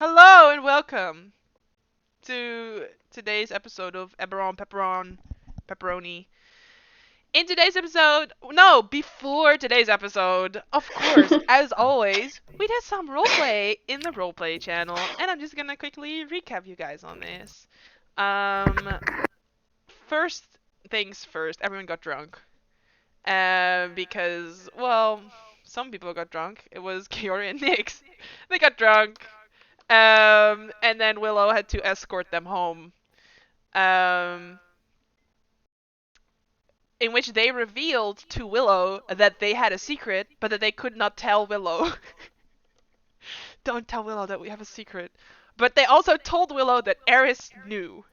Hello and welcome to today's episode of Eberron Pepperoni. In today's episode, no, before today's episode, of course, as always, we did some roleplay in the roleplay channel, and I'm just gonna quickly recap you guys on this. Um, First things first, everyone got drunk. Because, well, some people got drunk. It was Kiori and Nix. They got drunk. And then Willow had to escort them home. Um, in which they revealed to Willow that they had a secret, but that they could not tell Willow. Don't tell Willow that we have a secret. But they also told Willow that Eris knew.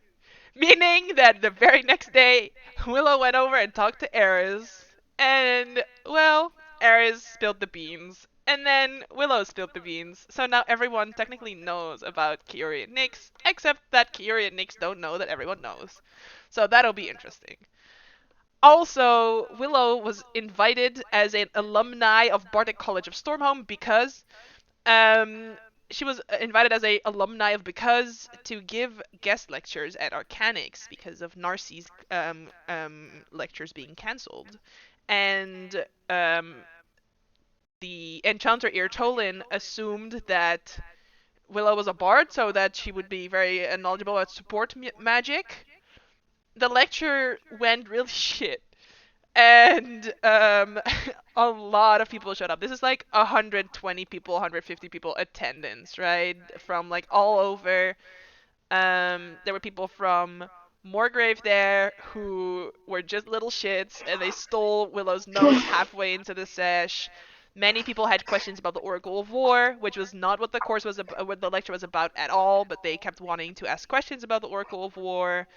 Meaning that the very next day, Willow went over and talked to Eris, and, well, Eris spilled the beans. And then Willow spilled the beans. So now everyone technically knows about Kiori and Nyx, except that Kiori and Nyx don't know that everyone knows. So that'll be interesting. Also, Willow was invited as an alumni of Bardic College of Stormhome because um, she was invited as a alumni of because to give guest lectures at Arcanics because of Narcy's lectures being cancelled, and the enchanter Irtolin assumed that Willow was a bard, so that she would be very knowledgeable about support magic. The lecture went really shit, and a lot of people showed up. This is like 120 people, 150 people attendance, right? From like all over. There were people from Moorgrave there who were just little shits, and they stole Willow's notes halfway into the sesh. Many people had questions about the Oracle of War, which was not what the course was, what the lecture was about at all. But they kept wanting to ask questions about the Oracle of War.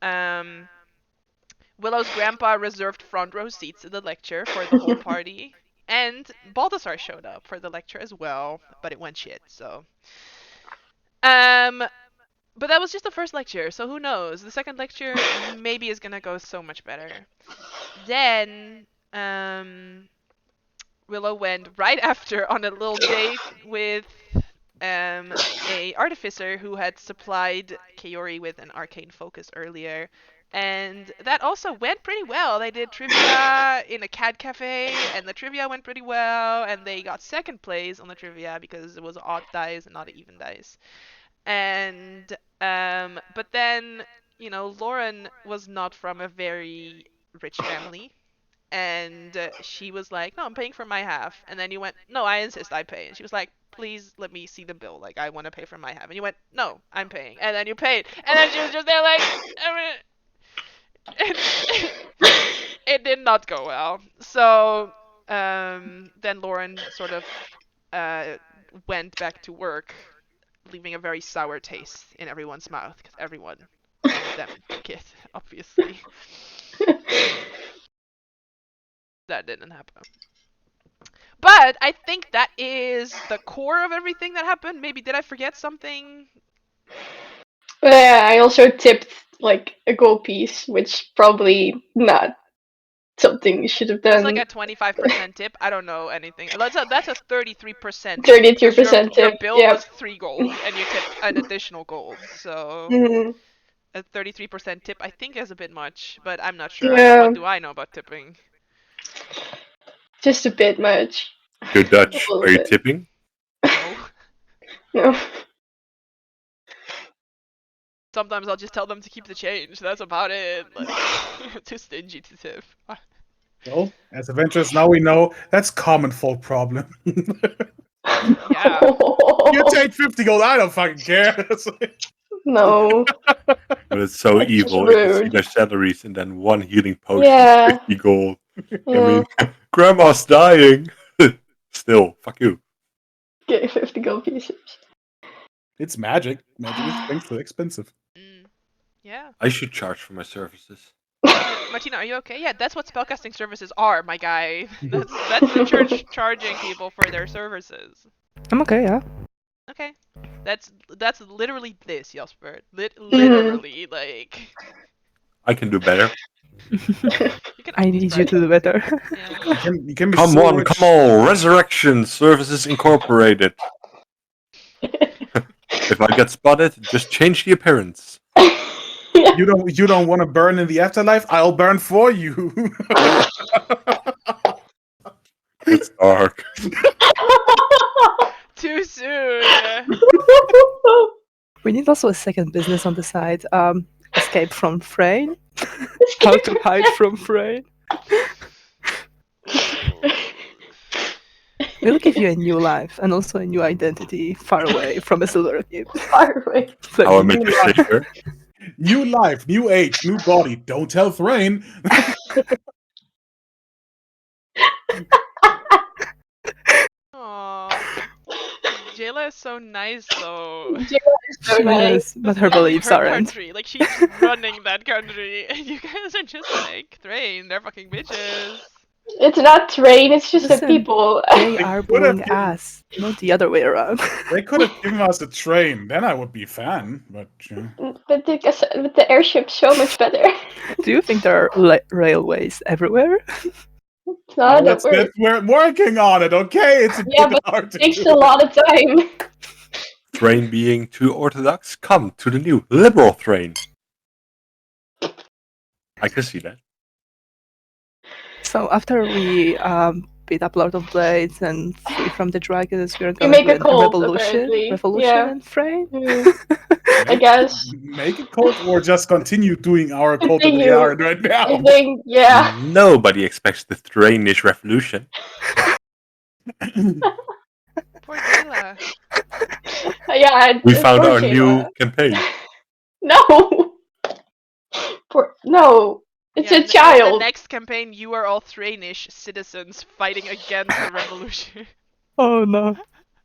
Um, Willow's grandpa reserved front row seats in the lecture for the whole party. And Balthasar showed up for the lecture as well, but it went shit, so. Um, but that was just the first lecture, so who knows? The second lecture maybe is gonna go so much better. Then, Willow went right after on a little date with a artificer who had supplied Kaori with an arcane focus earlier. And that also went pretty well. They did trivia in a cat cafe, and the trivia went pretty well, and they got second place on the trivia because it was odd dice and not even dice. And but then, Lauren was not from a very rich family, and she was like, "No, I'm paying for my half." And then you went, "No, I insist, I pay." And she was like, "Please let me see the bill. Like, I want to pay for my half." And you went, "No, I'm paying." And then you paid. And then she was just there like, it did not go well. So then Lauren sort of went back to work, leaving a very sour taste in everyone's mouth because everyone wanted them to get, obviously. That didn't happen. But I think that is the core of everything that happened. Maybe did I forget something? Yeah, I also tipped like a gold piece, which probably not something you should have That's done. like a 25% tip. I don't know anything. That's a 33% tip. 33% Your tip. bill Yeah. was 3 gold and you tipped an additional gold. So Mhm. a 33% tip I think is a bit much, but I'm not sure. Yeah. What do I know about tipping? Just a bit much. You're Dutch. A little Are you bit. tipping? No. No. Sometimes I'll just tell them to keep the change. That's about it. Like, too stingy to tip. Well, as adventurers, now we know that's common folk problem. Yeah. You take 50 gold, I don't fucking care. No. But it's so That's just evil if you see rude. their salaries and then one healing potion Yeah. 50 gold. I Yeah. mean, grandma's dying. Still, fuck you. Get 50 gold pieces. It's magic. Magic is expensive. Yeah. I should charge for my services. Martina, are you okay? Yeah, that's what spellcasting services are, my guy. That's the church charging people for their services. I'm okay, yeah. Okay. That's literally this, Jasper. Literally, like. I can do better. You can I always need you to do practice. better. Yeah. You can be Come so on. Resurrection Services Incorporated. If I get spotted, just change the appearance. You don't want to burn in the afterlife? I'll burn for you. It's dark. Too soon. We need also a second business on the side. Escape from Frayne. How to hide from Frayne. We'll give you a new life and also a new identity far away from a silver cape. Far away. How I make you safer. New life, new age, new body. Don't tell Thrain. Aww. Jayla is so nice though. So She nice. is, but her Like, beliefs her aren't. country, like she's running that country, and you guys are just like, Thrain, they're fucking bitches. It's not Thrain, it's just the Listen, people. They They are could have bullying given- us, not the other way around. They could have given us a train. Then I would be a fan. But But the airship's so much better. Do you think there are railways everywhere? It's not that we're we're working on it. Okay, it's a Yeah, bit but hard to takes do. a lot of time. Thrain being too orthodox, come to the new liberal Thrain. I can see that. So after we beat up Lord of Blades and free from the dragons, we're going make to a do cult, revolution. apparently. Revolution Yeah. and Frayne? I guess. Make a cult or just continue doing our cult that we Continue. are right now. I think, yeah. Nobody expects the Thrainish revolution. Poor Jayla. Yeah, We found our unfortunately, new campaign. No! No! It's Yeah, a The child! next campaign, you are all Thrainish citizens fighting against the revolution. Oh no.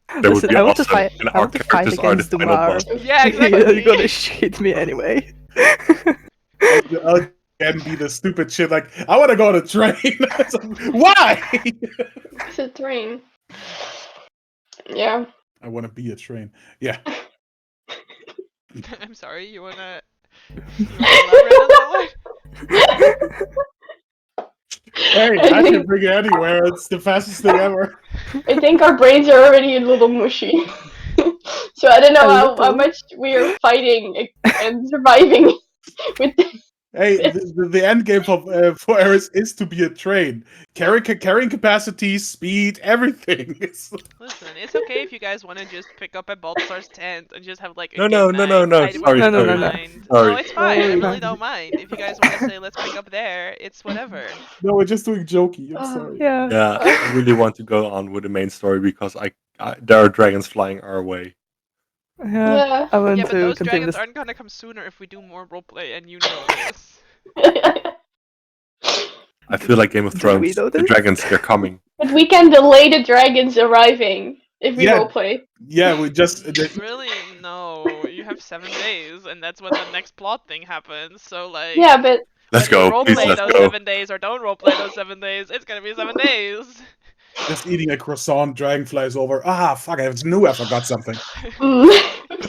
That would Listen, be I want to awesome. fight. And I our want to fight characters are the against final Dumar. boss. Yeah, You're exactly. gonna shoot me anyway. I'll again be the stupid shit like, I want to go on a train. It's like, why? It's a train. Yeah. I want to be a train. Yeah. I'm sorry, you wanna elaborate on that one? Hey, I can bring it anywhere. It's the fastest thing ever. I think our brains are already a little mushy. So I don't know A how little. much we are fighting and surviving with Hey, the end game for Eris is to be a train. Carrying capacity, speed, everything. Listen, it's okay if you guys want to just pick up at Balthazar's tent and just have like a No, game no, night. no. I Sorry, really No, don't no, no. mind. Sorry. No, it's fine. I Sorry. really don't mind. If you guys want to say let's pick up there, it's whatever. No, we're just doing jokey. I'm sorry. Yeah. Yeah, I really want to go on with the main story because there are dragons flying our way. Yeah. I want Yeah, but to those continue dragons this. aren't gonna come sooner if we do more roleplay, and you know this. I feel like Game of Do we Thrones. know The this? dragons, they're coming. But we can delay the dragons arriving if we Yeah. roleplay. Yeah, we just. Really? No. You have 7 days, and that's when the next plot thing happens. So like. Yeah, but Let's whether you go. Please, roleplay let's those go. 7 days or don't roleplay those 7 days, it's gonna be 7 days. Just eating a croissant, dragonfly is over. Ah, fuck, I knew I forgot something.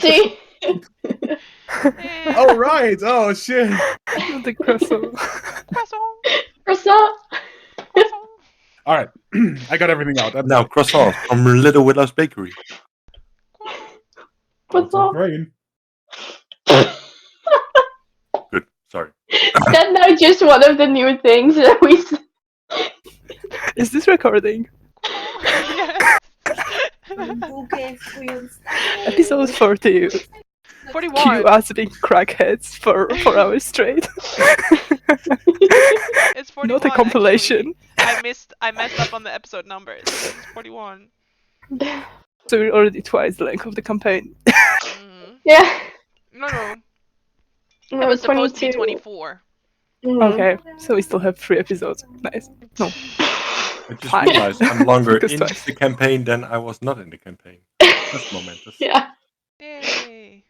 see? Eh, Oh, right. Oh, shit. The croissant. croissant, Croissant? croissant. All right. I got everything out. I'm Now, croissants from Little Willow's Bakery. Croissant? brain. Good. Sorry. Is that now just one of the new things that we Is this recording? Yes. Episode 40. 41. Cue us being crackheads for 4 hours straight. It's 41. Not a compilation. Actually. I messed up on the episode numbers. It's 41. So we're already twice the length of the campaign. Mm. Yeah. No, no. No, It was supposed to be 22. 24. Okay, so we still have 3 episodes. Nice. No. I just Fine. realized I'm longer Focus in twice. the campaign than I was not in the campaign. That's momentous. Yeah. Yay.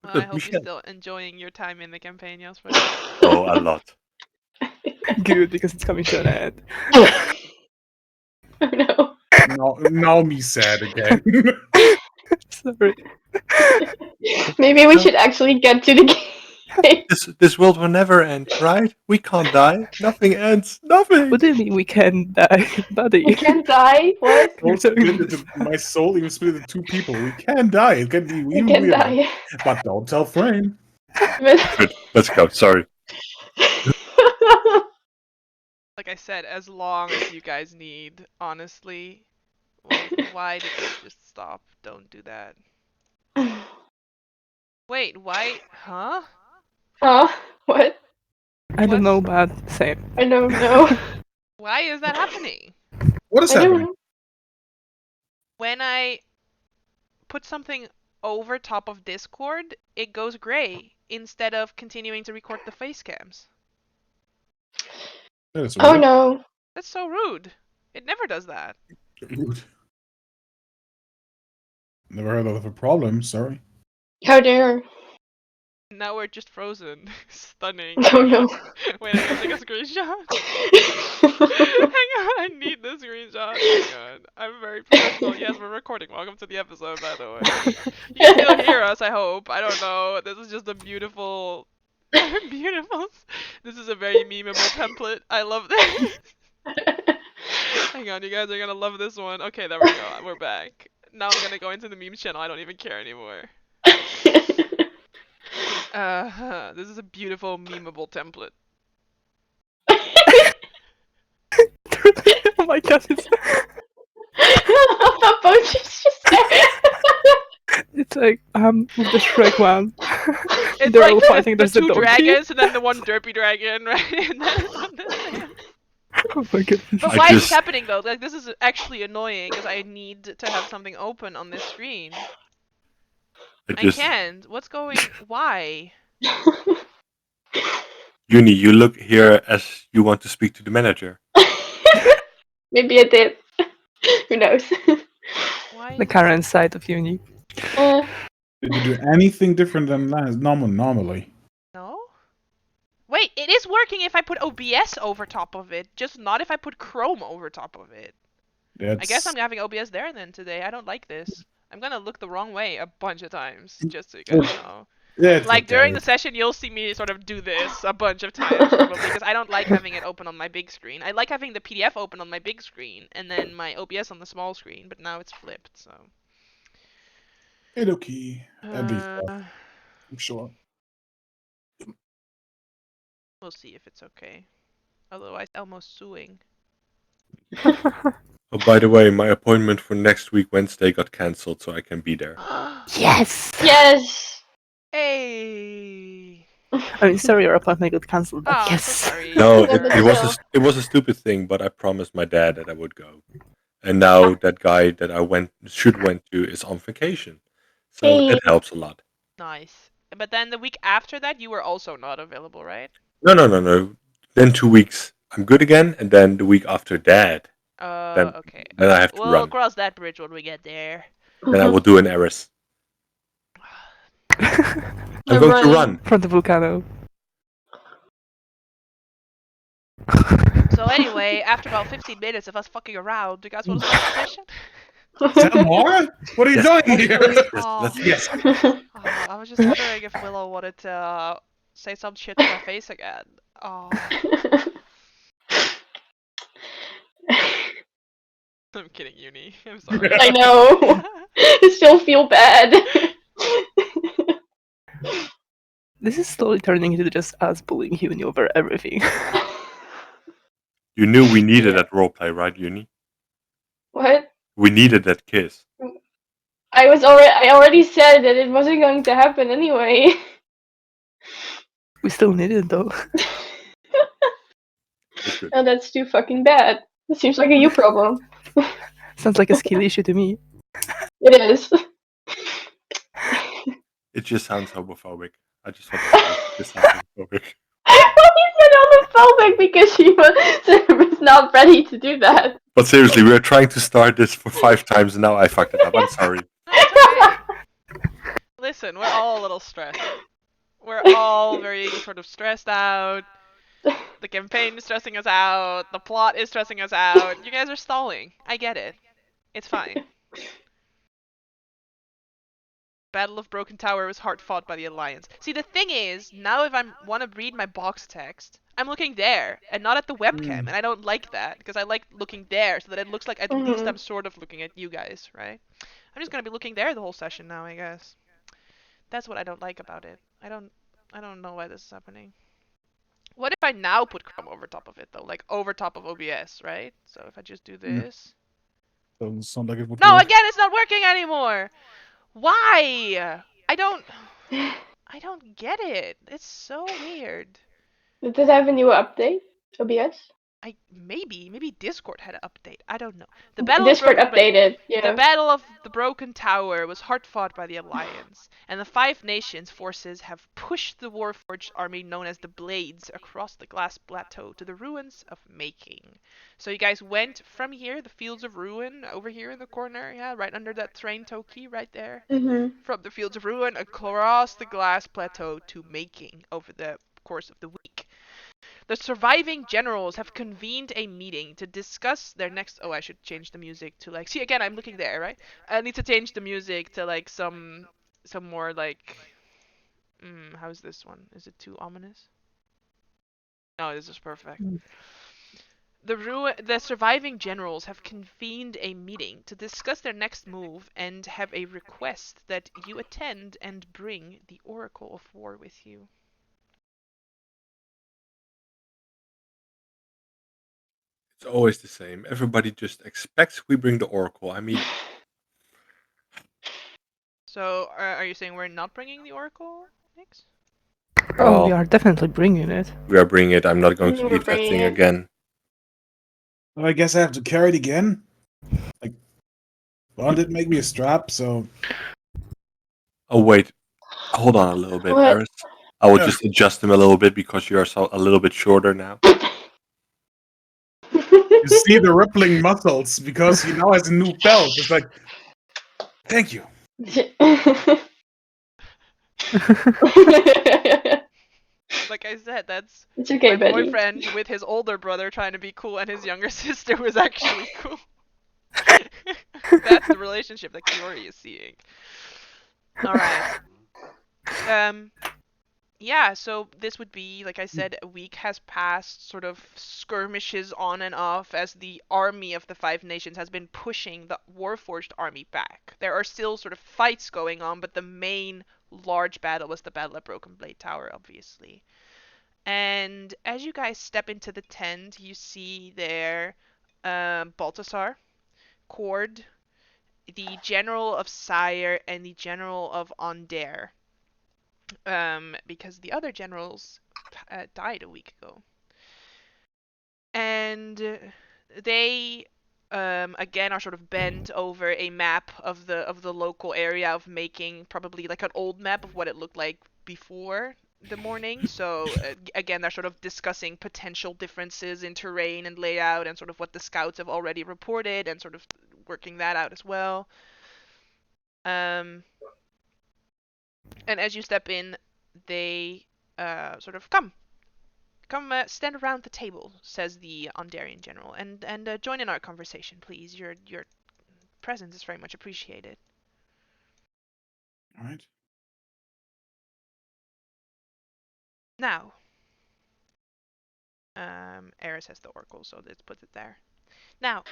Well, I Good, hope Michelle. you're still enjoying your time in the campaign, Jasper. Oh, a lot. Good, because it's coming to an end. Oh no. Now me sad again. Sorry. Maybe we should actually get to the game. This world will never end, right? We can't die. Nothing ends. Nothing. What do you mean we can die, buddy? We can't die. What? You're Soul saying split this. into, my soul even split into two people. We can die. It can be We even can weirder. die. But don't tell Frame. Good. Let's go. Sorry. Like I said, as long as you guys need, honestly. Like, why did this just stop? Don't do that. Wait, why? Huh? Huh? What? I don't What's- know, but same. I don't know. Why is that happening? What is I don't happening? know. When I put something over top of Discord, it goes gray instead of continuing to record the face cams. That is Oh weird. no. That's so rude. It never does that. Rude. Never heard of a problem. Sorry. How dare. Now we're just frozen. Stunning. Oh no. Wait, I'm gonna take a screenshot. Hang on, I need the screenshot. Hang on. I'm very professional. Yes, we're recording. Welcome to the episode, by the way. You can still hear us, I hope. I don't know. This is just a beautiful... beautiful... This is a very memeable template. I love this. Hang on, you guys are gonna love this one. Okay, there we go. We're back. Now I'm gonna go into the meme channel. I don't even care anymore. This is a beautiful memeable template. Oh my god, Both just it's like with the Shrek one. It's They're like all fighting. the There's the two donkey. dragons and then the one derpy dragon, right? And that is what this is. Oh my goodness. But I why is this just- happening though? Like this is actually annoying because I need to have something open on this screen. I can't. What's going? Why? Uni, you look here as you want to speak to the manager. Maybe I did. Who knows? Why? The current side of uni. Uh, Did you do anything different than normally? No. Wait, it is working if I put OBS over top of it, just not if I put Chrome over top of it. I guess I'm having OBS there then today. I don't like this. I'm gonna look the wrong way a bunch of times, just so you guys know. Yeah, it's Like okay. during the session, you'll see me sort of do this a bunch of times probably because I don't like having it open on my big screen. I like having the PDF open on my big screen and then my OBS on the small screen, but now it's flipped. So. It's okay. At least Uh, I'm sure. we'll see if it's okay. Otherwise, Elmo's suing. Oh, by the way, my appointment for next week Wednesday got cancelled, so I can be there. Yes! yes. Hey. I mean, sorry, your appointment got cancelled, but Oh, yes. so sorry. No, Yeah, but it was still. it was a stupid thing, but I promised my dad that I would go, and now that guy that I went to is on vacation, so Hey. it helps a lot. Nice. But then the week after that, you were also not available, right? No. Then 2 weeks I'm good again, and then the week after that, Then- Okay. then I have to We'll run. cross that bridge when we get there. then I will do an Eris. I'm I'm going to running. run. From the volcano. So anyway, after about 15 minutes of us fucking around, do you guys want to start the session? Sam Moore? What are you Yes. doing here? Oh, Yes. I was just wondering if Willow wanted to say some shit to my face again. Oh, I'm kidding, Uni. I'm sorry. I know. I still feel bad. This is slowly turning into just us bullying Uni over everything. You knew we needed that roleplay, right, Uni? What? We needed that kiss. I already said that it wasn't going to happen anyway. We still need it though. It's good. Oh, that's too fucking bad. It seems like a you problem. Sounds like a skill issue to me. It is. It just sounds homophobic. I just want to say it just sounds homophobic. He said homophobic because she was not ready to do that. But seriously, we were trying to start this for 5 times, and now I fucked it up. I'm sorry. No, it's okay. Listen, we're all a little stressed. We're all very sort of stressed out. The campaign is stressing us out. The plot is stressing us out. You guys are stalling. I get it. It's fine. Battle of Broken Tower was hard fought by the Alliance. See, the thing is, now if I want to read my box text, I'm looking there and not at the webcam, and I don't like that because I like looking there so that it looks like at least I'm sort of looking at you guys, right? I'm just gonna be looking there the whole session now, I guess. That's what I don't like about it. I don't know why this is happening. What if I now put Chrome over top of it though, like over top of OBS, right? So if I just do this. Doesn't sound like it would No, work. again, it's not working anymore. Why? I don't get it. It's so weird. Did it have a new update? OBS? Maybe Discord had an update. I don't know. The Battle of Discord Broken updated, The yeah. Battle of the Broken Tower was hard fought by the Alliance, and the Five Nations forces have pushed the Warforged army known as the Blades across the Glass Plateau to the ruins of Making. So you guys went from here, the Fields of Ruin, over here in the corner, yeah, right under that train toki, right there. From the Fields of Ruin across the Glass Plateau to Making over the course of the week. The surviving generals have convened a meeting to discuss their next. Oh, I should change the music to like. See, again, I'm looking there, right? I need to change the music to like some more like. How's this one? Is it too ominous? No, this is perfect. The surviving generals have convened a meeting to discuss their next move and have a request that you attend and bring the Oracle of War with you. It's always the same. Everybody just expects we bring the Oracle. I mean, So, are you saying we're not bringing the Oracle, Nix? Oh, we well, are definitely bringing it. we are bringing it. I'm not going to We're leave that bringing thing it. again. Well, I guess I have to carry it again. Like, Bond didn't make me a strap, so Oh wait, hold on a little bit, What? Eris. I will Yeah. just adjust him a little bit because you are a little bit shorter now. you see the rippling muscles because he now has a new belt. It's like, thank you. Like I said, that's It's okay, my buddy. boyfriend with his older brother trying to be cool, and his younger sister was actually cool. That's the relationship that Kiori is seeing. All right. Yeah, so this would be, like I said, a week has passed, sort of skirmishes on and off as the army of the Five Nations has been pushing the Warforged army back. There are still sort of fights going on, but the main large battle was the Battle of Broken Blade Tower, obviously. And as you guys step into the tent, you see there Baltasar, Cord, the General of Sire, and the General of Onder. Because the other generals died a week ago. And they again are sort of bent over a map of the local area of Making, probably like an old map of what it looked like before the morning. So again, they're sort of discussing potential differences in terrain and layout and sort of what the scouts have already reported and sort of working that out as well. And as you step in, they sort of come stand around the table, says the Ondarian general, and join in our conversation, please. Your presence is very much appreciated. All right. Now, Eris has the oracle, so let's put it there. Now,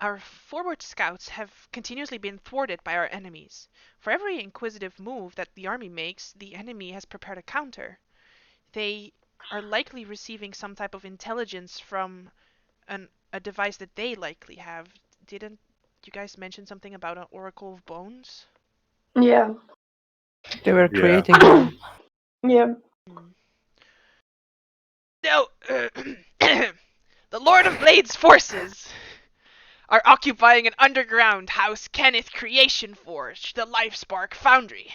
our forward scouts have continuously been thwarted by our enemies. For every inquisitive move that the army makes, the enemy has prepared a counter. They are likely receiving some type of intelligence from a device that they likely have. Didn't you guys mention something about an Oracle of Bones? Yeah. They were Yeah. creating one. Yeah. No, the Lord of Blade's forces are occupying an underground house Kenneth Creation Forge, the Lifespark Foundry,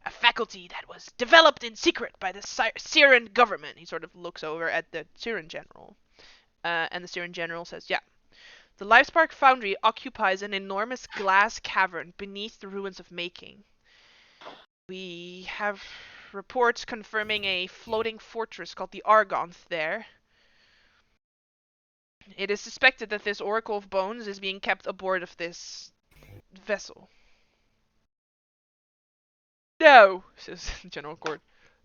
a faculty that was developed in secret by the Siren government. He sort of looks over at the Siren general, and the Siren general says, "Yeah, the Lifespark Foundry occupies an enormous glass cavern beneath the ruins of Making. We have reports confirming a floating fortress called the Argonth there. It is suspected that this Oracle of Bones is being kept aboard of this vessel." No, says General Gord.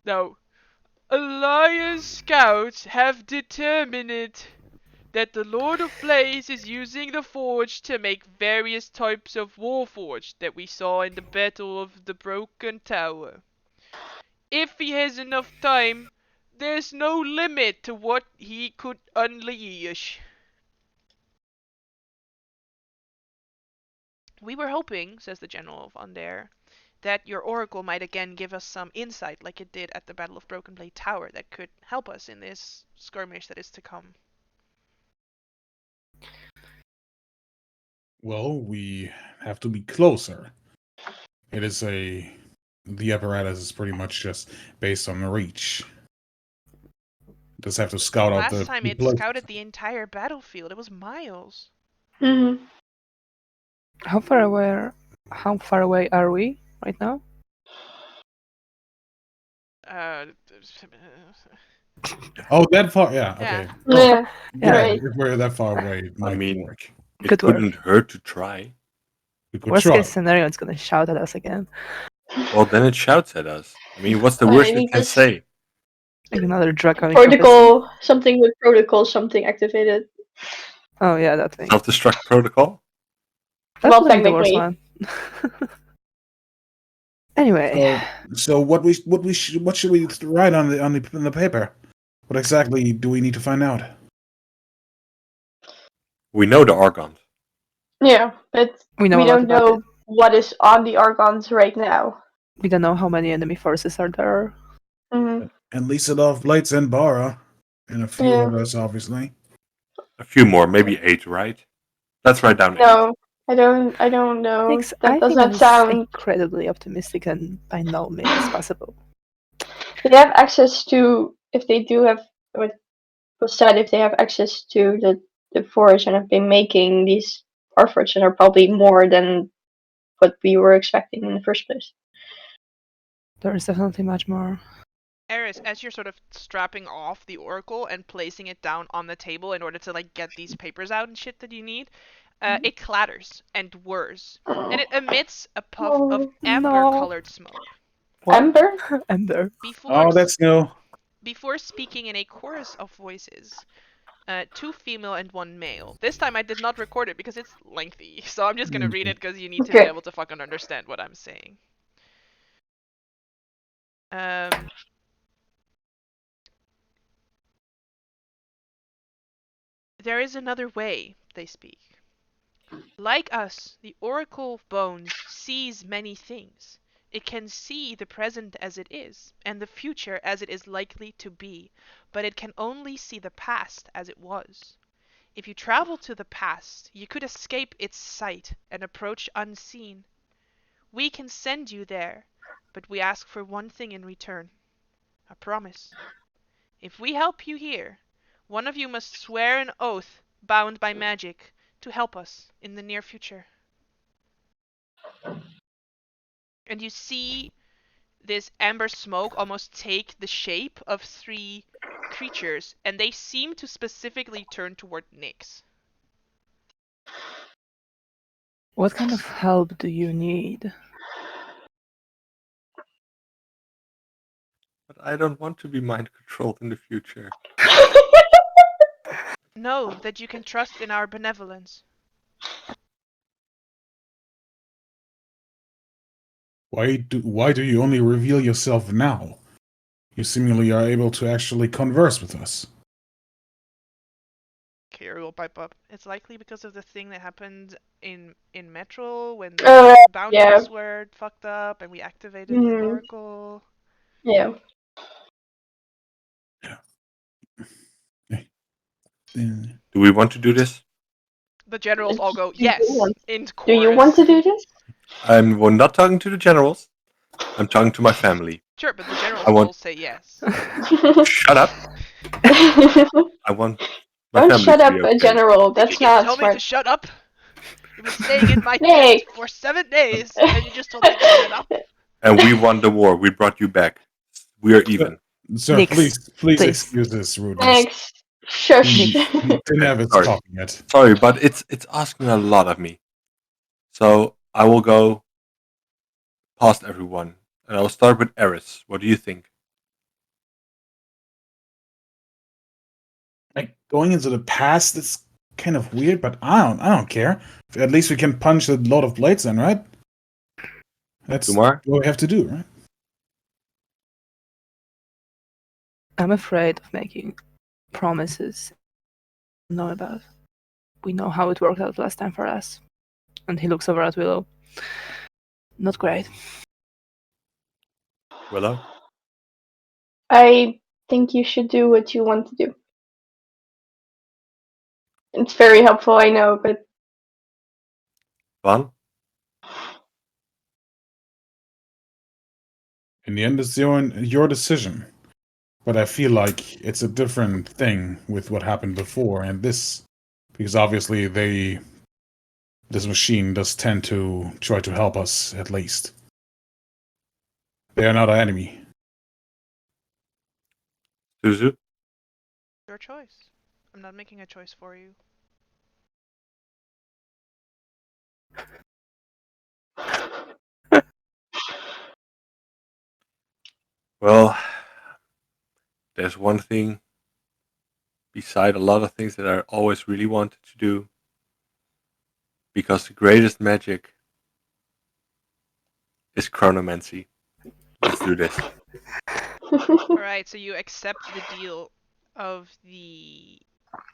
No. Alliance scouts have determined that the Lord of Blaze is using the forge to make various types of warforged that we saw in the Battle of the Broken Tower. If he has enough time, there's no limit to what he could unleash. We were hoping, says the General of Undair, that your oracle might again give us some insight like it did at the Battle of Broken Blade Tower that could help us in this skirmish that is to come. Well, we have to be closer. It is the apparatus is pretty much just based on the reach. Just have to scout out Last the time it places. scouted the entire battlefield. It was miles. Mhm. How far away are we right now? Uh, Oh, that far? Yeah. Okay. Yeah. Oh, Yeah. yeah. Right. If we're that far away, it might mean- work. It Good work. couldn't hurt to try. We could Worst try. case scenario, it's gonna shout at us again. Well, then it shouts at us. I mean, what's the I worst need it can this say? Like another draconic prophecy. protocol, something with protocol, something activated. Oh yeah, that thing. Self-destruct protocol? That Well, wouldn't be the worst technically. one. Anyway, So what should we write on the paper? What exactly do we need to find out? We know the Argons. Yeah, but we know we a lot don't about know it. what is on the Argons right now. We don't know how many enemy forces are there. Mhm. And Lisadov, Blades, and Bara, and a few Yeah. others, obviously. A few more, maybe 8, right? Let's write down 8. No, I don't know. Nix, That I does think not that is sound. incredibly optimistic and by no means possible. They have access to, if they do have what was said, if they have access to the forge and have been making these artworks, and are probably more than what we were expecting in the first place. There is definitely much more. Eris, as you're sort of strapping off the oracle and placing it down on the table in order to like get these papers out and shit that you need, it clatters and whirs, and it emits a puff of Oh, amber-colored smoke. What? Ember? Ember. Oh, That's new. Before speaking in a chorus of voices, 2 female and 1 male. This time I did not record it because it's lengthy, so I'm just gonna read it because you need to be Okay. able to fucking understand what I'm saying. There is another way, they speak. Like us, the Oracle of Bones sees many things. It can see the present as it is, and the future as it is likely to be, but it can only see the past as it was. If you travel to the past, you could escape its sight and approach unseen. We can send you there, but we ask for one thing in return. A promise. If we help you here, one of you must swear an oath bound by magic to help us in the near future. And you see this amber smoke almost take the shape of 3 creatures, and they seem to specifically turn toward Nyx. What kind of help do you need? But I don't want to be mind controlled in the future. Know that you can trust in our benevolence. Why do you only reveal yourself now? You seemingly are able to actually converse with us. Kira will pipe up. It's likely because of the thing that happened in Metro when the Yeah. bounties were fucked up and we activated the Mhm. Oracle. Yeah. Do we want to do this? The generals all go, Do you yes, want- in Do chorus. you want to do this? I'm not talking to the generals. I'm talking to my family. Sure, but the generals I want- will say yes. Shut up. I want my Don't family shut to up, be okay. General. Did you That's just not tell me smart. to shut up? You've been staying in my Nick. tent for 7 days, and you just told me to shut up? And we won the war. We brought you back. We are even. Sir, Nix, please please. excuse this rudeness. Thanks. Shush. Didn't have it Sorry. stopping it. Sorry, but it's asking a lot of me. So I will go past everyone And I'll start with Eris. What do you think? Like going into the past, it's kind of weird, but I don't care. At least we can punch a lot of blades then, right? That's Kumar? what we have to do, right? I'm afraid of making promises. Know about. We know how it worked out last time for us. And he looks over at Willow. Not great. Willow? I think you should do what you want to do. It's very helpful, I know, but Van? In the end, it's your decision. But I feel like it's a different thing with what happened before and this, because obviously this machine does tend to try to help us at least. They are not our enemy. Suzu? Your choice. I'm not making a choice for you. Well, there's one thing beside a lot of things that I always really wanted to do. Because the greatest magic is chronomancy. Let's do this. Alright, so you accept the deal of the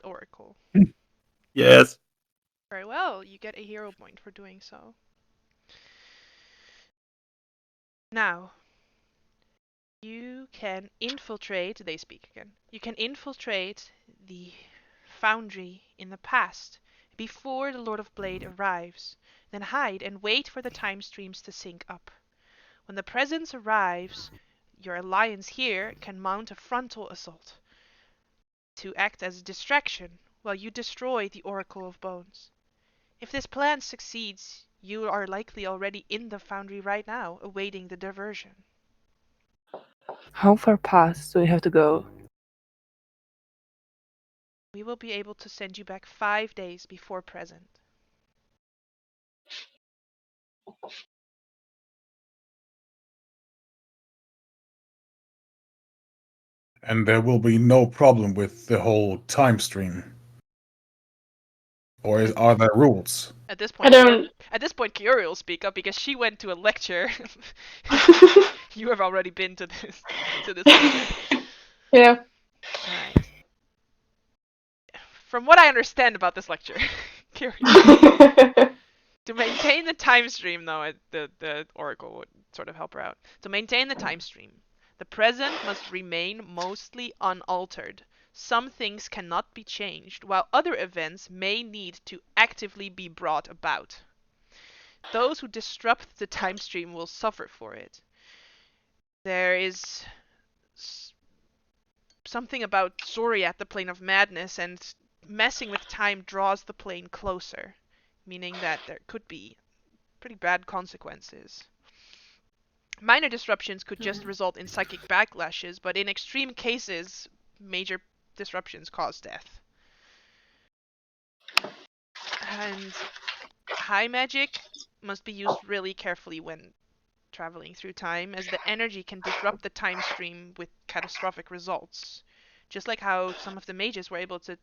Oracle. Yes. Very well, you get a hero point for doing so. Now, you can infiltrate, they speak again. You can infiltrate the foundry in the past before the Lord of Blade arrives, then hide and wait for the time streams to sync up. When the presence arrives, your alliance here can mount a frontal assault to act as a distraction while you destroy the Oracle of Bones. If this plan succeeds, you are likely already in the foundry right now, awaiting the diversion. How far past do we have to go? We will be able to send you back 5 days before present. And there will be no problem with the whole time stream. Or are there rules? At this I point, don't. Kiori will speak up because she went to a lecture. You have already been to this lecture. Yeah. All right. From what I understand about this lecture, Kiori, to maintain the time stream, though, the Oracle would sort of help her out. To maintain the time stream, the present must remain mostly unaltered. Some things cannot be changed, while other events may need to actively be brought about. Those who disrupt the time stream will suffer for it. There is something about Zori at the plane of madness, and messing with time draws the plane closer, meaning that there could be pretty bad consequences. Minor disruptions could just result in psychic backlashes, but in extreme cases, major disruptions cause death. And high magic must be used really carefully when traveling through time, as the energy can disrupt the time stream with catastrophic results. Just like how some of the mages were able to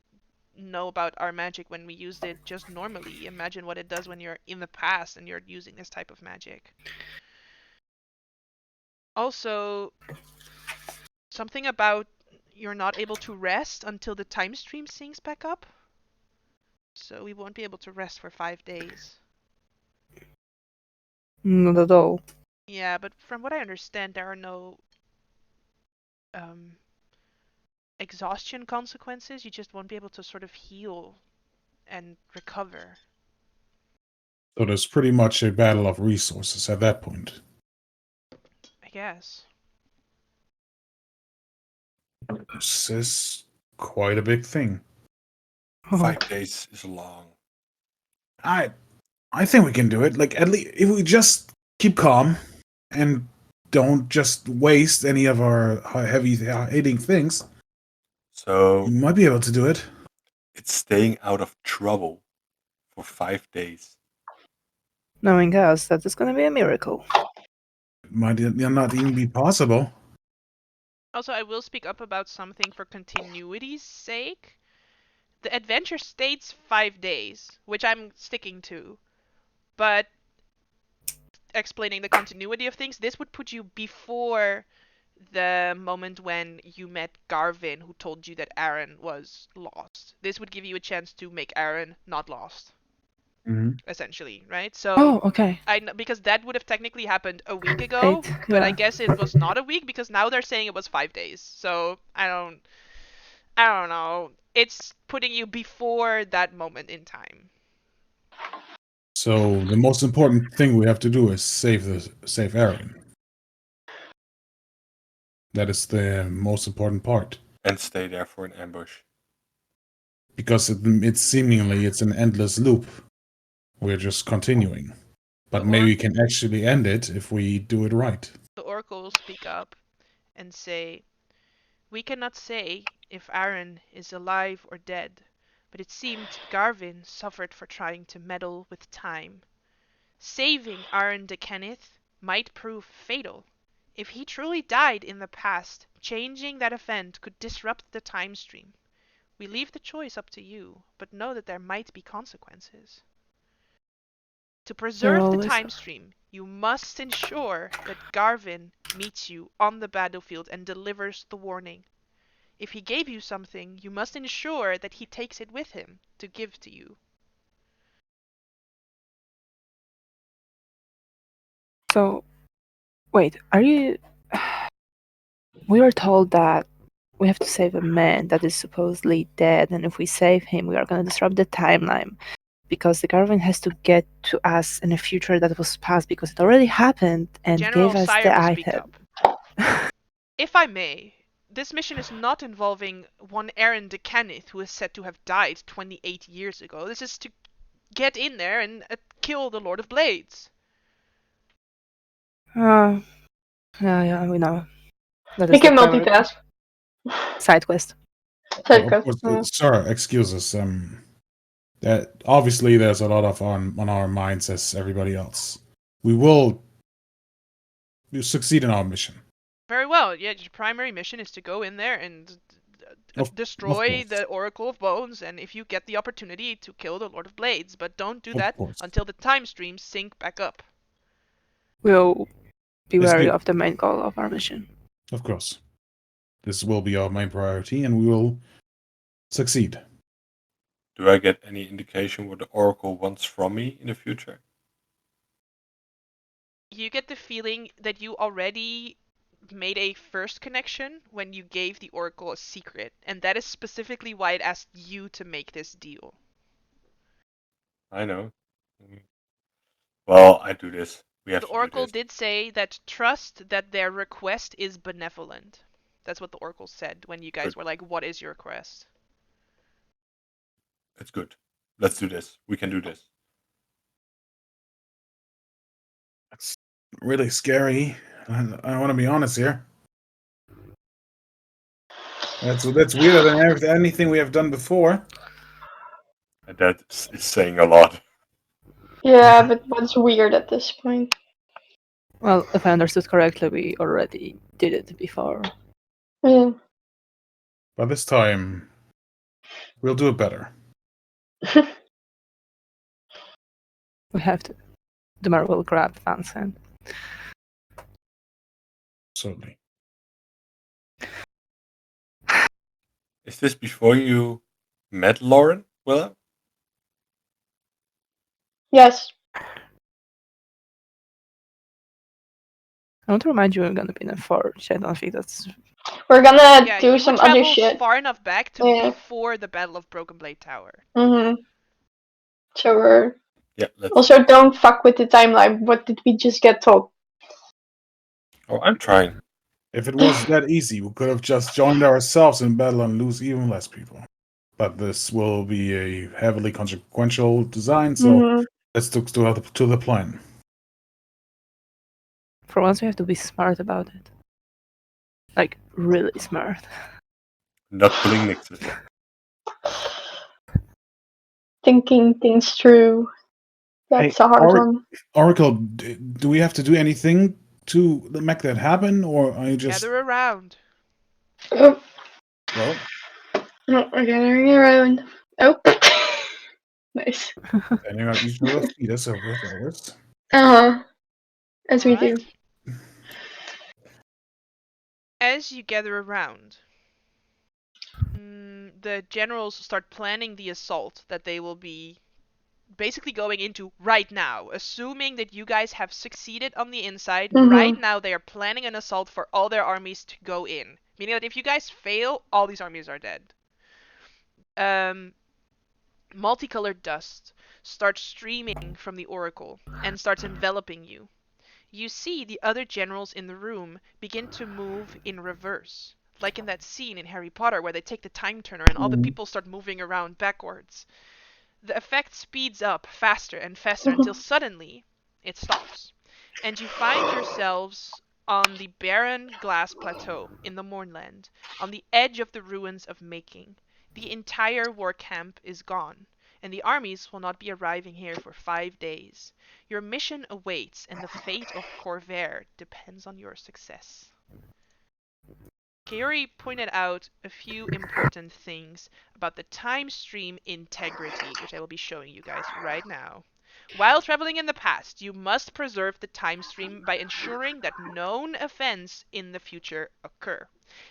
know about our magic when we used it just normally. Imagine what it does when you're in the past and you're using this type of magic. Also, something about you're not able to rest until the time stream syncs back up. So we won't be able to rest for 5 days. Not at all. Yeah, but from what I understand, there are no exhaustion consequences. You just won't be able to sort of heal and recover. So there's pretty much a battle of resources at that point. I guess. This is quite a big thing. 5 days is long. I think we can do it. Like, at least if we just keep calm and don't just waste any of our heavy hitting things, So we might be able to do it. it's staying out of trouble for 5 days. Knowing us, that is going to be a miracle. might not even be possible. Also, I will speak up about something for continuity's sake. The adventure states 5 days, which I'm sticking to. But explaining the continuity of things, this would put you before the moment when you met Garvin, who told you that Aaron was lost. This would give you a chance to make Aaron not lost, essentially, right? So, Oh, okay. because that would have technically happened a week ago, 8, but I yeah. guess it was not a week because now they're saying it was 5 days. So I don't know. It's putting you before that moment in time. So the most important thing we have to do is save Aaron. That is the most important part. And stay there for an ambush. Because it's seemingly it's an endless loop. We're just continuing. But maybe we can actually end it if we do it right. The Oracle will speak up and say, "We cannot say if Aaron is alive or dead, but it seemed Garvin suffered for trying to meddle with time. Saving Aaron de Kenneth might prove fatal. If he truly died in the past, changing that event could disrupt the time stream. We leave the choice up to you, but know that there might be consequences. To There preserve the always time stream, you must ensure that Garvin meets you on the battlefield and delivers the warning. If he gave you something, you must ensure that he takes it with him to give to you." So, wait, are you... We were told that we have to save a man that is supposedly dead, and if we save him, we are going to disrupt the timeline. Because the government has to get to us in a future that was past because it already happened and General gave us Sire the will speak item. up. "If I may, this mission is not involving one Aaron de Kenneth who is said to have died 28 years ago. This is to get in there and kill the Lord of Blades." Yeah, we know. That We is the can priority. multitask. Side quest. Side Of quest. course, sir, excuse us. That obviously there's a lot of on our minds as everybody else. We will succeed in our mission. Very well. Yeah, your primary mission is to go in there and Of destroy course. the Oracle of Bones, and if you get the opportunity, to kill the Lord of Blades. But don't do Of that course. until the time streams sync back up. We'll be It's wary good. of the main goal of our mission. Of course. This will be our main priority and we will succeed. Do I get any indication what the Oracle wants from me in the future? You get the feeling that you already made a first connection when you gave the Oracle a secret, and that is specifically why it asked you to make this deal. I know. Well, I do this. We have The to do Oracle this. did say that trust that their request is benevolent. That's what the Oracle said when you guys Good. were like, "What is your request?" It's good. Let's do this. We can do this. It's really scary. I want to be honest here. That's weirder than anything we have done before. And that is saying a lot. Yeah, but what's weird at this point? Well, if I understood correctly, we already did it before. Yeah. But this time, we'll do it better. We have to. The Marvel grab Van's hand. Certainly. Is this before you met Lauren, Willa? Yes. I want to remind you we're gonna be in a forge. I don't think that's... We're gonna Yeah, do you some would other travel shit. far enough back to Yeah. before the Battle of Broken Blade Tower. So we're Yeah, let's. also don't fuck with the timeline. What did we just get told? Oh, I'm trying. If it was that easy, we could have just joined ourselves in battle and lose even less people. But this will be a heavily consequential design, so let's stick to the plan. For once, we have to be smart about it. Like, really smart. Not pulling nixes. Thinking things through. That's a hard one. Oracle, do we have to do anything to make that happen, or are you just Gather around. Oh, well? no, we're gathering around. Oh, nice. Standing on each other's feet as always. As All we do. right. As you gather around, the generals start planning the assault that they will be basically going into right now. Assuming that you guys have succeeded on the inside, right now they are planning an assault for all their armies to go in. Meaning that if you guys fail, all these armies are dead. Multicolored dust starts streaming from the oracle and starts enveloping you. You see the other generals in the room begin to move in reverse. Like in that scene in Harry Potter where they take the time turner and all the people start moving around backwards. The effect speeds up faster and faster until suddenly it stops. And you find yourselves on the barren glass plateau in the Mournland, on the edge of the ruins of Making. The entire war camp is gone, and the armies will not be arriving here for 5 days. Your mission awaits, and the fate of Corvair depends on your success. Kaori pointed out a few important things about the time stream integrity, which I will be showing you guys right now. While traveling in the past, you must preserve the time stream by ensuring that known events in the future occur.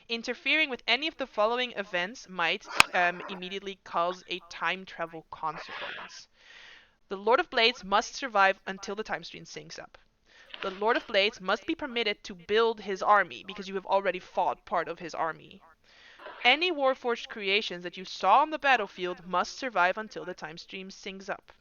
Interfering with any of the following events might immediately cause a time travel consequence. The Lord of Blades must survive until the time stream syncs up. The Lord of Blades must be permitted to build his army, because you have already fought part of his army. Any Warforged creations that you saw on the battlefield must survive until the time stream syncs up.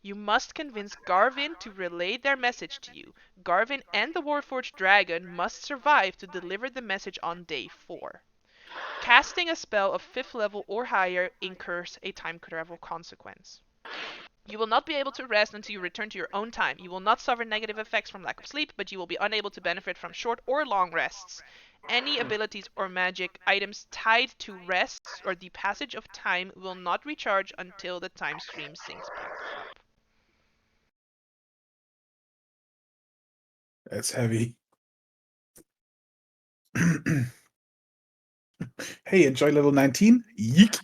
You must convince Garvin to relay their message to you. Garvin and the Warforged dragon must survive to deliver the message on day 4. Casting a spell of 5th level or higher incurs a time travel consequence. You will not be able to rest until you return to your own time. You will not suffer negative effects from lack of sleep, but you will be unable to benefit from short or long rests. Any abilities or magic items tied to rests or the passage of time will not recharge until the time stream syncs back up. That's heavy. Hey, enjoy level 19? Yeek.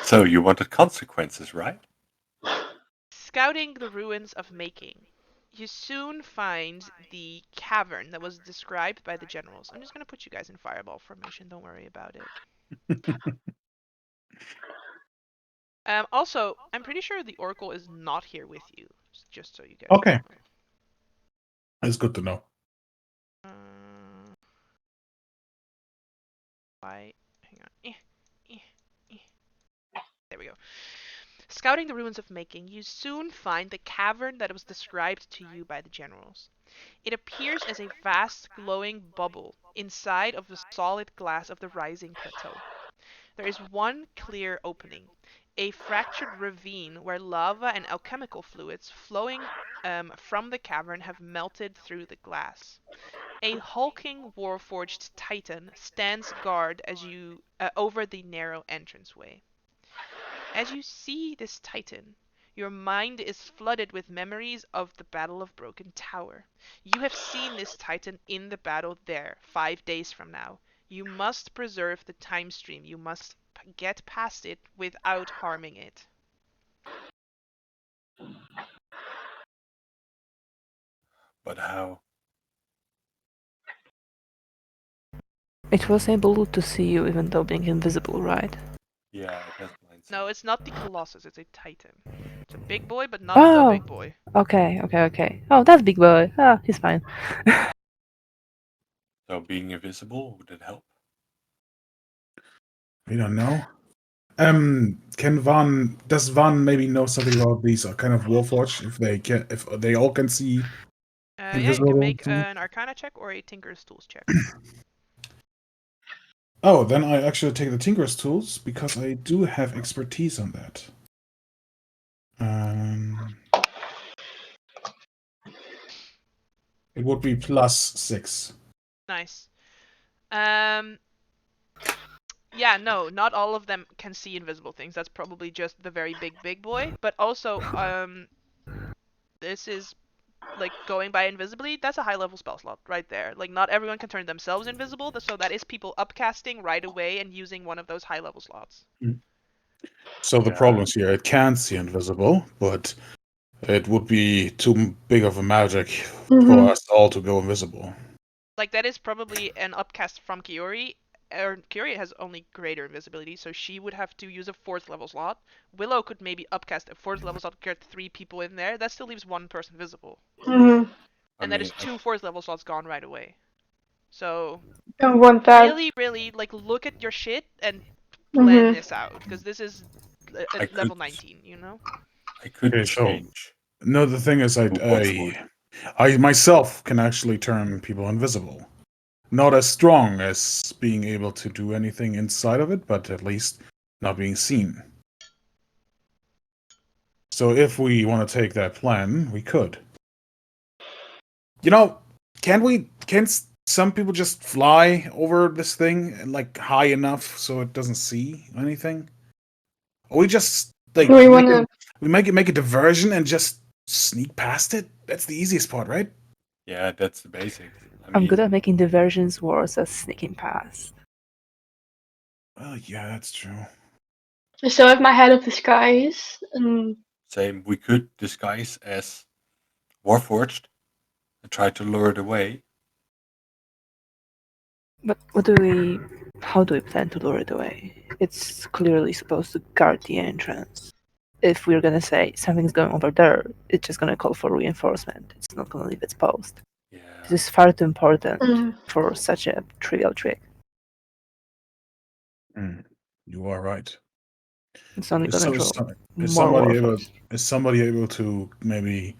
So you wanted consequences, right? Scouting the ruins of Making, you soon find the cavern that was described by the generals. I'm just going to put you guys in fireball formation, don't worry about it. Also, I'm pretty sure the Oracle is not here with you, just so you guys Okay. know. It's good to know. Hang on. There we go. Scouting the ruins of Making, you soon find the cavern that was described to you by the generals. It appears as a vast glowing bubble inside of the solid glass of the rising plateau. There is one clear opening, a fractured ravine where lava and alchemical fluids flowing from the cavern have melted through the glass. A hulking warforged titan stands guard as you over the narrow entranceway. As you see this titan, your mind is flooded with memories of the Battle of Broken Tower. You have seen this titan in the battle there 5 days from now. You must preserve the time stream. You must get past it without harming it. But how? It was able to see you even though being invisible, right? Yeah, it has blind sight. No, it's not the Colossus, it's a titan. It's a big boy, but not the Oh, big boy. okay. Oh, that's big boy. Ah, he's fine. So being invisible, would it help? We don't know. Does Van maybe know something about these kind of Warforged? If they all can see Yeah, you can make invisible? an Arcana check or a Tinker's Tools check. Oh, then I actually take the Tinker's Tools because I do have expertise on that. It would be +6. Nice. Yeah, no, not all of them can see invisible things. That's probably just the very big boy. But also, This is like going by invisibility. That's a high level spell slot right there. Like not everyone can turn themselves invisible, so that is people upcasting right away and using one of those high level slots. So the Yeah. problems here, it can see invisible, but it would be too big of a magic for us all to go invisible. Like that is probably an upcast from Kiori. Or Kiori has only greater invisibility, so she would have to use a 4th level slot. Willow could maybe upcast a 4th level slot, get 3 people in there. That still leaves 1 person visible. Mm-hmm. And that is 2 4th level slots gone right away. So Don't want that. really like look at your shit and Mm-hmm. plan this out, because this is I at level could- 19, you know? I could Okay, so change. no, the thing is, I myself can actually turn people invisible. Not as strong as being able to do anything inside of it, but at least not being seen. So if we want to take that plan, we could. You know, can some people just fly over this thing and like high enough so it doesn't see anything? Or we just like We wanna. we make a diversion and just sneak past it? That's the easiest part, right? Yeah, that's the basics. I'm good at making diversions worse as sneaking past. Well, yeah, that's true. I still have my head of disguise, and Same. We could disguise as Warforged and try to lure it away. But how do we plan to lure it away? It's clearly supposed to guard the entrance. If we're gonna say something's going over there, it's just gonna call for reinforcement. It's not gonna leave its post. Yeah. This is far too important for such a trivial trick. You are right. It's only Is, gonna so, draw is more somebody able? warforged. Is somebody able to maybe?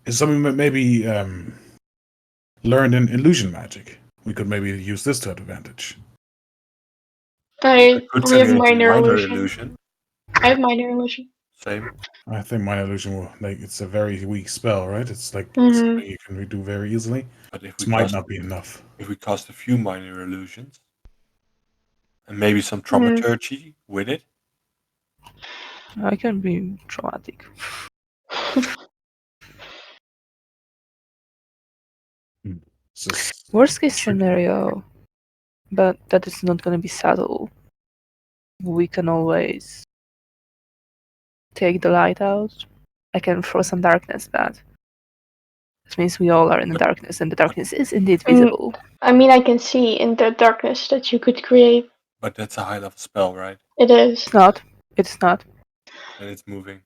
Is somebody maybe learned in illusion magic? We could maybe use this to advantage. I could we send have it into minor minor illusion. illusion. I have minor illusion. Same. I think minor illusion will it's a very weak spell, right? It's like Mhm. something you can redo very easily. But if This we might cast, not be enough. if we cast a few minor illusions and maybe some thaumaturgy with it, I can be traumatic. It's just Worst case tricky. scenario, but that is not gonna be subtle. We can always take the light out. I can throw some darkness, but this means we all are in the darkness, and the darkness is indeed visible. I mean, I can see in the darkness that you could create. but that's a high level spell, right? It is. It's not. It's not. And it's moving.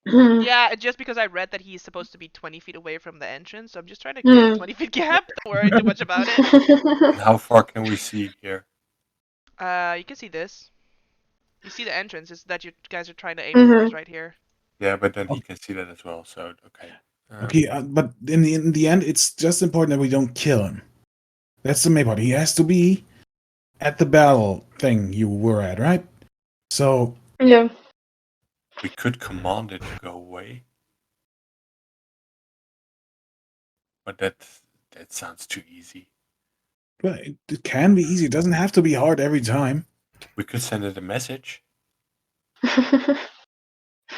Yeah, just because I read that he's supposed to be 20 feet away from the entrance, so I'm just trying to create a 20 feet gap. Don't worry too much about it. And how far can we see here? You can see this. You see the entrance is that you guys are trying to aim for is right here. Yeah, but then he can see that as well. So okay. Okay, but in the end, it's just important that we don't kill him. That's the main part. He has to be at the battle thing you were at, right? So Yeah. We could command it to go away, but that sounds too easy. well, it can be easy. It doesn't have to be hard every time. We could send it a message.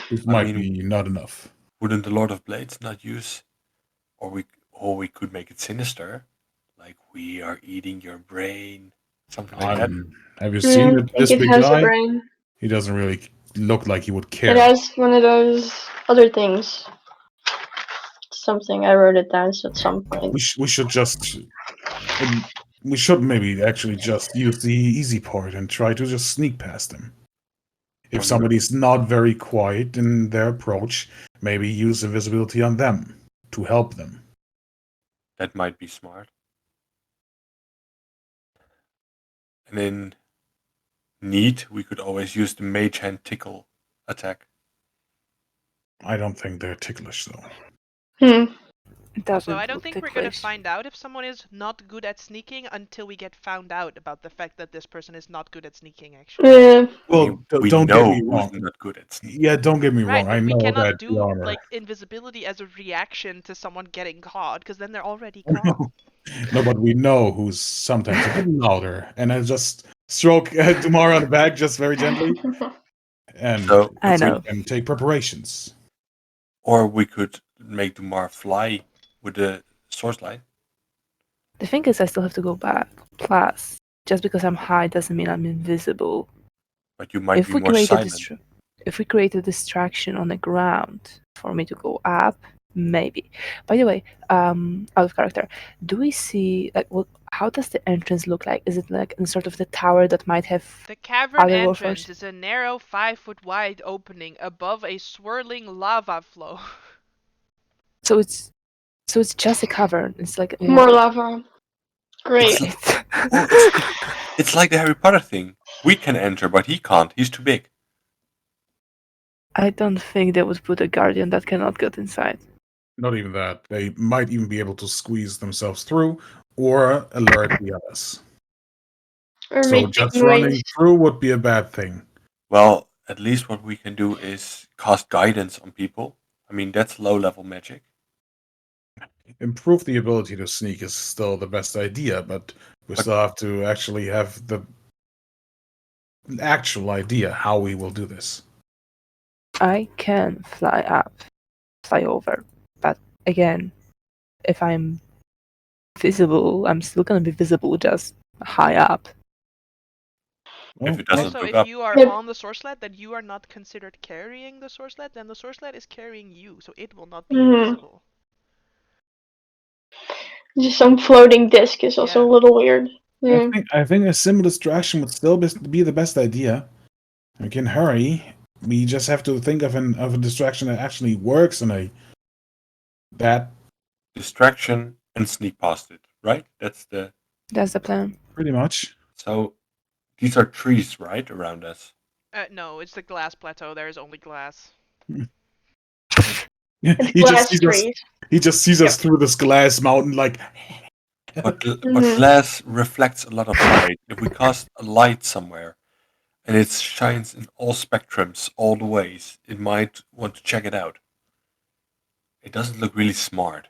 This might be not enough. Wouldn't the Lord of Blades not use, or we could make it sinister, like we are eating your brain, something like that. Have you seen this it big has guy? a brain. He doesn't really look like he would care. It has one of those other things. Something I wrote it down at some point. We should just we should maybe actually just use the easy part and try to just sneak past them. If somebody's not very quiet in their approach, maybe use invisibility on them to help them. That might be smart. And in need, we could always use the Mage Hand Tickle attack. I don't think they're ticklish though. It doesn't So I don't look think we're gonna ticklish. find out if someone is not good at sneaking until we get found out about the fact that this person is not good at sneaking. Actually. Well, we don't know get me who's wrong. not good at sneaking. Yeah, don't get me Right, wrong. but I we know cannot that do the armor. like invisibility as a reaction to someone getting caught, because then they're already caught. No, but we know who's sometimes a bit louder, and I just stroke Damara on the back just very gently, and So I know. and take preparations. Or we could make Dumar fly with the source light. The thing is, I still have to go back. Plus, just because I'm high doesn't mean I'm invisible. But you might If be we more create a silent. if we create a distraction on the ground for me to go up, maybe. By the way, out of character, do we see like how does the entrance look like? Is it like in sort of the tower that might have The cavern other entrance warframes? is a narrow 5-foot wide opening above a swirling lava flow. So it's just a cavern. It's like More lava. Great. Well, it's like the Harry Potter thing. We can enter, but he can't. He's too big. I don't think they would put a guardian that cannot get inside. Not even that. They might even be able to squeeze themselves through or alert the others. Or So make big just running noise. through would be a bad thing. Well, at least what we can do is cast guidance on people. I mean, that's low level magic. Improve the ability to sneak is still the best idea, but we But- still have to actually have the actual idea how we will do this. I can fly up, fly over, but again, if I'm visible, I'm still gonna be visible just high up. Well, If it doesn't Also, look if up, you are Yep. on the source sled, then you are not considered carrying the source sled, then the source sled is carrying you, so it will not be invisible. Just some floating disc is also Yeah. a little weird. Yeah. I think a simple distraction would still be the best idea. We can hurry. We just have to think of a distraction that actually works and that distraction and sneak past it, right? That's the. That's the plan. pretty much. So these are trees, right, around us. No, it's the glass plateau. There is only glass. It's he just glass sees us. trees. He just sees us Yep. through this glass mountain, like. But Mhm. glass reflects a lot of light. If we cast a light somewhere and it shines in all spectrums, all the ways, it might want to check it out. It doesn't look really smart.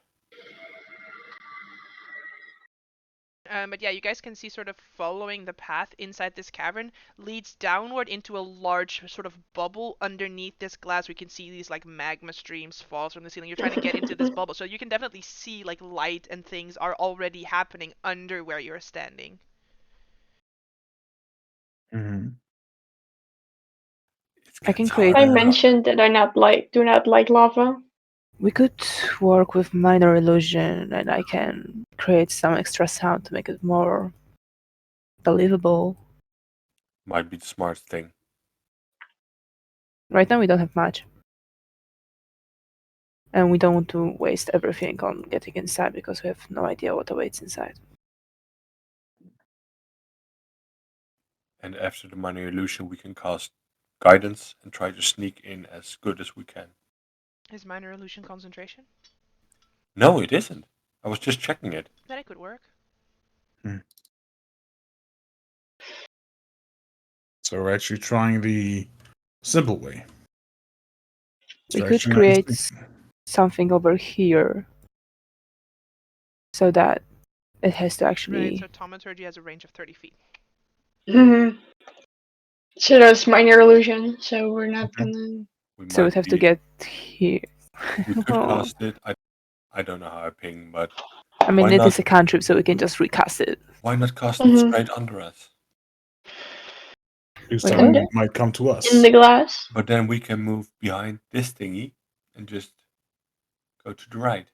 But yeah, you guys can see sort of following the path inside this cavern leads downward into a large sort of bubble underneath this glass. We can see these like magma streams fall from the ceiling. You're trying to get into this bubble, so you can definitely see like light and things are already happening under where you're standing. Mhm. I can Gets create- I harder. mentioned that do not like lava. We could work with minor illusion, and I can create some extra sound to make it more believable. Might be the smartest thing. Right now, we don't have much. And we don't want to waste everything on getting inside because we have no idea what awaits inside. And after the minor illusion, we can cast guidance and try to sneak in as good as we can. Is minor illusion concentration? No, it isn't. I was just checking it. Then it could work. So we're actually trying the simple way. We could Distraction and create sneak. something over here so that it has to Right, actually. so Thaumaturgy has a range of 30 feet. Mhm. So that's minor illusion. So we're not Okay. gonna. We So might we'd have to be- get here. We could Oh. cast it. I don't know how I ping, but I mean, Why it not? is a cantrip, so we can just recast it. why not cast Mhm. it straight under us? Because Wait, then what? it might come to us. In the glass. But then we can move behind this thingy and just go to the right.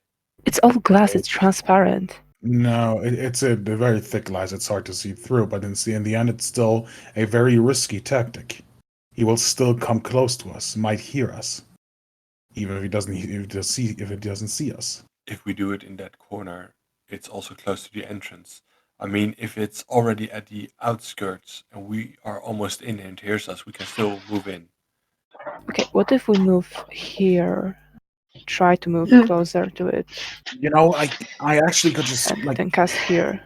It's all glass. It's transparent. No, it's a very thick glass. It's hard to see through, but in the end, it's still a very risky tactic. He will still come close to us, might hear us, even if he doesn't see us. If we do it in that corner, it's also close to the entrance. I mean, if it's already at the outskirts and we are almost in and it hears us, we can still move in. Okay, what if we move here? Try to move Hmm. closer to it You know, I actually could just and like then cast here.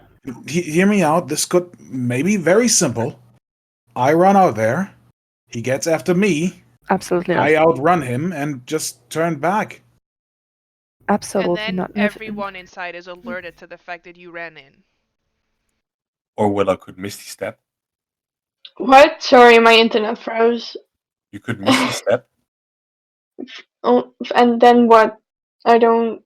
hear me out. This could maybe very simple. I run out there. He gets after me. Absolutely not. I outrun him and just turn back. Absolutely And then not. everyone inside is alerted to the fact that you ran in. Or Willow could Misty Step. What? Sorry, my internet froze. You could Misty Step. Oh, and then what? I don't.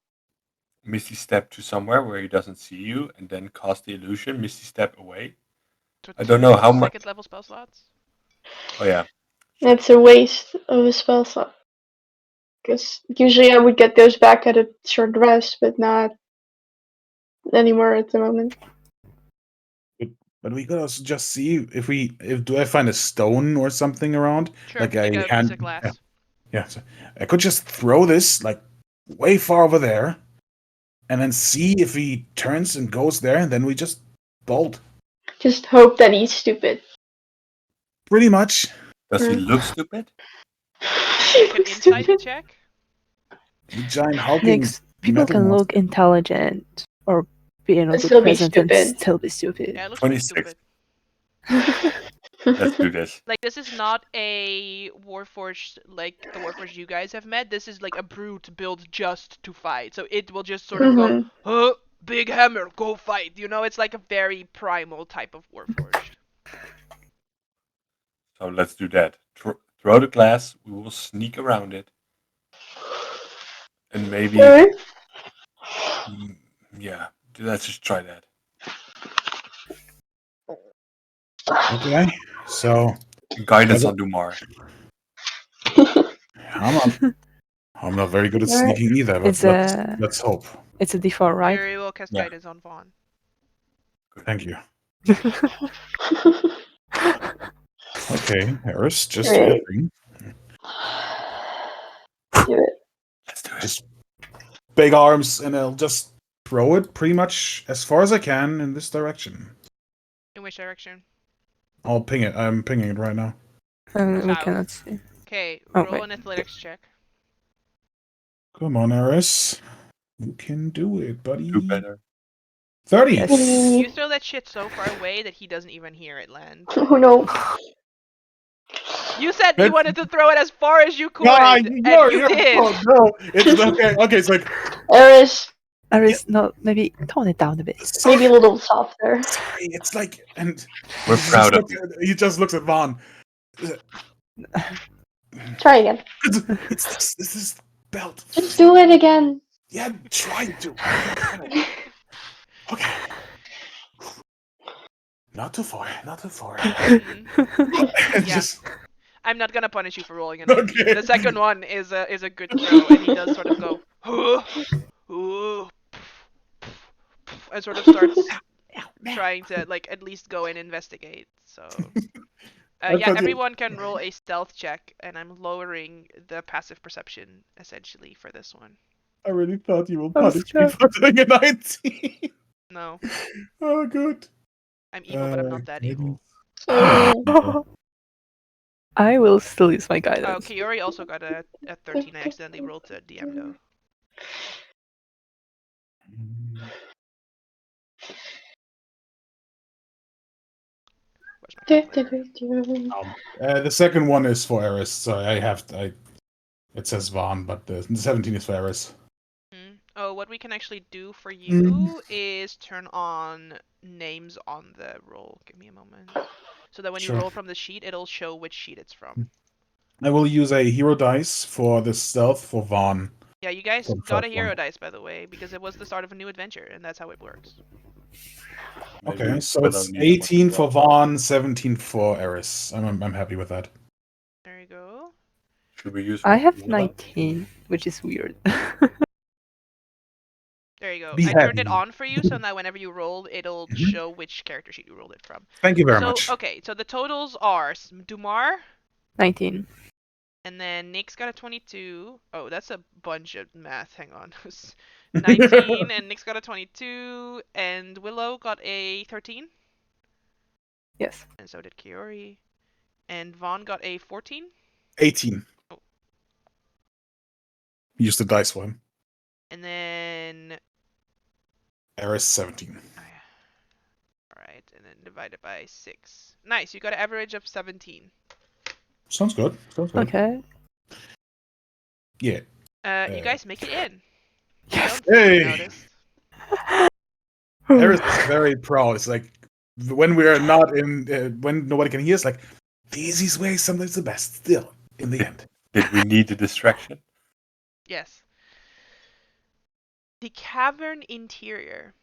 Misty Step to somewhere where he doesn't see you, and then cast the illusion. Misty Step away. To I don't know how much. second level spell slots. Oh yeah. Sure. It's a waste of a spell slot. Because usually I would get those back at a short rest, but not anymore at the moment. But we could also just see if do I find a stone or something around, Sure, like like a a hand. piece of glass. Yeah, so I could just throw this like way far over there, and then see if he turns and goes there, and then we just bolt. Just hope that he's stupid. Pretty much. Does he Mm. look stupid? Make an insight Stupid. check. The giant hulking Nix, people metal can monster. look intelligent or be in a And good still be present and stupid. still be stupid. Yeah, it looks pretty 26. stupid. Let's do this. Like, this is not a Warforged like the Warforged you guys have met. This is like a brute built just to fight. So it will just sort of go, Mhm. huh, big hammer, go fight. You know, it's like a very primal type of Warforged. So let's do that. Throw the glass. We will sneak around it, and maybe Alright. yeah. Let's just try that. Okay, so Guidance But- on Dumar. I'm not very good at Alright. sneaking either, but It's a let's hope. it's a D4, right? Fury will cast Yeah. guidance on Vaughn. Thank you. Okay, Harris, just Great. anything. Do it. Let's do it. Just big arms, and I'll just throw it pretty much as far as I can in this direction. In which direction? I'll ping it. I'm pinging it right now. We South. cannot see. Okay, Oh, roll wait. an athletics check. Come on, Harris. You can do it, buddy. Do better. 30. Yes. You throw that shit so far away that he doesn't even hear it land. Oh no. You said you That's- wanted to throw it as far as you could, Ah, and you did. Oh no! It's okay. Okay, it's like Eris, Aris, no, maybe tone it down a bit. maybe a little softer. sorry. It's like, and We're he proud just of looks he just looks at Vaughn. Try again. It's this is belt. Just do it again. Yeah, I'm trying to. Okay. Not too far. Not too far. Mhm. It's Yeah. just I'm not gonna punish you for rolling a 19. Okay. The second one is a good throw, and he does sort of go, huh, and sort of starts trying to like at least go and investigate. So I yeah, thought you- everyone can roll a stealth check, and I'm lowering the passive perception essentially for this one. I really thought you will I'm punish me for doing a 19. No, Oh, good. I'm evil, but I'm not that evil. So, I will still use my Oh, guidance. Kiori also got a 13. I accidentally rolled to DM though. Where's my calculator? The second one is for Eris, so it says Vaughn, but the 17 is for Eris. Oh, what we can actually do for you is turn on names on the roll. Give me a moment. So that when Sure. you roll from the sheet, it'll show which sheet it's from. I will use a hero dice for the stealth for Vaughn. Yeah, you guys For the got a first hero one. dice, by the way, because it was the start of a new adventure, and that's how it works. Maybe Okay, so Willow it's needs 18 one for as well. Vaughn, 17 for Eris. I'm happy with that. There you go. Should we use? I one have for Willow? 19, which is weird. There you go. Be I turned it happy. on for you, so now whenever you rolled, it'll Mhm. show which character sheet you rolled it from. Thank you very So, much. okay, so the totals are Dumar, 19. and then Nick's got a 22. Oh, that's a bunch of math. Hang on. 19, and Nick's got a 22, and Willow got a 13, Yes. and so did Kiori. And Vaughn got a 14. 18. Oh. Use the dice for him. And then... Eris 17. Alright, and then divided by 6. Nice, you got an average of 17. Sounds good. Sounds good. Okay. Yeah. You guys make it in. You Yes. don't think you Hey! noticed. Eris is very proud. It's like when we're not in, when nobody can hear us, like the easiest way is sometimes the best. Still, in the end. Did we need a distraction? Yes. The cavern interior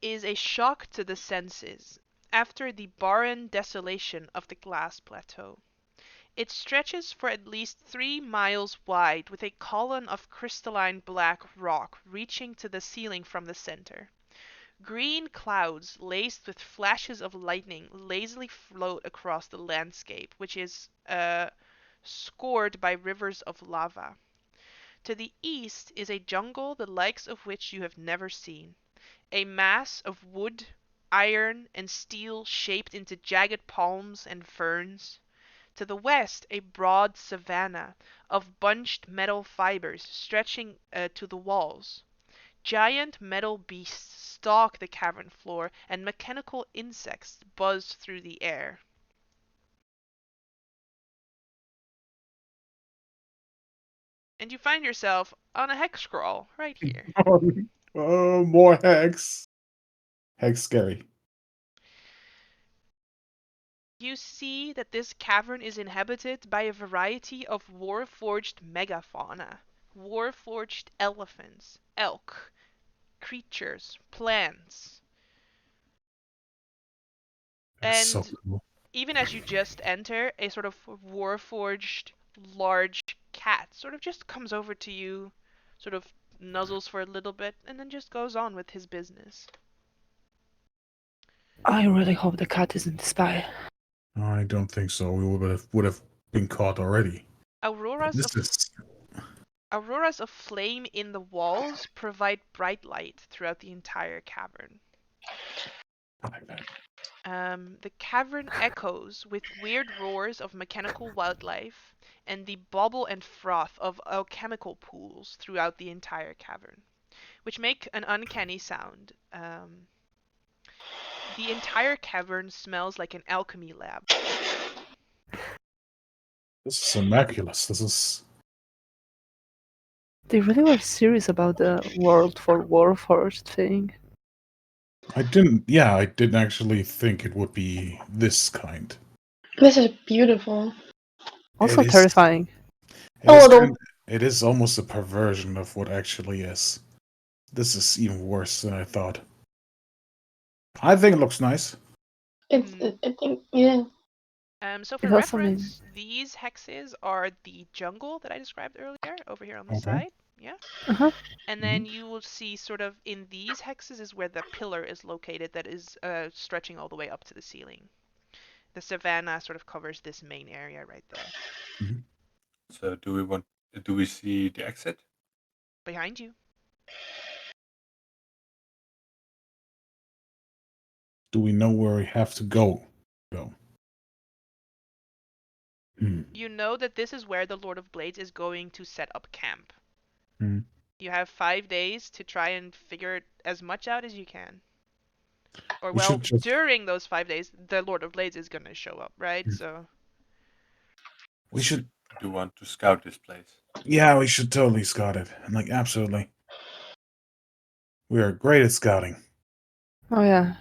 is a shock to the senses after the barren desolation of the glass plateau. It stretches for at least 3 miles wide with a column of crystalline black rock reaching to the ceiling from the center. Green clouds laced with flashes of lightning lazily float across the landscape, which is scored by rivers of lava. To the east is a jungle the likes of which you have never seen. A mass of wood, iron, and steel shaped into jagged palms and ferns. To the west, a broad savanna of bunched metal fibers stretching to the walls. Giant metal beasts stalk the cavern floor, and mechanical insects buzz through the air. And you find yourself on a hex scroll right here. Oh, more hex. Hex scary. You see that this cavern is inhabited by a variety of warforged megafauna. Warforged elephants, elk, creatures, plants. That's so And cool. even as you just enter, a sort of warforged large cat sort of just comes over to you, sort of nuzzles for a little bit, and then just goes on with his business. I really hope the cat isn't the spy. I don't think so. We would have been caught already. But Auroras this of is auroras of flame in the walls provide bright light throughout the entire cavern. I like that. The cavern echoes with weird roars of mechanical wildlife and the bubble and froth of alchemical pools throughout the entire cavern, which make an uncanny sound. The entire cavern smells like an alchemy lab. This is immaculate. This is. They really were serious about the World for Warforged thing. I didn't actually think it would be this kind. This is beautiful. Also It is. terrifying. It A is little. it is almost a perversion of what actually is. This is even worse than I thought. I think it looks nice. I think, yeah. So for It also means. reference, these hexes are the jungle that I described earlier over here on the Okay. side. Yeah. Uh-huh. And then you will see sort of in these hexes is where the pillar is located that is stretching all the way up to the ceiling. The savanna sort of covers this main area right there. Mhm. So do we see the exit? Behind you. Do we know where we have to go? Go. You know that this is where the Lord of Blades is going to set up camp. Hmm. You have 5 days to try and figure as much out as you can. Or, We should well, just. during those 5 days, the Lord of Blades is going to show up, right? Hmm. So, We should. Do want to scout this place? Yeah, we should totally scout it. Like, absolutely. We are great at scouting. Oh yeah.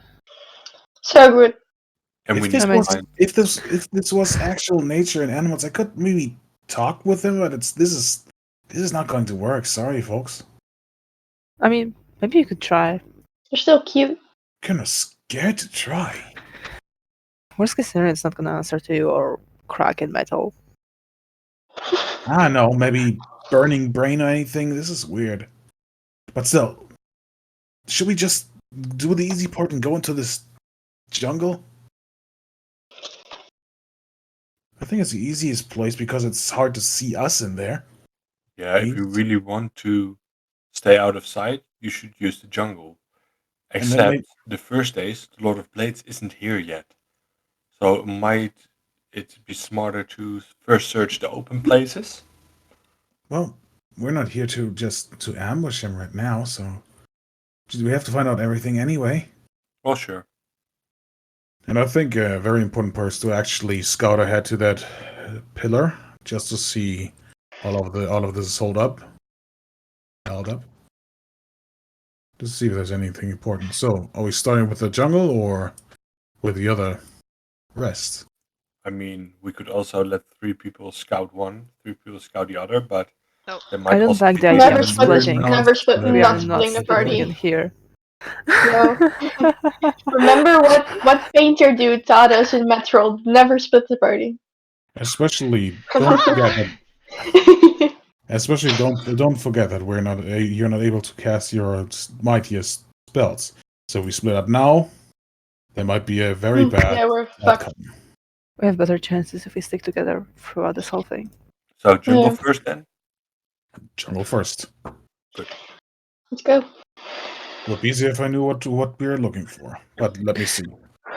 So good. And If we this need to Amazing. was find. if this was actual nature and animals, I could maybe talk with them, but this is not going to work. Sorry, folks. I mean, maybe you could try. They're still cute. Kind of scared to try. Worst case scenario, it's not gonna answer to you or crack in metal. I don't know, maybe burning brain or anything. This is weird. But still, should we just do the easy part and go into this jungle? I think it's the easiest place because it's hard to see us in there. Yeah, if you really want to stay out of sight, you should use the jungle. And then Except the first days, the Lord of Blades isn't here yet. So might it be smarter to first search the open places? well, we're not here to just to ambush him right now, so we have to find out everything anyway. Well, sure. And I think a very important part is to actually scout ahead to that pillar just to see all of this held up. Just to see if there's anything important. So, are we starting with the jungle or with the other rest? I mean, we could also let 3 people scout one, 3 people scout the other, but No. There might I don't also like be the idea Never of split. splitting. Never split. We are Not not splitting the splitting party. in here. No. Remember what Painter Dude taught us in Metroid? Never split the party. Especially, Come don't forget on. that. Especially, don't forget that you're not able to cast your mightiest spells. So if we split up now, there might be a very bad Yeah, we're fucked. outcome. We have better chances if we stick together throughout this whole thing. So jungle Yeah. first then? Jungle first. Let's go. Would be easier if I knew what we're looking for. But let me see.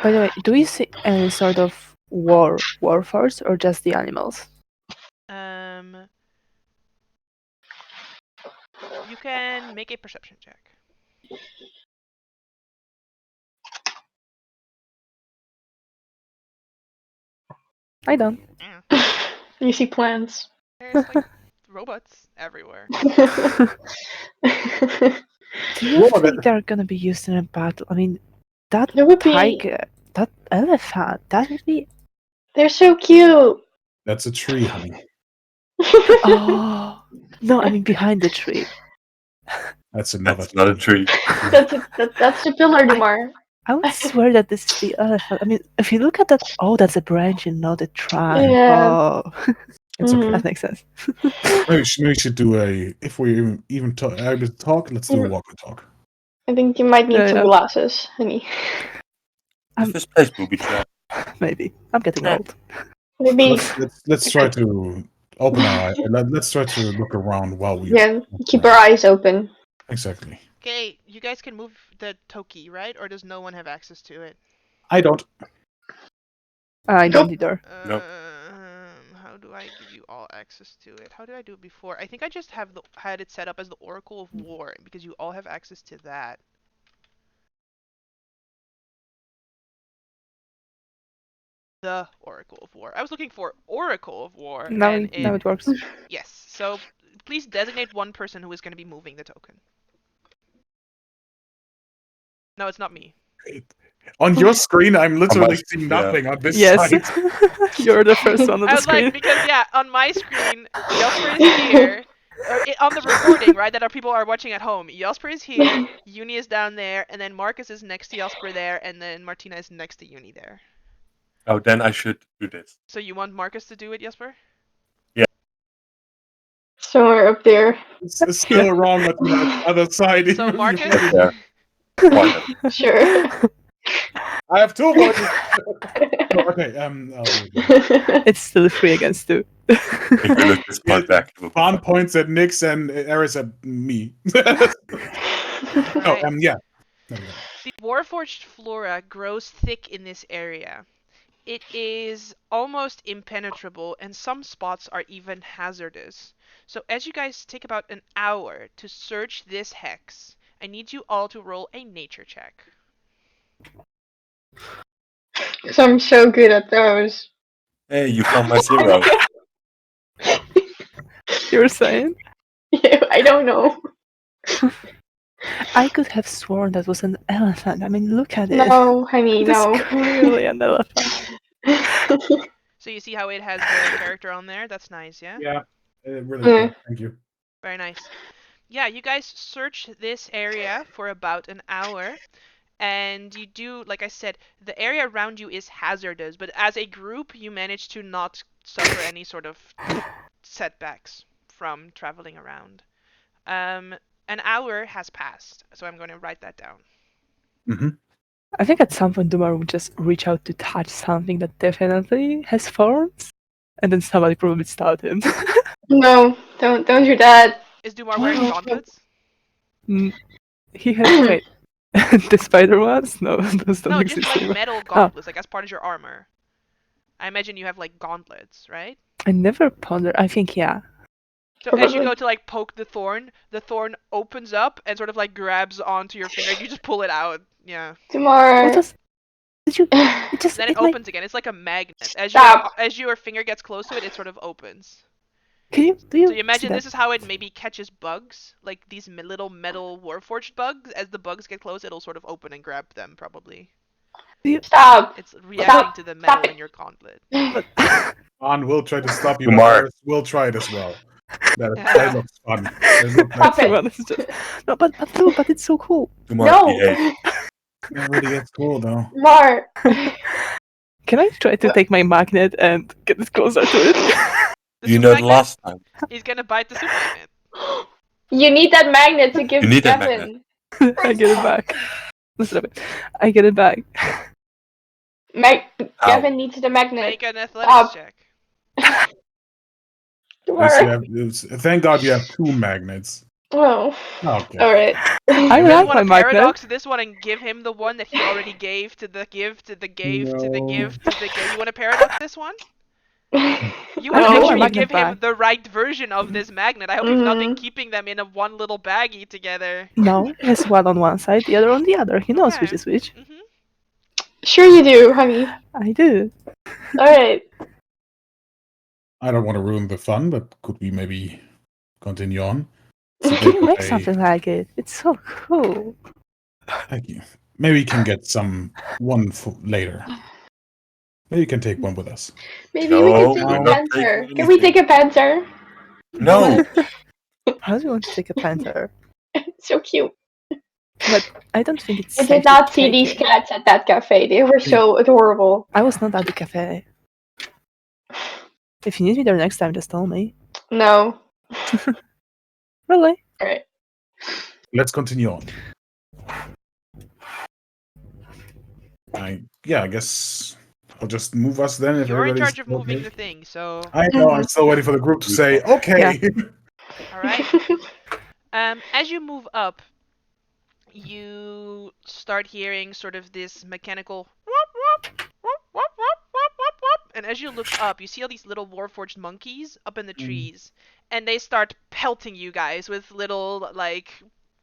By the way, do we see any sort of warforged or just the animals? You can make a perception check. I don't. You see plants. There's like robots everywhere. Do you Well, think they're gonna be used in a battle? I mean, that It would be. tiger, that elephant, that would be. They're so cute. That's a tree, honey. Oh no! I mean behind the tree. That's another. That's not a tree. That's the pillar, Dumar. I would swear that this is the elephant. I mean, if you look at that, oh, that's a branch and not a trunk. Yeah. Oh, It's okay. that makes sense. Maybe we should do a. If we even able to talk, let's do a walk and talk. I think you might need Yeah, some yeah. glasses, honey. Is this place booby trap? Maybe I'm getting old. Maybe. Let's try to open our eye. Let's try to look around while we. Yeah, keep our eyes open. Exactly. Okay, you guys can move the Toki, right? Or does no one have access to it? I don't. I don't either. Nope. How do I give you all access to it? How did I do it before? I think I just had it set up as the Oracle of War because you all have access to that. The Oracle of War. I was looking for Oracle of War. Now and it works. Yes. So please designate one person who is going to be moving the token. No, it's not me. On your screen, I'm literally my- seeing yeah. nothing on this Yes, side. you're the first one on I the was screen. like, because yeah, on my screen, Jasper is here. On the recording, right, that our people are watching at home, Jasper is here, Uni is down there, and then Marcus is next to Jasper there, and then Martina is next to Uni there. Oh, then I should do this. So you want Marcus to do it, Jasper? Somewhere up there. It's still wrong on the other side. So even if you Marcus? put it- Yeah. Wonderful. Sure. I have two voices. No, okay. I'll do it. It's still 3 against 2. If you look this part back, it will be Vaughn fine. points at Nix and Eris at me. Right. Yeah. There we go. The Warforged flora grows thick in this area. It is almost impenetrable, and some spots are even hazardous. So as you guys take about an hour to search this hex, I need you all to roll a nature check. Because I'm so good at those. Hey, you found my 0. You're saying? I don't know. I could have sworn that was an elephant. I mean, look at it. No, honey, That's no. clearly an elephant. So you see how it has the character on there? That's nice, yeah? Yeah. Really Yeah. good. Thank you. Very nice. Yeah, you guys search this area for about an hour. And you do, like I said, the area around you is hazardous, but as a group, you manage to not suffer any sort of setbacks from traveling around. An hour has passed, so I'm going to write that down. Mm-hmm. I think at some point Dumar would just reach out to touch something that definitely has thorns, and then somebody probably stab him. No, don't do that. Is Dumar wearing gauntlets? He has wait. The spider ones? No, those don't No, exist just like anymore. metal gauntlets, like as part of your armor. I imagine you have like gauntlets, right? I never pondered. I think yeah. So as you Probably. go to like poke the thorn opens up and sort of like grabs onto your finger. You just pull it out. Yeah. What Tomorrow. does? Did you? It just. Then it like, opens again. It's like a magnet. Stop. As your finger gets close to it, it sort of opens. Can you? Do you? So you imagine see this that? is how it maybe catches bugs, like these little metal warforged bugs. As the bugs get close, it'll sort of open and grab them, probably. Stop. It's reacting to the metal Stop it. in your gauntlet. On, we'll try to stop you. Kumar. Eris will try it as well. That looks fun. It looks Stop like it. Well, it's just... No, but look, but it's so cool. Tomorrow, No, behave. it really gets cool though. Mar. Can I try to take my magnet and get it closer to it? The You soup know the magnet? last time. He's gonna bite the soup magnet. You need that magnet to give You need that Gavin. I get it back. Listen to it. I get it back. Gavin needs the magnet. Make an athletics check. Mar. Thank God you have 2 magnets. Oh. Okay. Alright. I You really like want my to magnet. paradox this one and give him the one that he already gave to the give to the gave to the No. give to the give. You want to paradox this one? You I want to want make my sure you magnet give him back. the right version of this magnet. I hope you've not been Mhm. keeping them in a one little baggie together. No, he has one on one side, the other on the other. He knows Okay. which is which. Sure you do, honey. I do. Alright. I don't want to ruin the fun, but could we maybe continue on? It's a Can bit you of make a- something like it? It's so cool. Thank you. Maybe we can get one later. Maybe you can take one with us. Maybe we can No, take we're a not panther. taking Can we take anything. a panther? No. How do you want to take a panther? So cute. But I don't think it's I safe did to not see take these it. cats at that cafe. They were so adorable. I was not at the cafe. If you need me there next time, just tell me. No. Really? Alright. Let's continue on. I guess I'll just move us then. If You're in everybody's charge of moving okay. the thing, so I know. I'm still waiting for the group to say okay. all right. As you move up, you start hearing sort of this mechanical whoop whoop whoop whoop whoop whoop whoop whoop, and as you look up, you see all these little warforged monkeys up in the trees, and they start pelting you guys with little like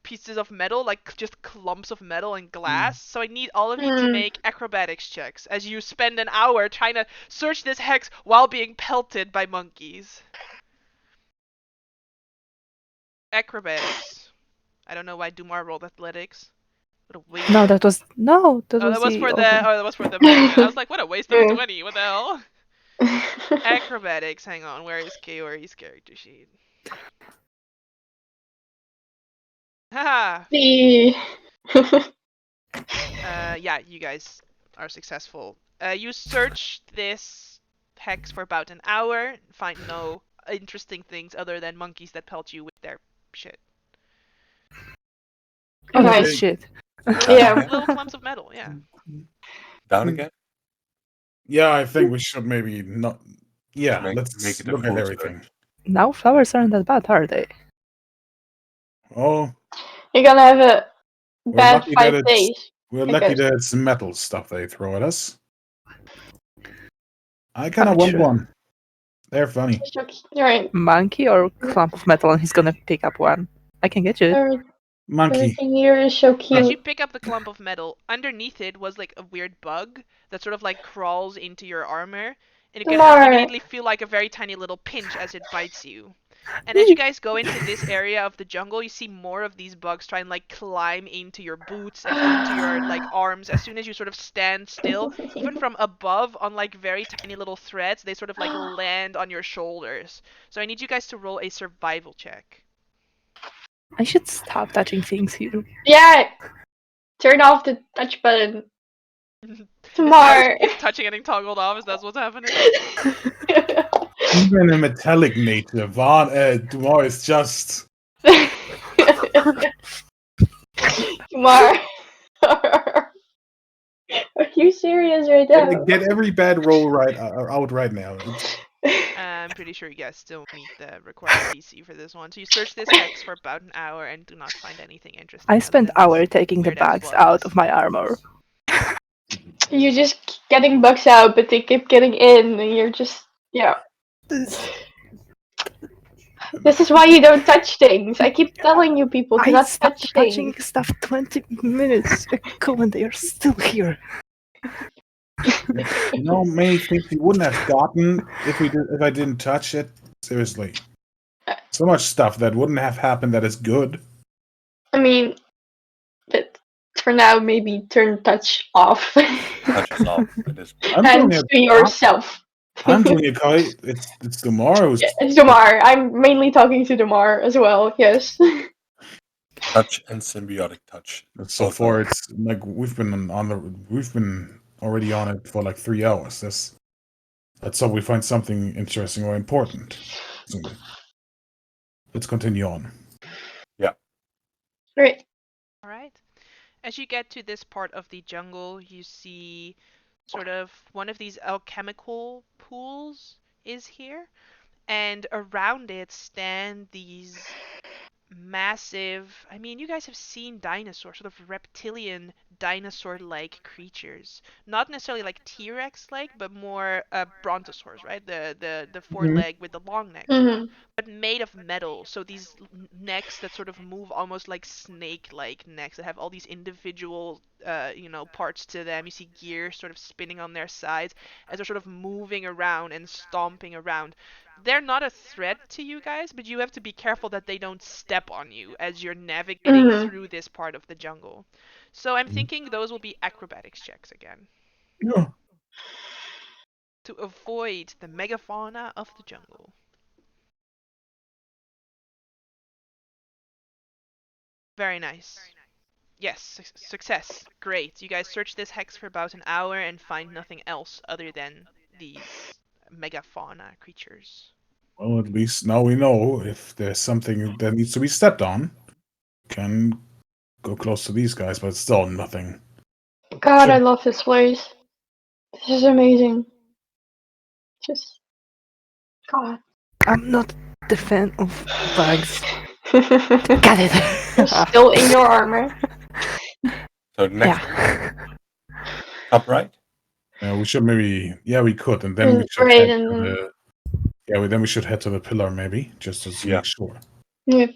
pieces of metal, like just clumps of metal and glass. So I need all of you to make acrobatics checks as you spend an hour trying to search this hex while being pelted by monkeys. Acrobatics. I don't know why Dumar rolled athletics. What a waste. No, that was Oh, that was the for old the one. that was for the magnet. I was like, what a waste of a Yeah. 20. What the hell? Acrobatics. Hang on. Where is Kaori's character sheet? Haha. The Yeah, you guys are successful. You search this hex for about an hour, find no interesting things other than monkeys that pelt you with their shit. Oh, that Nice. is shit. Yeah. Little clumps of metal, yeah. Down again? Yeah, I think we should maybe not. Yeah, Make let's it a look at full everything. Now flowers aren't that bad, are they? Oh, You're gonna have a we're bad lucky that 5 it's days. we're I lucky guess. that it's metal stuff they throw at us. I kind of Ah, want true. one. They're funny. Alright. Monkey or clump of metal, and he's gonna pick up one. I can get you. Monkey. Everything here is so As you cute. pick up the clump of metal, underneath it was like a weird bug that sort of like crawls into your armor, and you can Mar. immediately feel like a very tiny little pinch as it bites you. And as you guys go into this area of the jungle, you see more of these bugs try and like climb into your boots and into your like arms. As soon as you sort of stand still, even from above on like very tiny little threads, they sort of like land on your shoulders. So I need you guys to roll a survival check. I should stop touching things here. Yeah. Turn off the touch button. Tomorrow. Is touching getting toggled off? Is that what's happening? Even a metallic nature, Dumar is just. Tomorrow. Are you serious right now? Get every bad roll out right now. I'm pretty sure you guys still meet the required DC for this one. So you search this hex for about an hour and do not find anything interesting. I other spent than hour these taking the weird-ass bags out bugs. of my armor. You're just getting bugs out, but they keep getting in, and you're just This is why you don't touch things. I keep telling you people to I not stopped touch touching things. stuff 20 minutes ago and they are still here. You know, many things we wouldn't have gotten if I didn't touch it. Seriously, so much stuff that wouldn't have happened that is good. I mean, but for now, maybe turn touch off. Touch us off. It is I'm And doing it. to yourself. I'm doing it, Kai. It's Damar who's. Yeah, it's Damar. I'm mainly talking to Damar as well. Yes. Touch and symbiotic touch. So Both far, are. it's like we've been already on it for like 3 hours. Let's hope we find something interesting or important soon. Let's continue on. Yeah. Great. All right. As you get to this part of the jungle, you see sort of one of these alchemical pools is here, and around it stand these massive. I mean, you guys have seen dinosaurs, sort of reptilian dinosaur-like creatures. Not necessarily like T-Rex-like, but more brontosaurs, right? The Mhm. four-leg with the long necks, Hmm. but made of metal. So these necks that sort of move almost like snake-like necks that have all these individual, parts to them. You see gears sort of spinning on their sides as they're sort of moving around and stomping around. They're not a threat to you guys, but you have to be careful that they don't step on you as you're navigating Hmm. through this part of the jungle. So I'm thinking those will be acrobatics checks again Yeah. to avoid the megafauna of the jungle. Very nice. Yes, success. Great. You guys search this hex for about an hour and find nothing else other than these megafauna creatures. Well, at least now we know if there's something that needs to be stepped on. Can go close to these guys, but still nothing. God, I Should love this place. This is amazing. Just God. I'm not the fan of bugs. You're Got it. still in your armor. So the next one, Yeah. top right. we should maybe we could, and then we should Right, head and to then then we should head to the pillar maybe just to Yeah. make sure. yeah.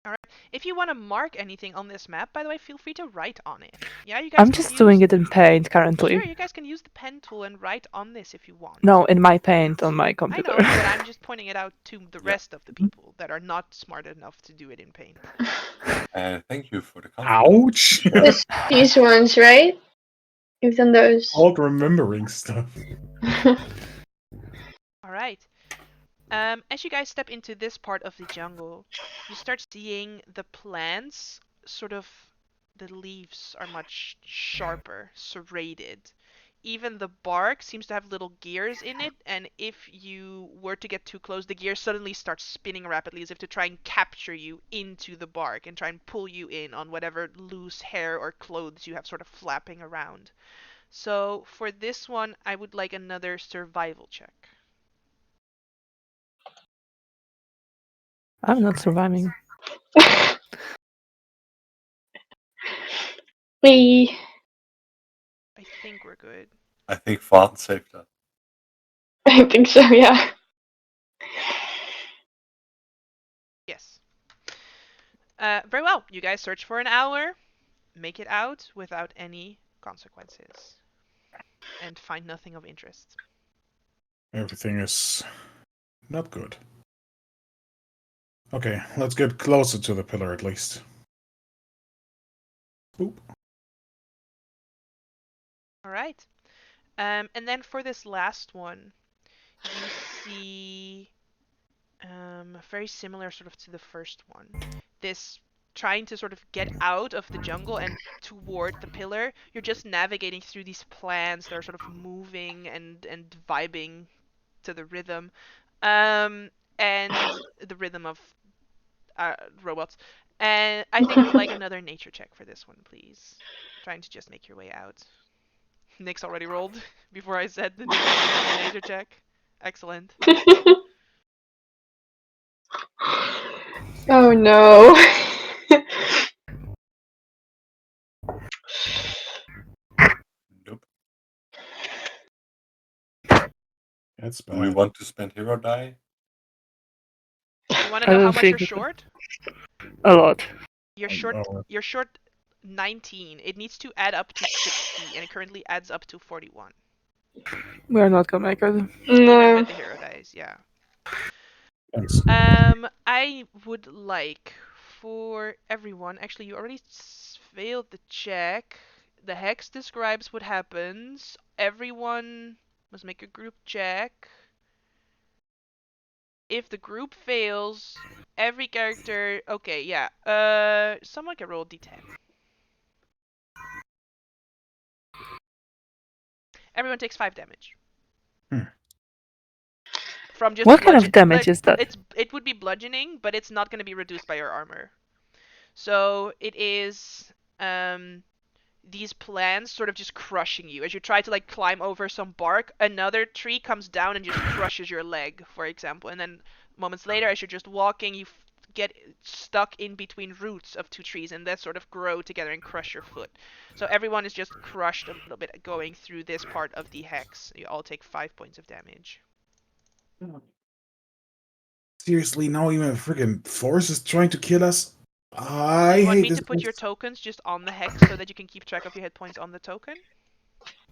All right. If you want to mark anything on this map, by the way, feel free to write on it. Yeah, you guys I'm can just doing use. it in paint currently. Sure, you guys can use the pen tool and write on this if you want. No, in my paint on my I computer. know, but I'm just pointing it out to the Yeah. rest of the people that are not smart enough to do it in paint. Thank you for the confidence. Ouch! These ones, right? You've done those. Old remembering stuff. All right. As you guys step into this part of the jungle, you start seeing the plants sort of. The leaves are much sharper, serrated. Even the bark seems to have little gears in it, and if you were to get too close, the gears suddenly start spinning rapidly as if to try and capture you into the bark and try and pull you in on whatever loose hair or clothes you have sort of flapping around. So for this one, I would like another survival check. I'm not surviving. We. I think we're good. I think Vaughn saved that. I think so. Yeah. Yes. Very well. You guys search for an hour, make it out without any consequences, and find nothing of interest. Everything is not good. Okay, let's get closer to the pillar at least. Oop. All right. And then for this last one, you see very similar sort of to the first one. This trying to sort of get out of the jungle and toward the pillar. You're just navigating through these plants that are sort of moving and vibing to the rhythm, and the rhythm of robots. And I think I would like another nature check for this one, please. Trying to just make your way out. Nick's already rolled before I said the nature check. Excellent. Oh no. Nope. That's Do we bad. want to spend hero die? You want to I know how don't much you're think short? a lot. You're short. You're short 19. It needs to add up to 60, and it currently adds up to 41. We're not gonna make it. Even No. with the hero dice, yeah. Thanks. I would like for everyone. Actually, you already failed the check. The hex describes what happens. Everyone Must make a group check. If the group fails, every character. Okay, yeah. Someone can roll d10. Everyone takes 5 damage. Hmm. From just What kind of damage is that? it would be bludgeoning, but it's not going to be reduced by your armor. So it is these plants sort of just crushing you as you try to like climb over some bark. Another tree comes down and just crushes your leg, for example, and then moments later, as you're just walking, you get stuck in between roots of 2 trees, and that sort of grow together and crush your foot. So everyone is just crushed a little bit going through this part of the hex. You all take 5 points of damage. Seriously, now even a freaking forest is trying to kill us. Do I you want hate me this. to put your tokens just on the hex so that you can keep track of your hit points on the token?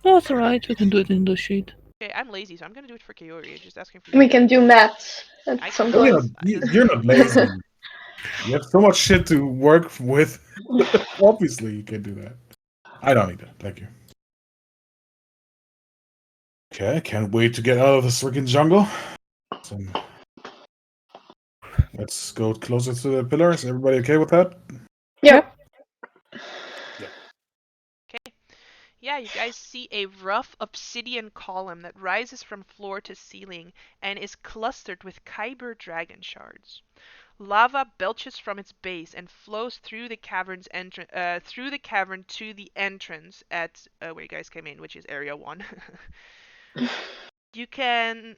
No, it's alright. We can do it in the sheet. Okay, I'm lazy, so I'm gonna do it for Kaori. Just asking for We you. can do maths I at some can do You're point. not, maths. you're not lazy. You have so much shit to work with. Obviously, you can do that. I don't need that. Thank you. Okay, can't wait to get out of this freaking jungle. Let's go closer to the pillars. Everybody okay with that? Yep. Okay. Yeah, you guys see a rough obsidian column that rises from floor to ceiling and is clustered with Kyber dragon shards. Lava belches from its base and flows through the cavern's through the cavern to the entrance at where you guys came in, which is area 1. You can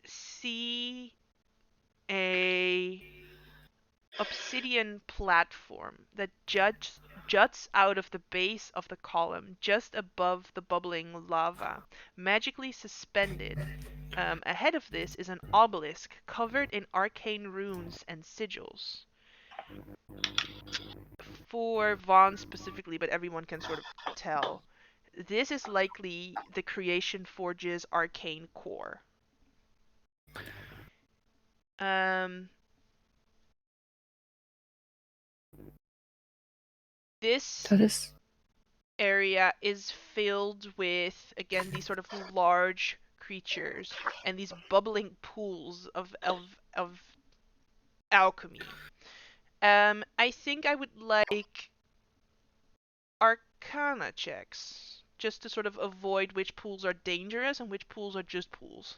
see a obsidian platform that juts out of the base of the column just above the bubbling lava, magically suspended. Ahead of this is an obelisk covered in arcane runes and sigils. For Vaughn specifically, but everyone can sort of tell, this is likely the Creation Forge's arcane core. This That is. area is filled with, again, these sort of large creatures and these bubbling pools of alchemy. I think I would like Arcana checks, just to sort of avoid which pools are dangerous and which pools are just pools.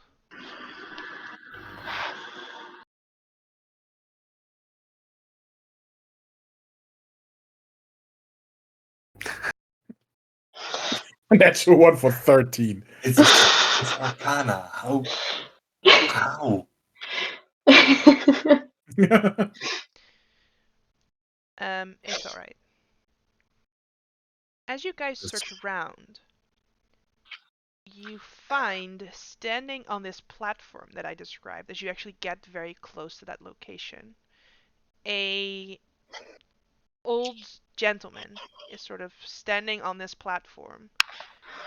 Natural one for 13. It's Arcana. How? It's alright. As you guys search around, you find, standing on this platform that I described, as you actually get very close to that location, a old gentleman is sort of standing on this platform.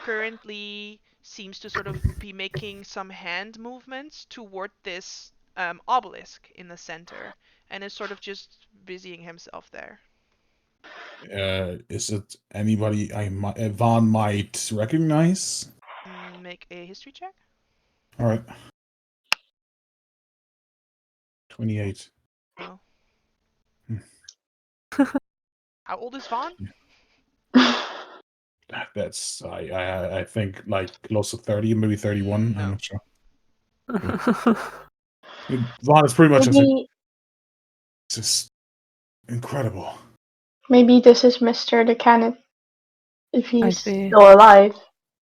Currently seems to sort of be making some hand movements toward this obelisk in the center, and is sort of just busying himself there. Is it anybody Van might recognize? Make a history check. All right. 28. Oh. Hmm. How old is Vaughn? That's I think like close to 30, maybe 31. No. I'm not sure. Vaughn is pretty much maybe, it's just incredible. maybe this is Mr. the Canon, if I he's see. still alive.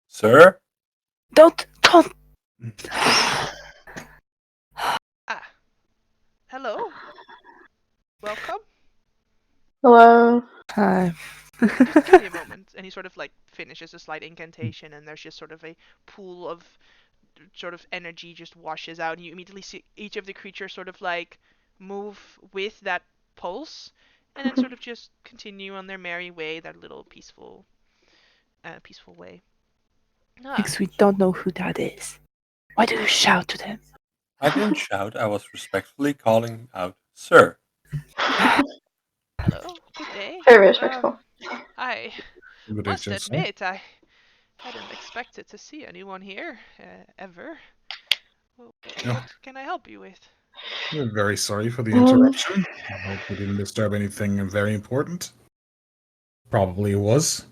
Sir? Don't. Ah. Hello. Welcome. Hello. Hi. Just give me a moment. And he sort of like finishes a slight incantation, and there's just sort of a pool of sort of energy just washes out, and you immediately see each of the creatures sort of like move with that pulse, and then sort of just continue on their merry way, their little peaceful way. Because we don't know who that is. Why do you shout to them? I didn't shout. I was respectfully calling out, Sir. Hello, good day. Very respectful. I Good must agent, sir. admit, I hadn't expected to see anyone here, ever. No. What can I help you with? We're very sorry for the Um, interruption. I hope we didn't disturb anything very important. Probably it was.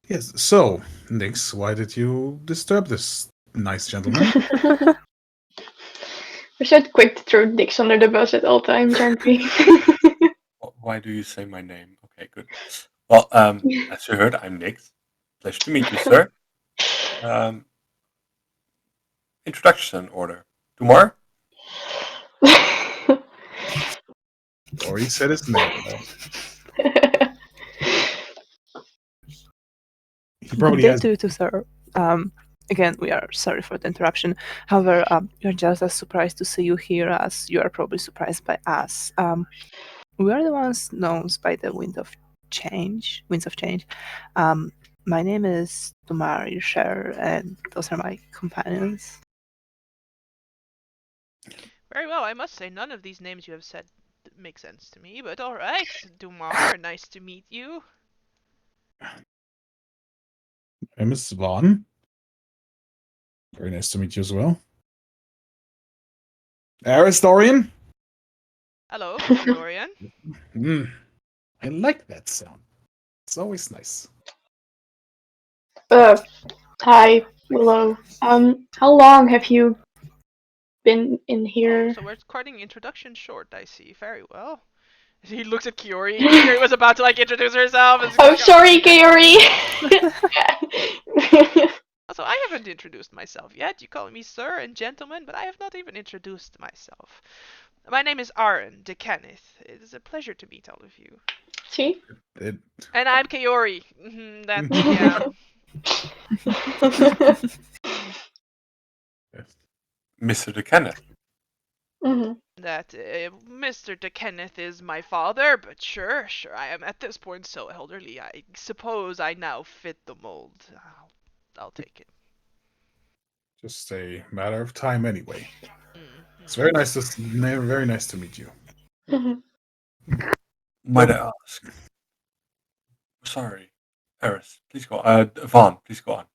Yes, so, Nix, why did you disturb this nice gentleman? We're so quick to throw dicks under the bus at all times, aren't we? Why do you say my name? Okay, good. Well, as you heard, I'm Nick. Pleasure to meet you, sir. Introduction order. Tomorrow? Or he said his name. Well, he probably They has. do too, sir. Again, we are sorry for the interruption. However, we are just as surprised to see you here as you are probably surprised by us. We are the ones known by the Winds of Change. My name is Dumar Yusher, and those are my companions. Very well, I must say none of these names you have said make sense to me, but alright. Dumar, nice to meet you. My name is Vaughn. Very nice to meet you as well. Aristorian? Hello, Mr. Dorian. I like that sound. It's always nice. Hi, Willow. How long have you been in here? So we're cutting introduction short, I see. Very well. He looks at Kiori. Kiori was about to introduce herself. And Oh, sorry, Kiori. Also, I haven't introduced myself yet. You call me sir and gentleman, but I have not even introduced myself. My name is Aaron de Kenneth. It is a pleasure to meet all of you. See? And I'm Kiori. Yeah. Mr. De Kenneth. That Mr. de Kenneth is my father, but sure, I am at this point so elderly. I suppose I now fit the mold. I'll take it. Just a matter of time anyway. Mm-hmm. It's very nice to meet you. Might I ask? Sorry. Eris, please go on. Vaughn, please go on.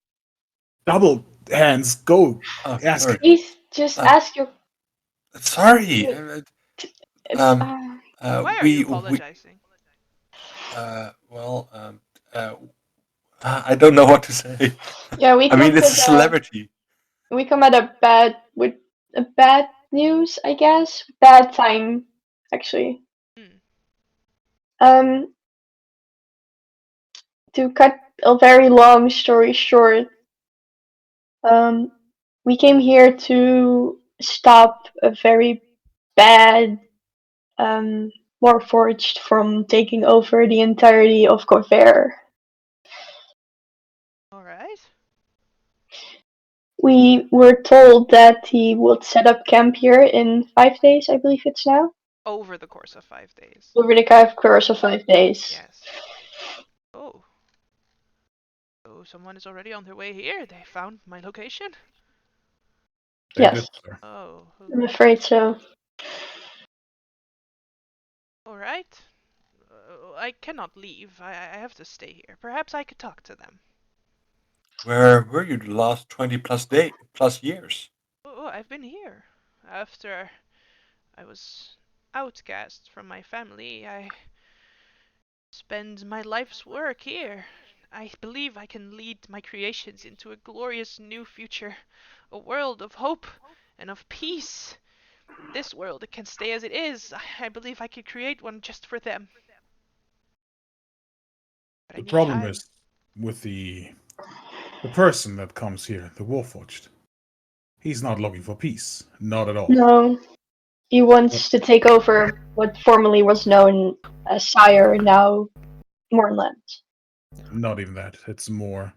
Double hands, go. Oh, Ask. sorry. Please just ask your. Sorry. Why are you apologizing? I don't know what to say. Yeah, we. I mean, it's a celebrity. We come at a bad news, I guess. Bad time, actually. To cut a very long story short, we came here to stop a very bad Warforged from taking over the entirety of Corvair. Alright. We were told that he would set up camp here in 5 days, I believe it's now. Over the course of 5 days. Over the course of 5 days. Yes. Oh. So someone is already on their way here. They found my location? Yes. Oh. I'm afraid so. Alright. I cannot leave. I have to stay here. Perhaps I could talk to them. Where were you the last 20 plus years? Oh, I've been here. After I was outcast from my family, I spend my life's work here. I believe I can lead my creations into a glorious new future, a world of hope and of peace. This world, it can stay as it is. I believe I could create one just for them. But the problem is with the person that comes here, the Warforged. He's not looking for peace, not at all. No, he wants to take over what formerly was known as Sire, now Mornland. Not even that. It's more.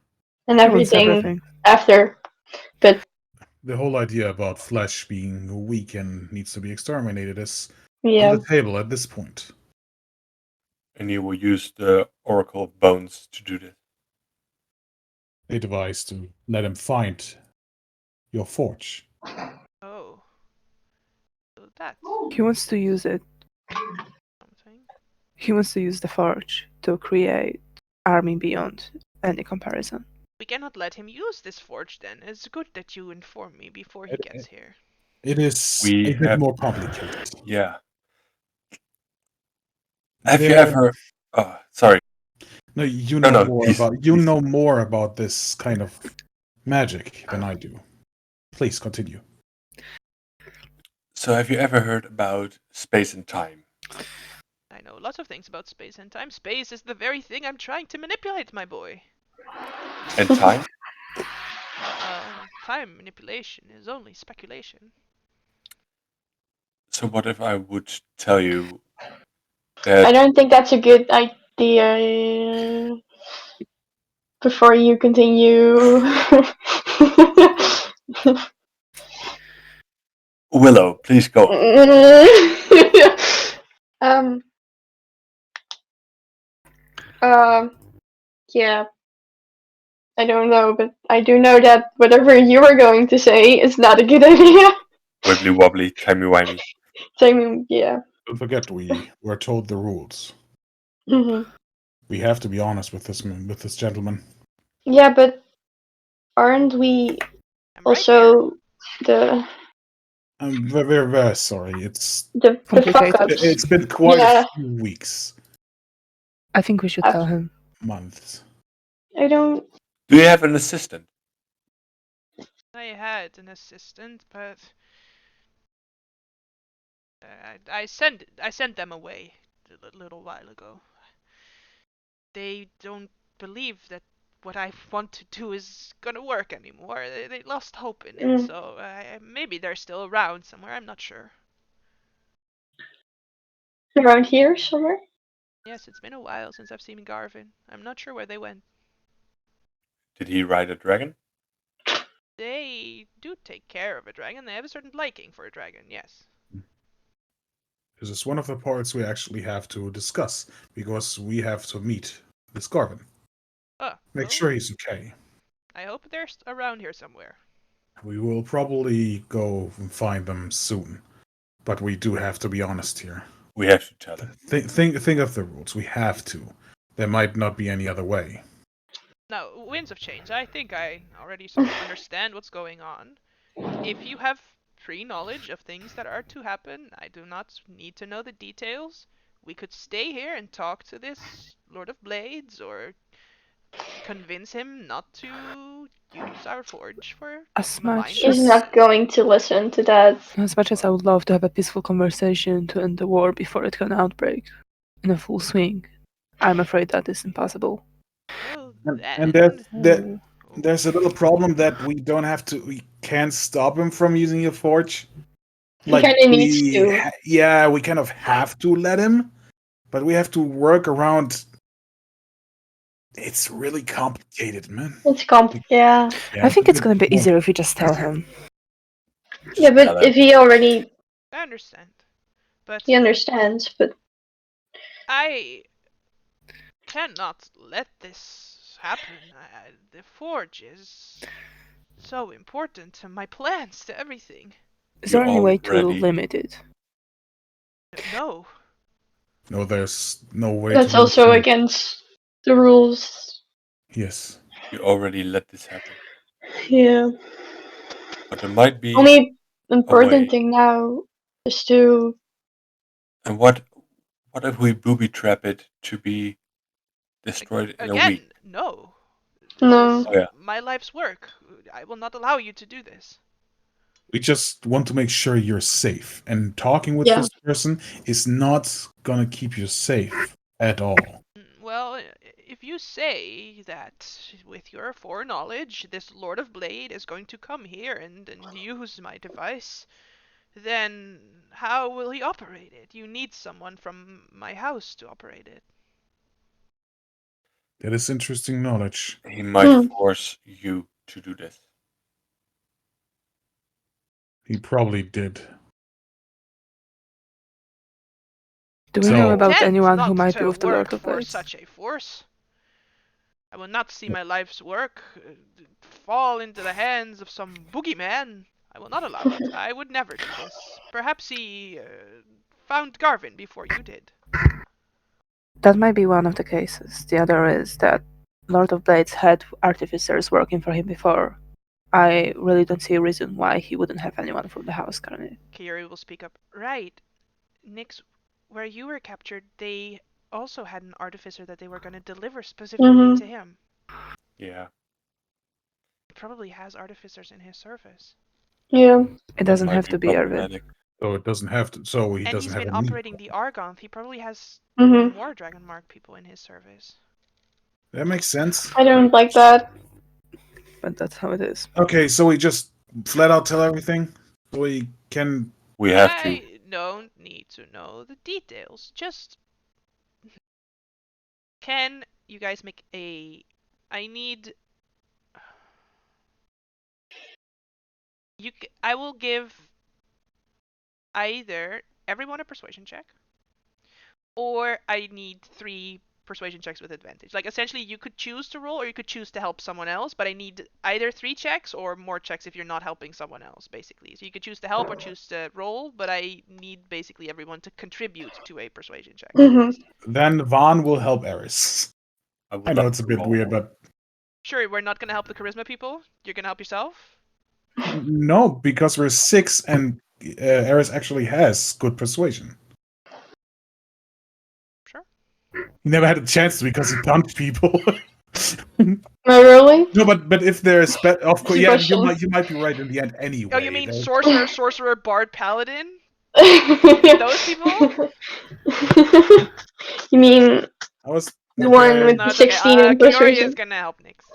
And everything after. But the whole idea about flesh being weak and needs to be exterminated is on the table at this point. And you will use the Oracle of Bones to do this. They devised to let him find your forge. Oh. So that. He wants to use it. Something. He wants to use the forge to create army beyond any comparison. We cannot let him use this forge then. It's good that you inform me before he gets here. It is We a bit have- more complicated. Yeah. Have you There- ever? Oh, sorry. No, you know No, more please, about please. know more about this kind of magic than I do. Please continue. So, have you ever heard about space and time? I know lots of things about space and time. Space is the very thing I'm trying to manipulate, my boy. And time? Time manipulation is only speculation. So, what if I would tell you I that don't think that's a good idea. Before you continue. Willow, please go on. um. Yeah. I don't know, but I do know that whatever you were going to say is not a good idea. Wibbly wobbly, timey-wimey. So, I mean, yeah. Don't forget, we were told the rules. hmm We have to be honest with this gentleman. Yeah, but aren't we I'm right also the I'm very, very sorry. It's the fuck Complicated. ups? it's been quite Yeah. a few weeks, I think we should tell him. months. I don't. Do you have an assistant? here. I had an assistant, but I sent them away a little while ago. They don't believe that what I want to do is gonna work anymore. They lost hope in it, Mm. so maybe they're still around somewhere. I'm not sure. Around here somewhere? Yes, it's been a while since I've seen Garvin. I'm not sure where they went. Did he ride a dragon? They do take care of a dragon. They have a certain liking for a dragon, yes. This is one of the parts we actually have to discuss because we have to meet this Garvin. Make Well, sure he's okay. I hope they're around here somewhere. We will probably go and find them soon, but we do have to be honest here. We have to tell him. Think of the rules. We have to. There might not be any other way. Now, winds of change. I think I already sort of understand what's going on. If you have pre-knowledge of things that are to happen, I do not need to know the details. We could stay here and talk to this Lord of Blades, or convince him not to use our forge for As malign much He's as, not going to listen to that. as much as I would love to have a peaceful conversation to end the war before it can outbreak in a full swing, I'm afraid that is impossible. Well, And then... there's a little problem that we can't stop him from using a forge. He kinda needs to. Yeah, we kind of have to let him, but we have to work around. It's really complicated, man. It's yeah. I think it's gonna be easier if we just tell him. Yeah, Tell but him. if he already I understand. But he understands, but I cannot let this happen. The forge is so important to my plans, to everything. Is there any way to already- limit it? No. No, there's no way. that's to also limit it. against the rules. Yes. You already let this happen. Yeah. But there might be. Only important way. thing now is to And what if we booby trap it to be destroyed in a Again, week? no. No. This is Oh, yeah. my life's work. I will not allow you to do this. We just want to make sure you're safe, and talking with Yeah. this person is not gonna keep you safe at all. Well, if you say that with your foreknowledge, this Lord of Blade is going to come here and use my device, then how will he operate it? You need someone from my house to operate it. That is interesting knowledge. He might force you to do this. He probably did. Do we So- know about Tend anyone not who might be to with the work Lord of for Blades? such a force. I will not see my life's work fall into the hands of some boogeyman. I will not allow it. I would never do this. Perhaps he found Garvin before you did. That might be one of the cases. The other is that Lord of Blades had artificers working for him before. I really don't see a reason why he wouldn't have anyone from the house currently. Kiori will speak up. Right. Nix, where you were captured, they also had an artificer that they were going to deliver specifically to him. Yeah. He probably has artificers in his service. Yeah. It doesn't have to be Erwin. problematic. So it doesn't have to. So he And doesn't he's have been a need. operating the Argonth. He probably has Mm-hmm. more Dragonmark people in his service. That makes sense. I don't like that. But that's how it is. Okay, so we just flat out tell everything, so we can. We have to. I don't need to know the details. Just can you guys make a... I need... I will give either everyone a persuasion check, or I need 3 persuasion checks with advantage. Like, essentially, you could choose to roll, or you could choose to help someone else, but I need either 3 checks or more checks if you're not helping someone else, basically. So you could choose to help or choose to roll, but I need basically everyone to contribute to a persuasion check. Then Vaughn will help Eris. I know it's a bit weird, but Sure, we're not going to help the charisma people? You're going to help yourself? no, because we're 6 and Eris actually has good persuasion. Sure. He never had a chance to because he punched people. Oh, really? No, but if there's of course, yeah, Question. you might be right in the end anyway. Oh, you mean though. sorcerer, bard, paladin? Those people? You mean I was the one with No, it's 16 okay. in Kiori persuasion? is gonna help Nix.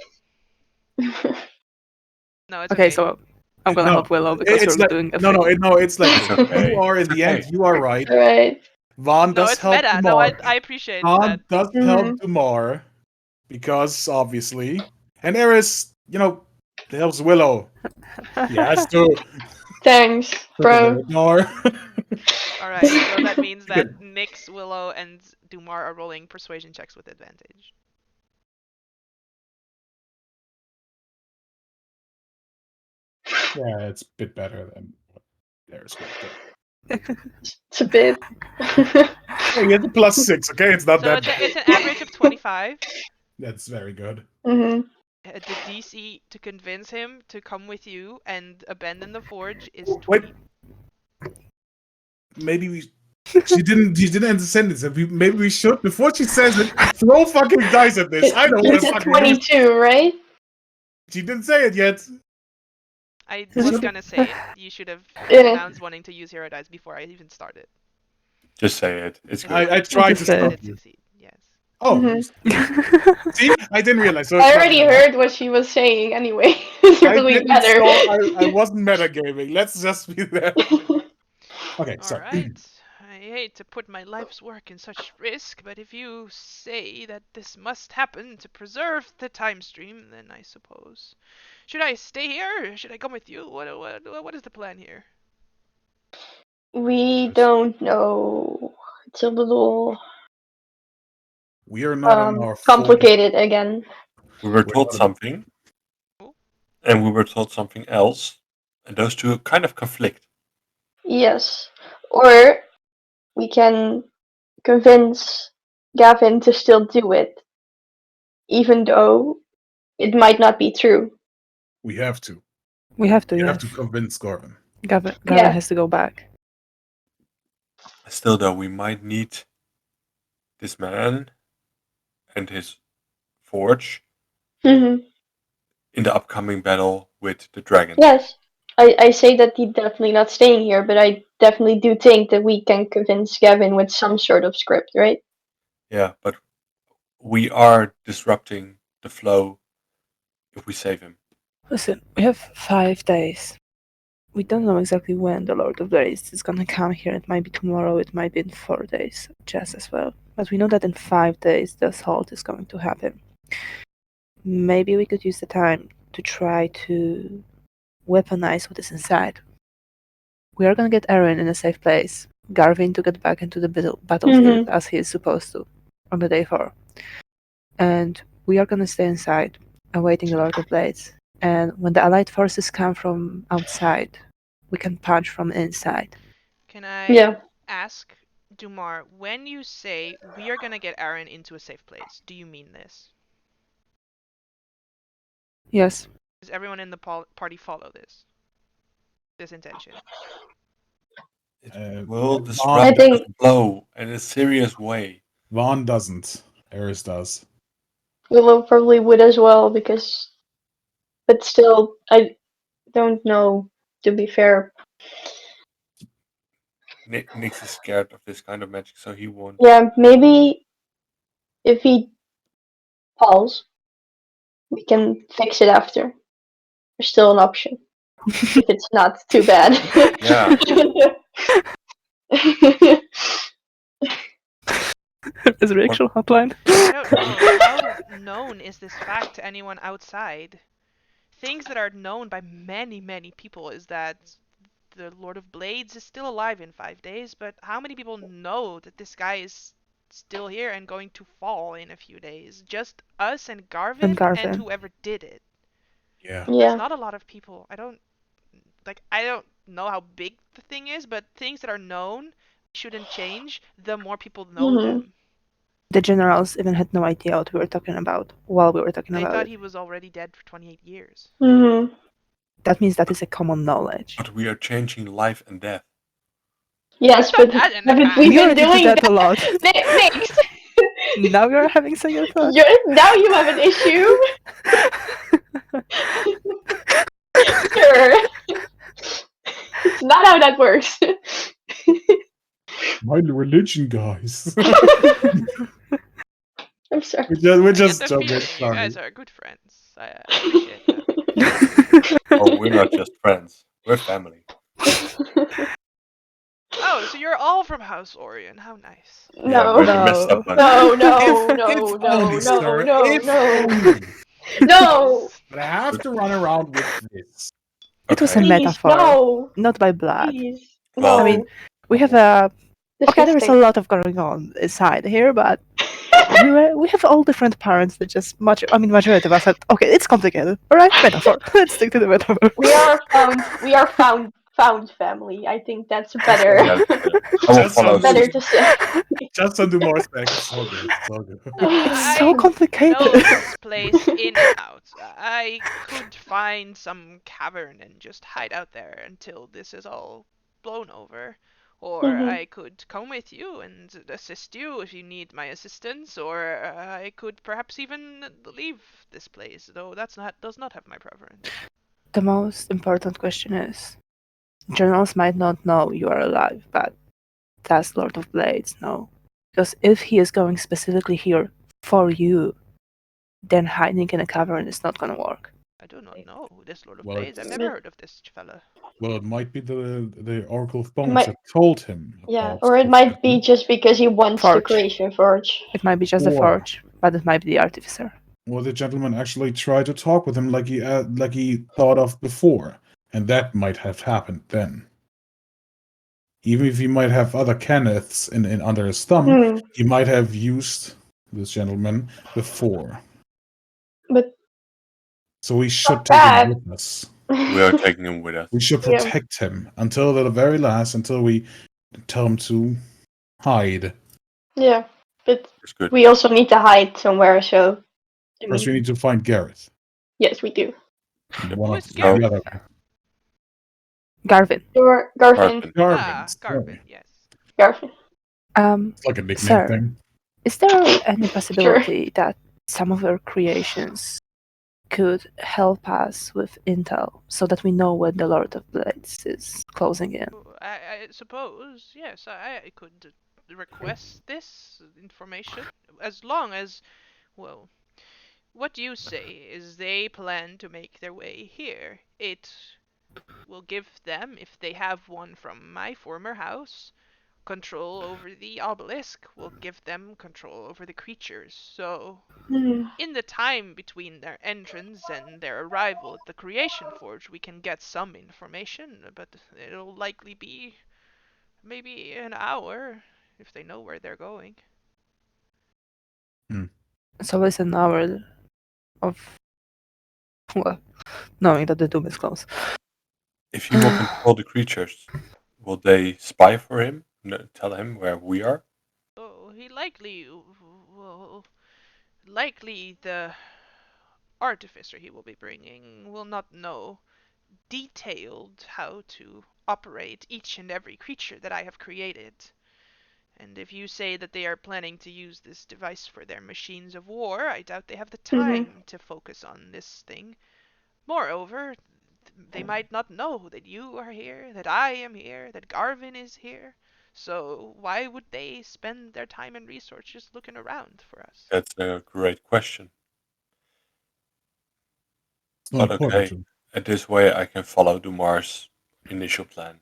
No, it's Okay, okay. so I'm gonna No, help Willow because it's you're like doing a no, thing. it's like It's okay. you are in It's the okay. end. You are right. Right. Vaughn No, does it's help meta. No, Dumar. I appreciate Vaughn that. does Mhm. help Dumar because obviously, and Eris, helps Willow. He has to. Thanks, bro. Alright, so that means that Nix, Willow, and Dumar are rolling persuasion checks with advantage. Yeah, it's a bit better than what Eris would have done. It's a bit. Oh, you have the +6, okay? It's not So that bad. it's an average of 25. That's very good. Hmm. The DC to convince him to come with you and abandon the forge is 20. Wait. Maybe we. She didn't end the sentence. Maybe we should, before she says it, throw fucking dice at this. I don't You want to said fucking. 22, right? She didn't say it yet. I was gonna say it. You should have Yeah. announced wanting to use hero dice before I even started. Just say it. It's good. I tried to Just say stop it. Did you. succeed. Yes. Oh, Mhm. see, I didn't realize. So I already heard what she was saying anyway. It's I really didn't. better. So I wasn't metagaming. Let's just be there. Okay, so Alright. I hate to put my life's work in such risk, but if you say that this must happen to preserve the time stream, then I suppose. Should I stay here? Or should I come with you? What is the plan here? We don't know. It's a little we are not on our full. complicated again. We were told something, and we were told something else, and those two kind of conflict. Yes. Or we can convince Gavin to still do it, even though it might not be true. We have to. We have to, You yes. have to convince Garvin. Gavin Yeah. has to go back. Still, though, we might need this man and his forge Hmm. in the upcoming battle with the dragon. Yes. I say that he's definitely not staying here, but I definitely do think that we can convince Gavin with some sort of script, right? Yeah, but we are disrupting the flow if we save him. Listen, we have 5 days. We don't know exactly when the Lord of the Rings is gonna come here. It might be tomorrow, it might be in 4 days, just as well. But we know that in 5 days the assault is going to happen. Maybe we could use the time to try to weaponize what is inside. We are gonna get Erin in a safe place, Garvin to get back into the battlefield as he is supposed to on the day 4. And we are gonna stay inside, awaiting the Lord of Blades. And when the allied forces come from outside, we can punch from inside. Can I Yeah. ask Dumar, when you say we are gonna get Aaron into a safe place, do you mean this? Yes. Does everyone in the party follow this intention? It Uh, will I disrupt Vaughn, this think flow in a serious way. Vaughn doesn't. Eris does. Willow probably would as well because, but still, I don't know. To be fair, Nix is scared of this kind of magic, so he won't. yeah, maybe if he falls, we can fix it after. There's still an option if it's not too bad. Yeah, what? Resurrection hotline. I don't know. How known is this fact to anyone outside? Things that are known by many, many people is that the Lord of Blades is still alive in 5 days, but how many people know that this guy is still here and going to fall in a few days? Just us and And Garvin and Garvin. whoever did it. Yeah. That's Yeah. not a lot of people. I don't know how big the thing is, but things that are known shouldn't change the more people know Hmm. them. The generals even had no idea what we were talking about while we were talking They about thought it. he was already dead for 28 years. Hmm. That means that is a common knowledge. But we are changing life and death. Yes, I've done but that in the haven't we past. We been already did doing that a that? lot. Next, Now you're having second thoughts. now you have an issue. Sure, it's not how that works. My religion, guys. I'm sorry. we're I get just the joking. feeling you Sorry. guys are good friends. I appreciate that. Oh, we're not just friends. We're family. Oh, so you're all from House Orion. How nice. Yeah, No. we're the messed up No. one. No, no, If no, no, only, no, sir. no, If no. only. No, But I have to run around with this. It was a Okay. please, metaphor, no, not by blood. please, Well, I mean, no. we have a okay. There is a Disgusting. lot of going on inside here, but we have all different parents that just much. I mean, majority of us said, okay, it's complicated. All right, metaphor. Let's stick to the metaphor. We are found family. I think that's better yeah, that's good. I will Just follow on better suit. to say. just on the more spec. It's all good. It's all good. It's so I complicated. know this place in and out. I could find some cavern and just hide out there until this is all blown over. Or Hmm. I could come with you and assist you if you need my assistance, or I could perhaps even leave this place, though does not have my preference. The most important question is, generals might not know you are alive, but does Lord of Blades know? Because if he is going specifically here for you, then hiding in a cavern is not gonna work. I do not know this Lord of Well, Blades. I've it's, never heard of this fella. well, it might be the Oracle of It Bones might, that told him yeah, about or it this might be thing. just because he wants the Forge. creation forge. It might be just the Or, forge, but it might be the artificer. or the gentleman actually tried to talk with him like he thought of before, and that might have happened then. Even if he might have other Kenneths in under his thumb, Hmm. he might have used this gentleman before. But So we should not take him bad. with us. We are taking him with us. We should Yeah. protect him until the very last, until we tell him to hide. Yeah, but It's good. we also need to hide somewhere. So I First, we mean, need to find Gareth. yes, we do. One Who of is the Gareth? other Garvin. Or Garvin. Carpet. Garvin. Garvin, yes. Garvin. It's like a nickname Sir, thing. is there any Sure. possibility that some of our creations could help us with intel so that we know when the Lord of Blades is closing in? I suppose, yes, I could request this information as long as, well, what you say is they plan to make their way here. It will give them, if they have one from my former house, control over the obelisk, will give them control over the creatures. So, Hmm. in the time between their entrance and their arrival at the Creation Forge, we can get some information, but it'll likely be maybe an hour if they know where they're going. It's always an hour of, well, knowing that the doom is close. If he will control the creatures, will they spy for him? tell him where we are? Oh, he likely the artificer he will be bringing will not know detailed how to operate each and every creature that I have created. And if you say that they are planning to use this device for their machines of war, I doubt they have the time to focus on this thing. Moreover, they might not know that you are here, that I am here, that Garvin is here. So why would they spend their time and resources looking around for us? That's a great question. It's not But important okay, to. and this way I can follow Dumar's initial plan.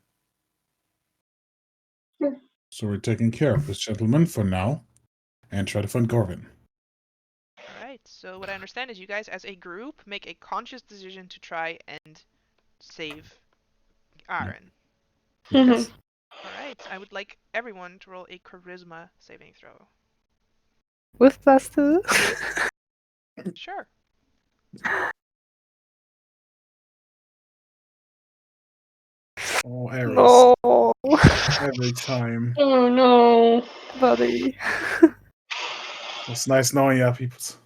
So we're taking care of this gentleman for now, and try to find Garvin. Alright, so what I understand is you guys as a group make a conscious decision to try and save Aaron. Yes. Alright, I would like everyone to roll a charisma saving throw. With +2. Sure. Oh, Ares. No, Every time. Oh no. buddy. It's nice knowing you, peoples.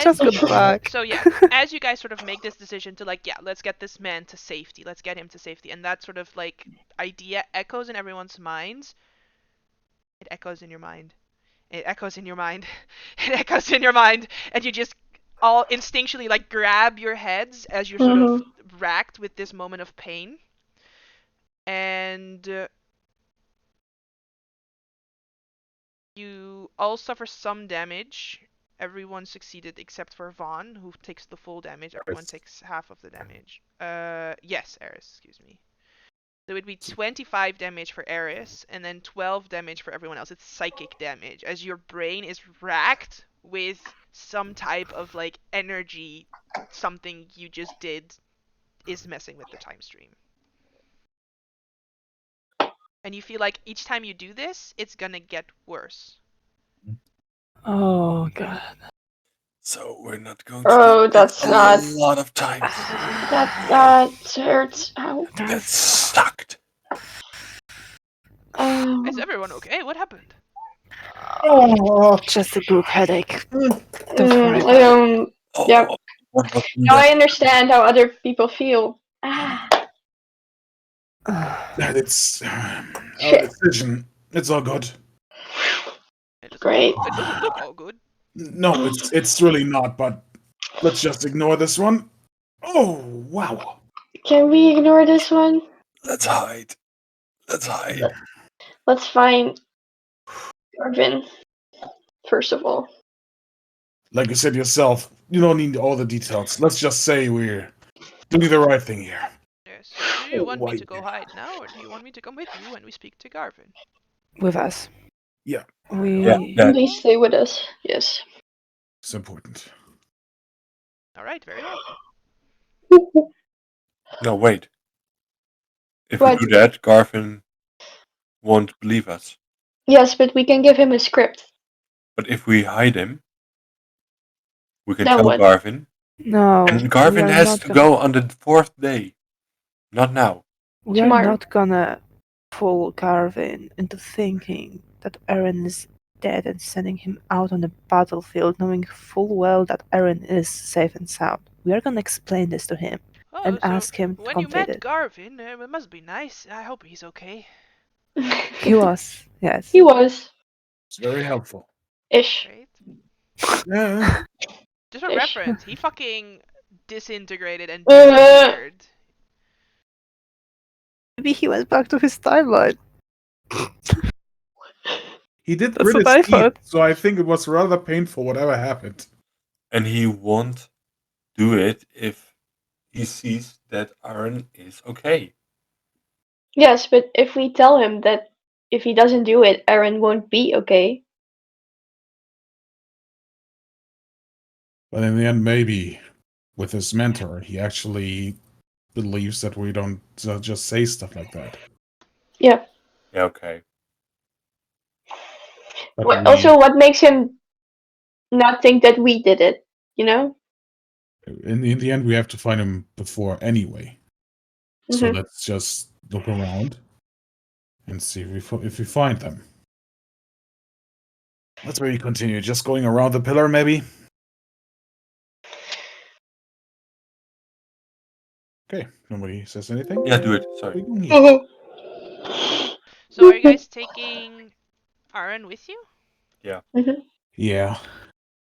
Just got back. So yeah, as you guys sort of make this decision to like, yeah, let's get this man to safety, let's get him to safety, and that sort of like idea echoes in everyone's minds. It echoes in your mind. It echoes in your mind. It echoes in your mind, and you just all instinctually like grab your heads as you're sort of racked with this moment of pain, and you all suffer some damage. Everyone succeeded except for Vaughn, who takes the full damage. Everyone takes half of the damage. Yes, Eris, excuse me. There would be 25 damage for Eris, and then 12 damage for everyone else. It's psychic damage, as your brain is racked with some type of like energy. Something you just did is messing with the time stream. And you feel like each time you do this, it's gonna get worse. Oh god. So we're not going to Oh, do this that's a not. lot of times. That hurts. Ow. That sucked. Is everyone okay? What happened? Oh, just a group headache. Don't worry I about it. don't. Oh, Yep. what was Now I that? understand how other people feel. Ah, That it's our shit. decision. It's all good. Great. It doesn't look all good. No, it's really not. But let's just ignore this one. Oh wow! Can we ignore this one? Let's hide. Let's hide. Let's find Garvin, first of all. Like you said yourself, you don't need all the details. Let's just say we're doing the right thing here. Yes. Do you want me why- to go hide now, or do you want me to come with you when we speak to Garvin? With us. Yeah. We. Yeah. Please stay with us. Yes. It's important. All right, very well. No, wait. If What? we do that, Garvin won't believe us. Yes, but we can give him a script. But if we hide him, we can Then tell what? Garvin. No. And Garvin we are has not to gonna- go on the 4th day. Not now. We are Tomorrow. not gonna fool Garvin into thinking that Eren is dead and sending him out on the battlefield, knowing full well that Eren is safe and sound. We are gonna explain this to him Oh, and so ask him to when you complete met it. Garvin, it must be nice. I hope he's okay. He was, yes. He was. It's very helpful. Ish. Great. Yeah. Just for Ish. reference, he fucking disintegrated and Uh. disappeared. Maybe he went back to his timeline. He did That's grit what his I teeth, thought. so I think it was rather painful whatever happened. And he won't do it if he sees that Aaron is okay. Yes, but if we tell him that if he doesn't do it, Eren won't be okay. But in the end, maybe with his mentor, he actually believes that we don't just say stuff like that. Yeah. Yeah, okay. But Also, what makes him not think that we did it? You know? in the end, we have to find him before anyway. So Mhm. let's just look around and see if we find them. Let's maybe continue. Just going around the pillar, maybe. Okay, nobody says anything. Yeah, do it. Sorry. We can hear. So are you guys taking Aaron with you? Yeah. Yeah.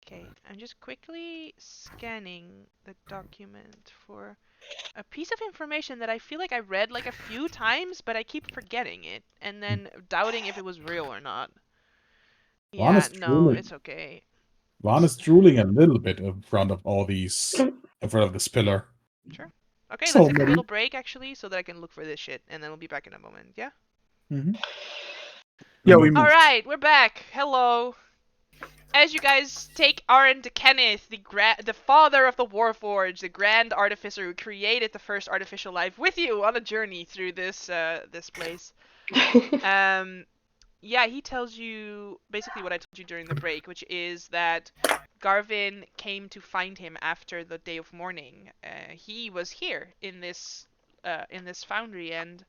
Okay, I'm just quickly scanning the document for a piece of information that I feel like I read like a few times, but I keep forgetting it and then doubting if it was real or not. Vaughn Yeah, is no, drooling. it's okay. Vaughn is drooling a little bit in front of all these, in front of this pillar. Sure. Okay, So let's take a maybe. little break actually so that I can look for this shit and then we'll be back in a moment, yeah? Mm-hmm. Yeah, we moved. Alright, we're back. Hello. As you guys take Aaron to Kenneth, the father of the Warforged, the grand artificer who created the first artificial life, with you on a journey through this this place. Yeah, he tells you basically what I told you during the break, which is that Garvin came to find him after the day of mourning. He was here in this foundry and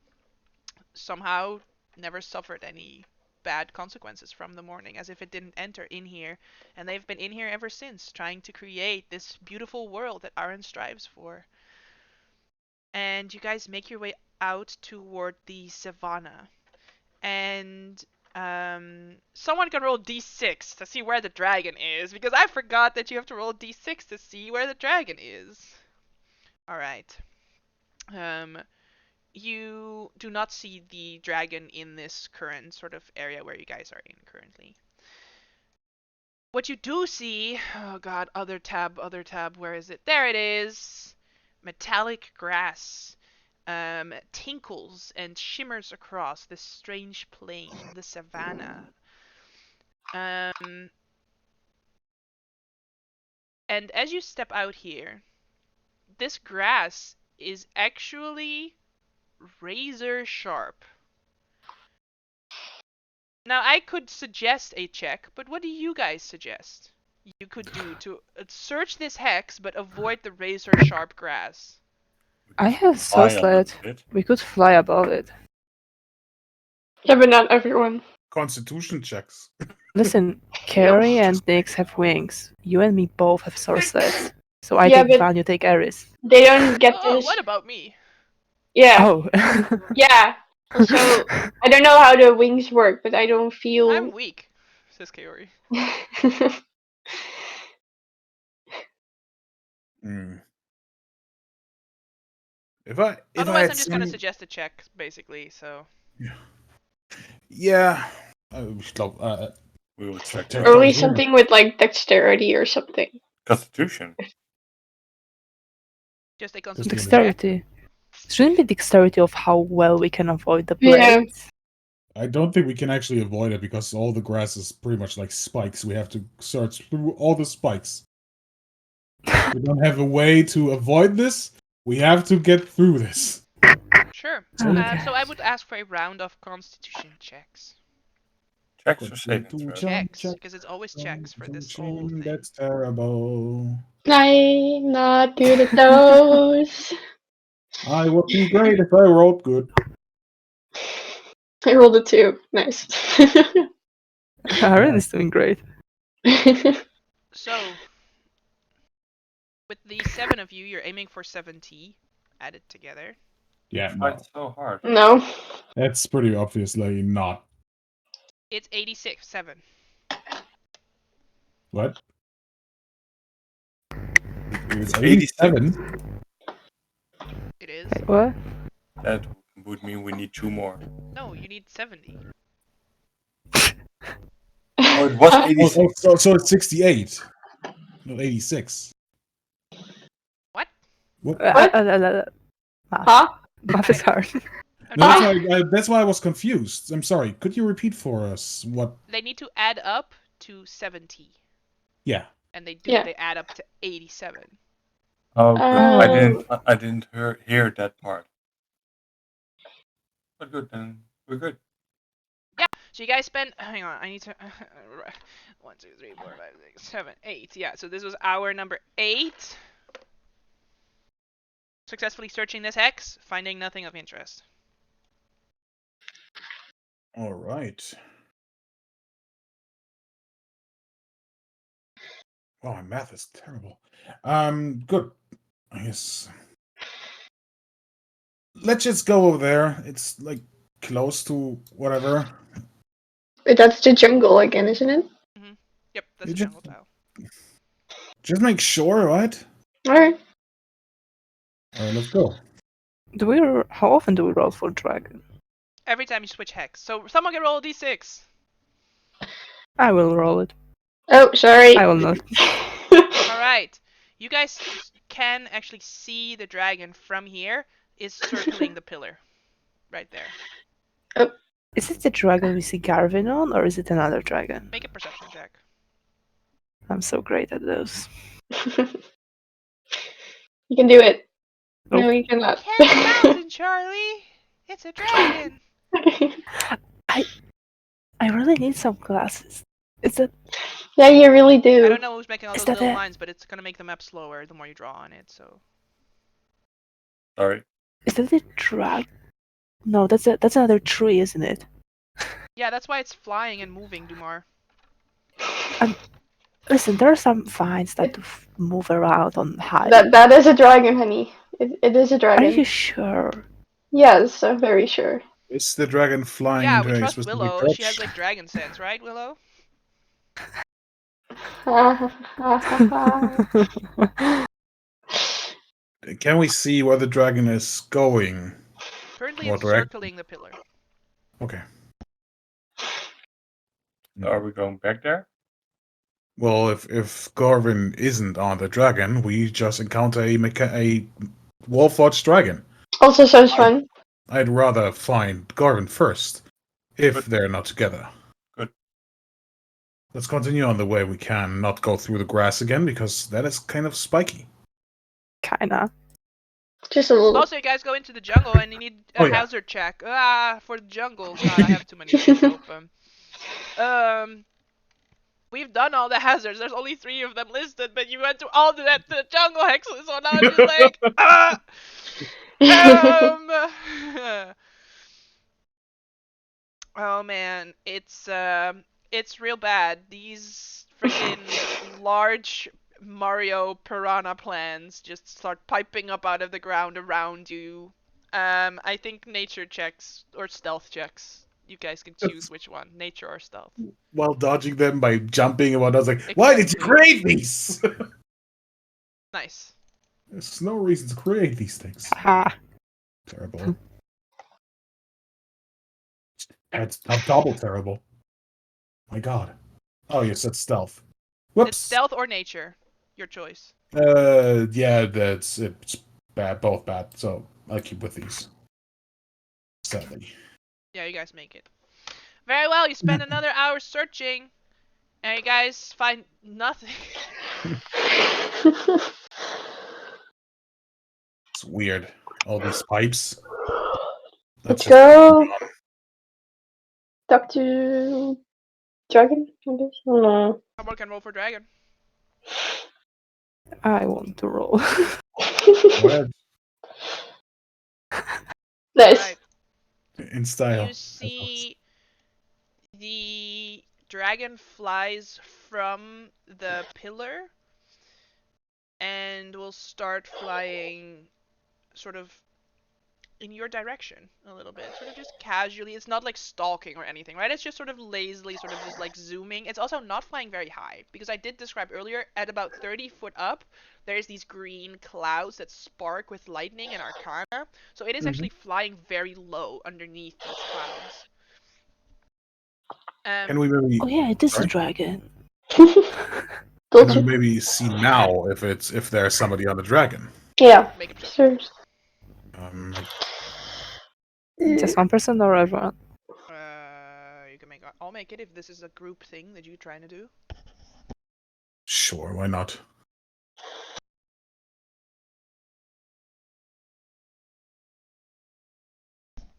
somehow never suffered any bad consequences from the mourning, as if it didn't enter in here, and they've been in here ever since, trying to create this beautiful world that Aaron strives for. And you guys make your way out toward the savannah. And someone can roll d6 to see where the dragon is, because I forgot that you have to roll d6 to see where the dragon is. Alright. You do not see the dragon in this current sort of area where you guys are in currently. What you do see, oh god, other tab, where is it? There it is! Metallic grass tinkles and shimmers across this strange plain, the savannah. And as you step out here, this grass is actually razor sharp. Now, I could suggest a check, but what do you guys suggest you could do to search this hex but avoid the razor sharp grass? I have Fly soul a little sled. bit. We could fly above it. Yeah, but not everyone. Constitution checks. Listen, Carrie and Nyx have wings. You and me both have sword sleds. So I Yeah, take but- Van, you take Ares. They don't get Oh, this. what about me? Yeah, Oh. yeah. Also, I don't know how the wings work, but I don't I'm feel. weak, says Kaori. Hmm. If I Otherwise, had I'm just some, gonna suggest a check, basically, so... yeah, We will check. Take- Right. Or at least something with like dexterity or something. Constitution. Just a constitution check. Dexterity. Shouldn't be dexterity of how well we can avoid the Yeah. blades. I don't think we can actually avoid it because all the grass is pretty much like spikes. We have to search through all the spikes. We don't have a way to avoid this. We have to get through this. Sure. Okay. So I would ask for a round of constitution checks. Checks or saving throws. Checks, because it's always checks for this whole thing. That's terrible. I'm not good at those. I would be great if I rolled good. I rolled a 2. Nice. Aaron is doing great. So, with the 7 of you, you're aiming for 70 added together. Yeah, no. Tried so hard. No. That's pretty obviously not. It's 86, 7. What? It's 87? It is? What? That would mean we need 2 more. No, you need 70. Oh, it was Oh, 86. so it's 68. Not 86. What? What? Huh? Math is hard. No, that's why I was confused. I'm sorry. Could you repeat for us what? They need to add up to 70. Yeah. And they do. Yeah. They add up to 87. Oh, good. Oh. I didn't hear that part. But good, then we're good. Yeah, so you guys spend... Hang on, I need to... 1, 2, 3, 4, 5, 6, 7, 8. Yeah, so this was hour number 8. Successfully searching this hex, finding nothing of interest. All right. Wow, my math is terrible. Good. I guess. Let's just go over there. It's like close to whatever. But that's the jungle again, isn't it? Yep, that's You a just- jungle tile. Just make sure, right? Alright. All right, let's go. How often do we roll for dragon? Every time you switch hex. So someone can roll a d6. I will roll it. Oh, sorry. I will not. Alright. You guys can actually see the dragon from here is circling the pillar. Right there. Is it the dragon we see Garvin on, or is it another dragon? Make a perception check. I'm so great at those. You can do it. No, Nope. you cannot. Can't mountain, Charlie! It's a dragon! I really need some glasses. Is that Yeah, you really I do. don't know who's making all Is those that little it? lines, but it's gonna make the map slower the more you draw on it, so. Sorry. the drag? No, that's another tree, isn't it? Yeah, that's why it's flying and moving, Dumar. Listen, there are some vines that move around on high. That is a dragon, honey. It is a Are dragon. you sure? Yes, I'm very sure. Is the dragon flying Yeah, into we a trust specific Willow. She has direction? like dragon sense, right, Willow? Can we see where the dragon is going? Currently What it's direct- circling the pillar. Okay. Are we going back there? Well, if Garvin isn't on the dragon, we just encounter a Warforged dragon. Also sounds fun. I'd rather find Garvin first, if Good. they're not together. Good. Let's continue on the way we can, not go through the grass again, because that is kind of spiky. Kinda. Just a little. Also, you guys go into the jungle and you need a Oh, yeah. hazard check. For the jungle. God, I have too many things open. We've done all the hazards. There's only 3 of them listed, but you went through all the jungle hexes, so now I'm just like, Oh man, it's real bad. These freaking large Mario piranha plants just start piping up out of the ground around you. I think nature checks or stealth checks. You guys can choose which one, nature or stealth. While dodging them by jumping and whatnot, I was like, why did you Exactly. create these? Nice. There's no reason to create these things. Ha. Terrible. It's double terrible. My god. Oh, you said stealth. It's Whoops. stealth or nature. Your choice. Yeah, it's bad, both bad. So I'll keep with these. Sadly. Yeah, you guys make it. Very well, you spend another hour searching, and you guys find nothing. It's weird. All these pipes. Let's just- go. Talk to dragon, I guess. No. Someone can roll for dragon. I want to roll. Go ahead. Nice. Alright. In style. You see the dragon flies from the pillar and will start flying sort of in your direction a little bit, sort of just casually. It's not like stalking or anything, right? It's just sort of lazily, sort of just like zooming. It's also not flying very high, because I did describe earlier, at about 30 foot up, there's these green clouds that spark with lightning and arcana. So it is actually flying very low underneath these clouds. Can we maybe Oh yeah, it is a Sorry? dragon. Told can we you. maybe see now if there's somebody on the dragon? Yeah. Make a perception. Sure. Just one person or everyone? You can make. I'll make it if this is a group thing that you're trying to do. Sure, why not?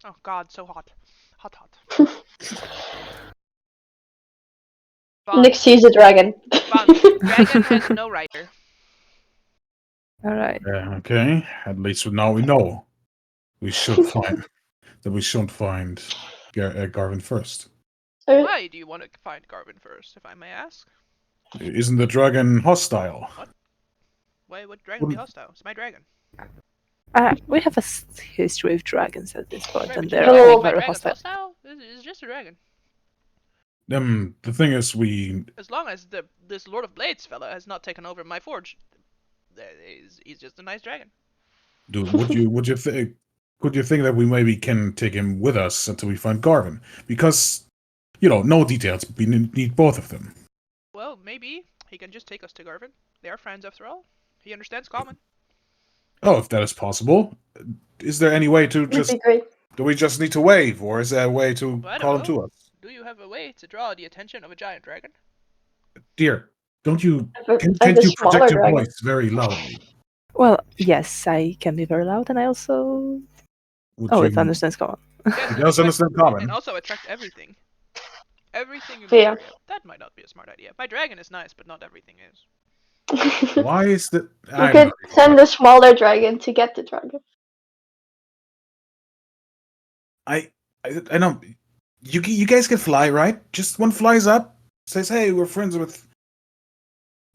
Oh God, so hot, hot. Fun. Nick sees a dragon. Fun. Dragon has no rider. Alright. Okay. At least now we know we should find that we shouldn't find Garvin first. Why do you want to find Garvin first, if I may ask? Isn't the dragon hostile? What? Why would dragon be hostile? It's my dragon. We have a history with dragons at this point, Right, and but you they're don't Oh. all think my very dragon's hostile. hostile? It's just a dragon. The thing is, As long as this Lord of Blades fella has not taken over my forge, he's just a nice dragon. would you think? Could you think that we maybe can take him with us until we find Garvin? Because, no details. We need both of them. Well, maybe he can just take us to Garvin. They are friends after all. He understands common. Oh, if that is possible, is there any way to Would just? be great. Do we just need to wave, or is there a way to Well, I call him don't know. to us? Do you have a way to draw the attention of a giant dragon? Dear, don't you? Like Can't a you smaller project your dragon. voice very loudly? Well, yes, I can be very loud, and I also Would it you? understands common. Yes, He does understand common. and also attract everything. Everything in the Yeah. area. That might not be a smart idea. My dragon is nice, but not everything is. Why is that? You could send a smaller dragon to get the dragon. I know. You guys can fly, right? Just one flies up, says, "Hey, we're friends with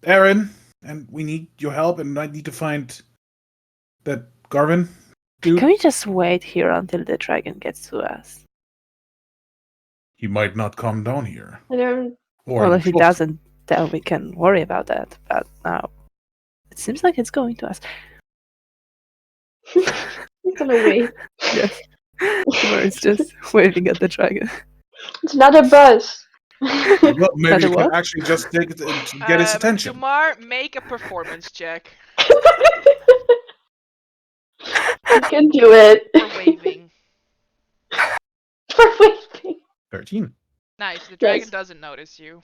Aaron, and we need your help, and I need to find that Garvin dude." Can we just wait here until the dragon gets to us? He might not come down here. I don't. Or Well, if he close. doesn't, then we can worry about that. But now, it seems like it's going to us. He's gonna wait. Yes. Where it's just waving at the dragon. It's not a buzz. Well, maybe That you a can what? actually just take it to get his attention. Dumar, make a performance check You can do it. for waving. For waving. 13. Nice, the dragon Yes. doesn't notice you.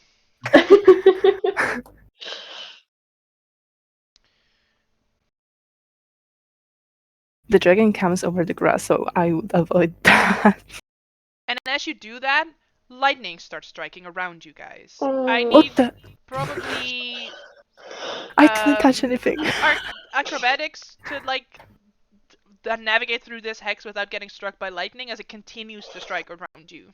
The dragon comes over the grass, so I would avoid that. And as you do that, lightning starts striking around you guys. I Oh. What need the? probably I didn't touch Um, anything. acrobatics to navigate through this hex without getting struck by lightning as it continues to strike around you.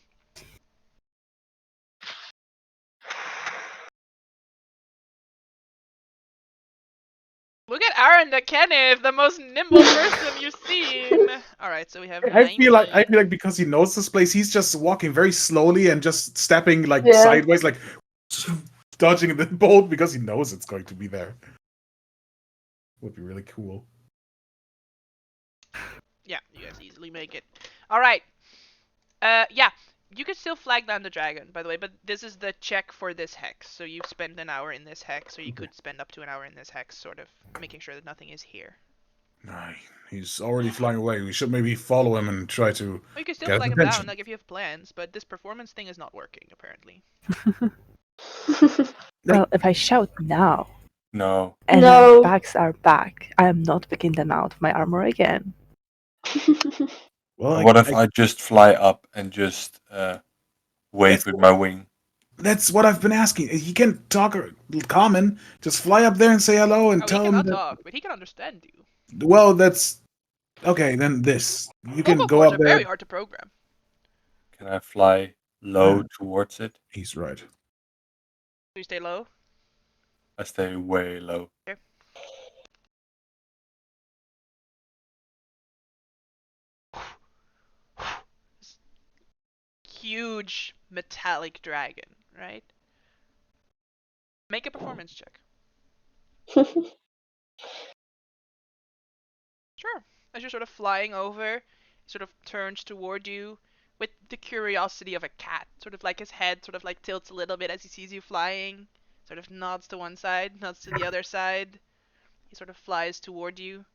Look at Aaron the Kenneth, the most nimble person you've seen. All right, so we have. I feel like 19. because he knows this place, he's just walking very slowly and just stepping like Yeah. sideways, like dodging the bolt because he knows it's going to be there. Would be really cool. Yeah, you guys easily make it. All right. Yeah, you can still flag down the dragon, by the way, but this is the check for this hex. So you've spent an hour in this hex, or you could spend up to an hour in this hex, sort of making sure that nothing is here. Nah, he's already flying away. We should maybe follow him and try to. Or you can still Get flag him attention. down, like if you have plans, but this performance thing is not working, apparently. Well, if I shout now, No. and No. our backs are back, I am not picking them out of my armor again. Well, What if I just fly up and just wave with my wing? That's what I've been asking. He can talk common. Just fly up there and say hello and Oh, he tell him cannot that. talk, but he can understand you. Well, that's okay. Then this you can Vocal go cords up are there. very hard to program. Can I fly low towards it? He's right. Do you stay low? I stay way low. Okay. Huge metallic dragon, right? Make a performance check. Sure. As you're sort of flying over, he sort of turns toward you with the curiosity of a cat. Sort of like his head sort of like tilts a little bit as he sees you flying. Sort of nods to one side, nods to the other side. He sort of flies toward you.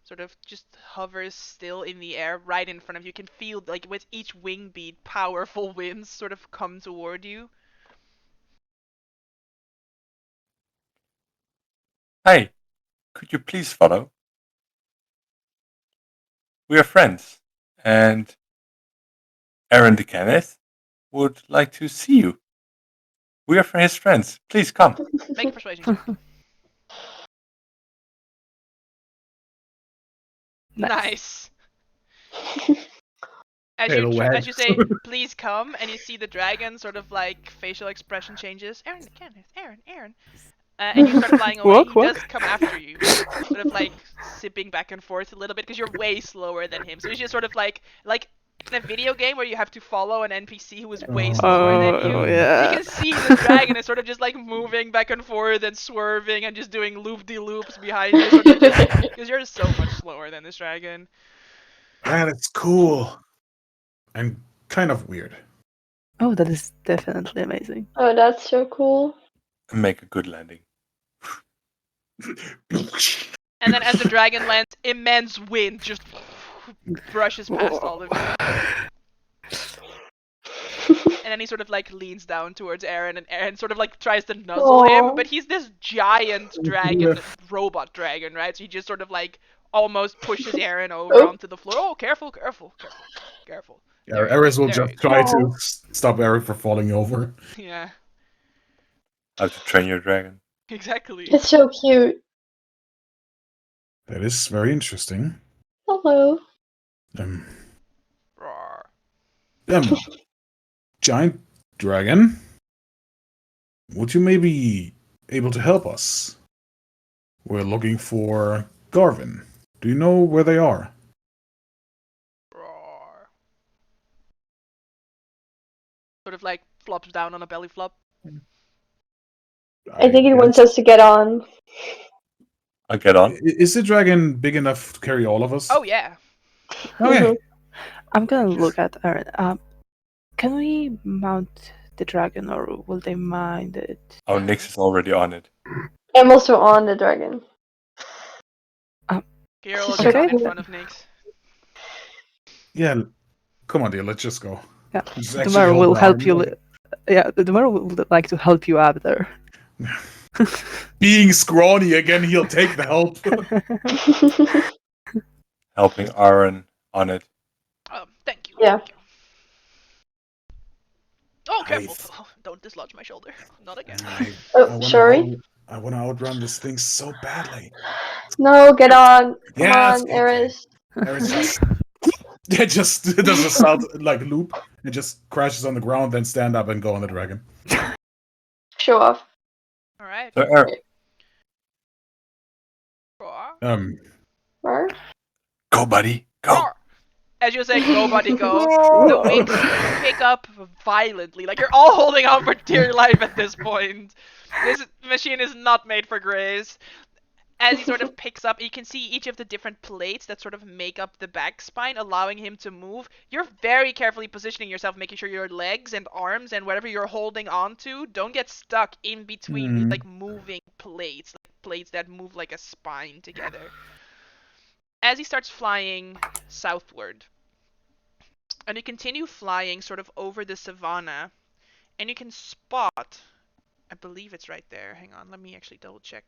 Sort of just hovers still in the air right in front of you. You can feel like with each wing beat, powerful winds sort of come toward you. Hey, could you please follow? We are friends, and Aaron the Kenneth would like to see you. We are his friends. Please come. Make a persuasion check. Nice. as Tail you wag. say, please come, and you see the dragon sort of like facial expression changes. Aaron, Kenneth, Aaron. And you start flying away. Walk, He walk. does come after you, sort of like sipping back and forth a little bit because you're way slower than him. So he's just sort of like in a video game where you have to follow an NPC who is way slower than you. Oh You yeah. can see the dragon is sort of just like moving back and forth and swerving and just doing loop-de-loops behind you, sort of because you're so much slower than this dragon. That is cool. And kind of weird. Oh, that is definitely amazing. Oh, that's so cool. And make a good landing. And then as the dragon lands, immense wind just brushes past all of you. And then he sort of like leans down towards Aaron, and Aaron sort of like tries to nuzzle him, Aw. but he's this giant dragon, robot dragon, right? So he just sort of like almost pushes Aaron over Oh. onto the floor. Oh, careful. Yeah, There you Eris go, will there just you go. try to Oh. stop Eric from falling over. Yeah, How to train your dragon. exactly. It's so cute. That is very interesting. Hello. Roar. Giant dragon, would you maybe able to help us? We're looking for Garvin. Do you know where they are? Roar. Sort of like flops down on a belly flop. I think it wants guess- us to get on. I'll get on. Is the dragon big enough to carry all of us? Oh yeah. Okay. I'm gonna look at Aaron. Can we mount the dragon, or will they mind it? Oh, Nyx is already on it. I'm also on the dragon. Kirill Okay. gets on in front of Nyx. Yeah. Come on, dear. Let's just go. Yeah. Just The actually mayor hold will the help arm. you. Yeah, the mayor would like to help you up there. Being scrawny again, he'll take the help. Helping Aaron on it. Thank you. Yeah. Thank you. Oh, careful! Nice. Oh, don't dislodge my shoulder. Not again. Oh, sorry. I want to outrun this thing so badly. No, get on. Come Yes, on, okay. Eris. Eris just it just does a sound like loop. It just crashes on the ground, then stand up and go on the dragon. Show off. All right. So, Aaron, Roar. Roar. go, buddy. Go. Roar. As you say, go, buddy, go. The wings pick up violently. Like, you're all holding on for dear life at this point. This machine is not made for grace. As he sort of picks up, you can see each of the different plates that sort of make up the back spine, allowing him to move. You're very carefully positioning yourself, making sure your legs and arms and whatever you're holding on to don't get stuck in between these, like, moving plates. Like, plates that move like a spine together. As he starts flying southward, and you continue flying sort of over the savannah, and you can spot, I believe it's right there, hang on, let me actually double check.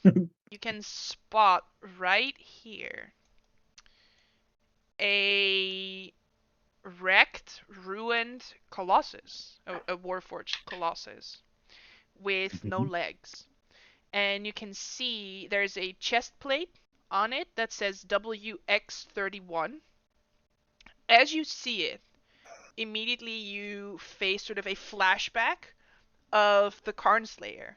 You can spot right here a wrecked, ruined Colossus, a Warforged Colossus, with no legs. And you can see there's a chest plate on it that says WX31. As you see it, immediately you face sort of a flashback of the Karnslayer,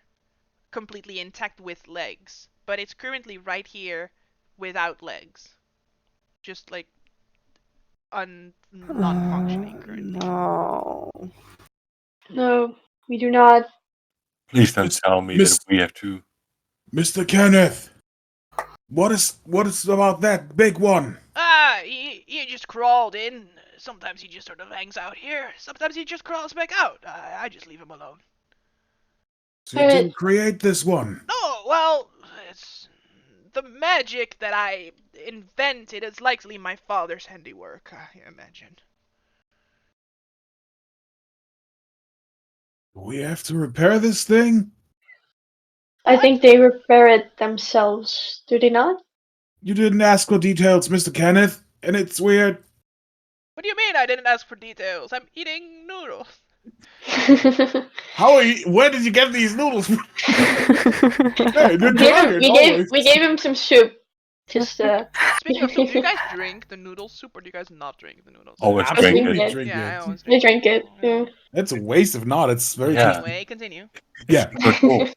completely intact with legs. But it's currently right here without legs. Just like non-functioning currently. No. No, we do not. Please don't tell me Miss- that we have to. Mr. Kenneth, what is about that big one? He just crawled in. Sometimes he just sort of hangs out here. Sometimes he just crawls back out. I just leave him alone. So you didn't create this one? No, well, it's the magic that I invented is likely my father's handiwork, I imagine. We have to repair this thing? I think they repair it themselves. Do they not? You didn't ask for details, Mr. Kenneth, and it's weird. What do you mean I didn't ask for details? I'm eating noodles. Where did you get these noodles from? Hey, the dragon, we always. gave him some soup. Just Speaking speaking of soup, do you guys drink the noodle soup or do you guys not drink the noodle soup? Always I drink drink it. it. Drink Yeah, I it. always I drink drink it. Yeah. It's a waste if not. It's very Yeah. tasty. Anyway, continue. It's Yeah. a good move.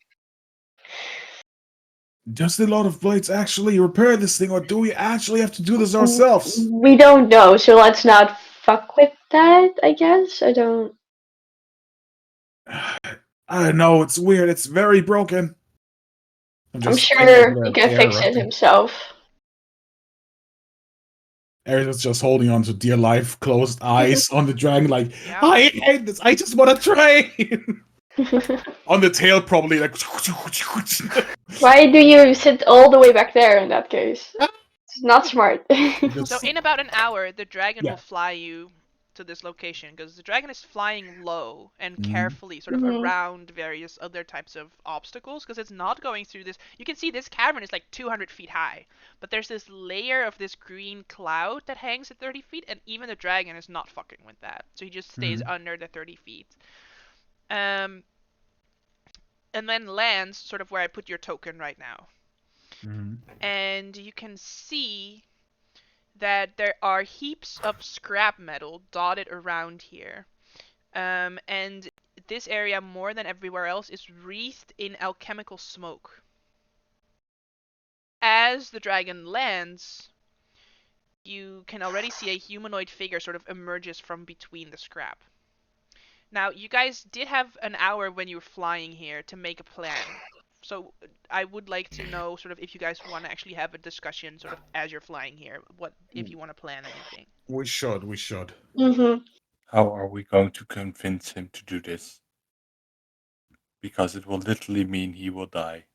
Does the Lord of Blades actually repair this thing, or do we actually have to do this ourselves? We don't know, so let's not fuck with that, I guess. I don't. I don't know. It's weird. It's very broken. I'm sure he can fix it Rusty. himself. Ares is just holding on to dear life, closed eyes on the dragon, like, Yeah. I hate this. I just want to train. On the tail, probably like. Why do you sit all the way back there in that case? It's not smart. So in about an hour, the dragon Yeah. will fly you to this location because the dragon is flying low and Mhm. carefully, sort of Mhm. around various other types of obstacles because it's not going through this. You can see this cavern is like 200 feet high, but there's this layer of this green cloud that hangs at 30 feet, and even the dragon is not fucking with that. So he just stays under the 30 feet. And then lands sort of where I put your token right now. Mhm. And you can see that there are heaps of scrap metal dotted around here. And this area, more than everywhere else, is wreathed in alchemical smoke. As the dragon lands, you can already see a humanoid figure sort of emerges from between the scrap. Now, you guys did have an hour when you were flying here to make a plan. So I would like to know sort of if you guys want to actually have a discussion sort of as you're flying here, what if you want to plan anything. We should. We should. Mhm. How are we going to convince him to do this? Because it will literally mean he will die.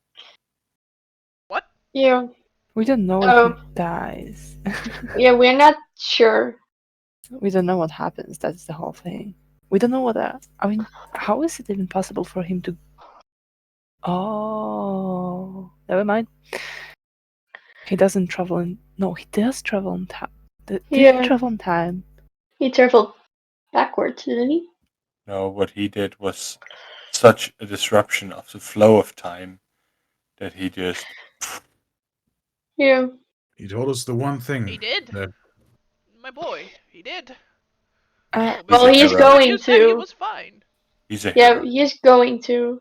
What? Yeah. We don't know Oh. if he dies. Yeah, we're not sure. We don't know what happens. That's the whole thing. We don't know what. I mean, how is it even possible for him to? Oh, never mind. He doesn't travel in. No, he does travel in time. Did Yeah. he travel in time? He traveled backwards, didn't he? No, what he did was such a disruption of the flow of time that he just. Yeah. He told us the one thing. He did. That My boy, he did. Uh, Oh, He's Well, a he's hero. going you said he to. was fine. He's a Yeah, hero. he's going to.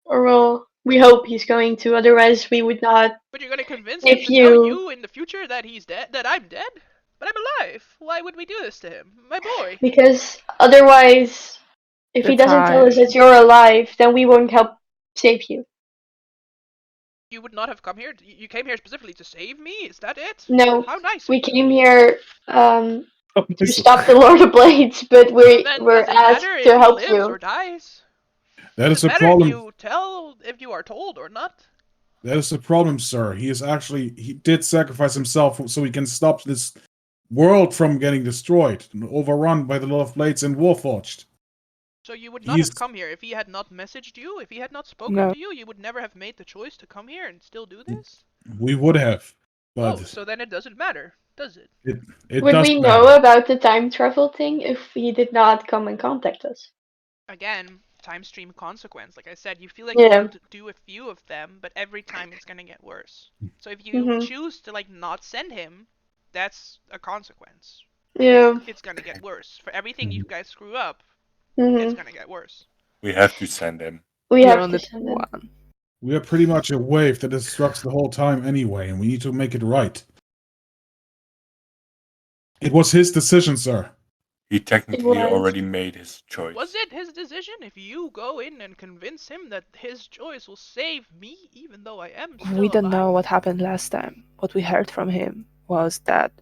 Or well, we hope he's going to. Otherwise, we would not. But you're gonna convince If him to tell you- you in the future that he's dead, that I'm dead? But I'm alive. Why would we do this to him? My boy. Because otherwise, if he That's doesn't tell us right. that you're alive, then we won't help save you. You would not have come here. You came here specifically to save me? Is that it? No, How nice. we of you. came here to stop the Lord of Blades, but Well, then we're does it asked matter if to he help lives you. or dies? that Does is it a matter problem. if you tell if you are told or not? That is the problem, sir. He did sacrifice himself so he can stop this world from getting destroyed and overrun by the Lord of Blades and Warforged. So you would not He's- have come here if he had not messaged you, if he had not spoken No. to you. You would never have made the choice to come here and still do this. We would have, but Oh, so then it doesn't matter, does it? it Would does we matter. know about the time travel thing if he did not come and contact us? Again, time stream consequence. Like I said, you feel like Yeah. you could do a few of them, but every time it's gonna get worse. So if you Mhm. choose to like not send him, that's a consequence. Yeah. It's gonna get worse. For everything you guys screw up, hmm it's gonna get worse. We have to send him. We You're have on to the send him. one. We are pretty much a wave that destructs the whole time anyway, and we need to make it right. It was his decision, sir. He technically was. already made his choice. Was it his decision? If you go in and convince him that his choice will save me, even though I am still We don't know alive? what happened last time. What we heard from him was that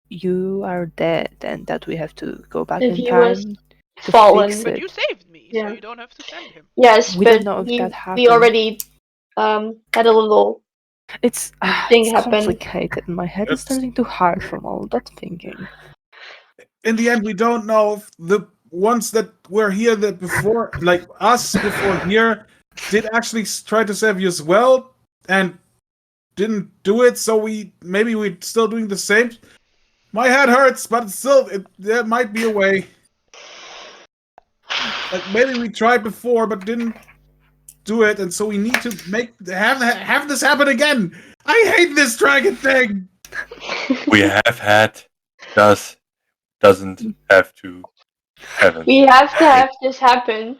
you are dead and that we have to go back That in he was time to fallen. fix But it. you saved me, so Yeah. you don't have to send him. Yes, We but don't know if we, that we happened. already had a little. It's Thing it's happened. complicated. My head is It's- starting to hurt from all that thinking. In the end, we don't know if the ones that were here that before, like us before here, did actually try to save you as well and didn't do it. So maybe we're still doing the same. My head hurts, but still, there might be a way. Like maybe we tried before but didn't do it, and so we need to have this happen again. I hate this dragon thing. We have had doesn't have to happen. We have to have this happen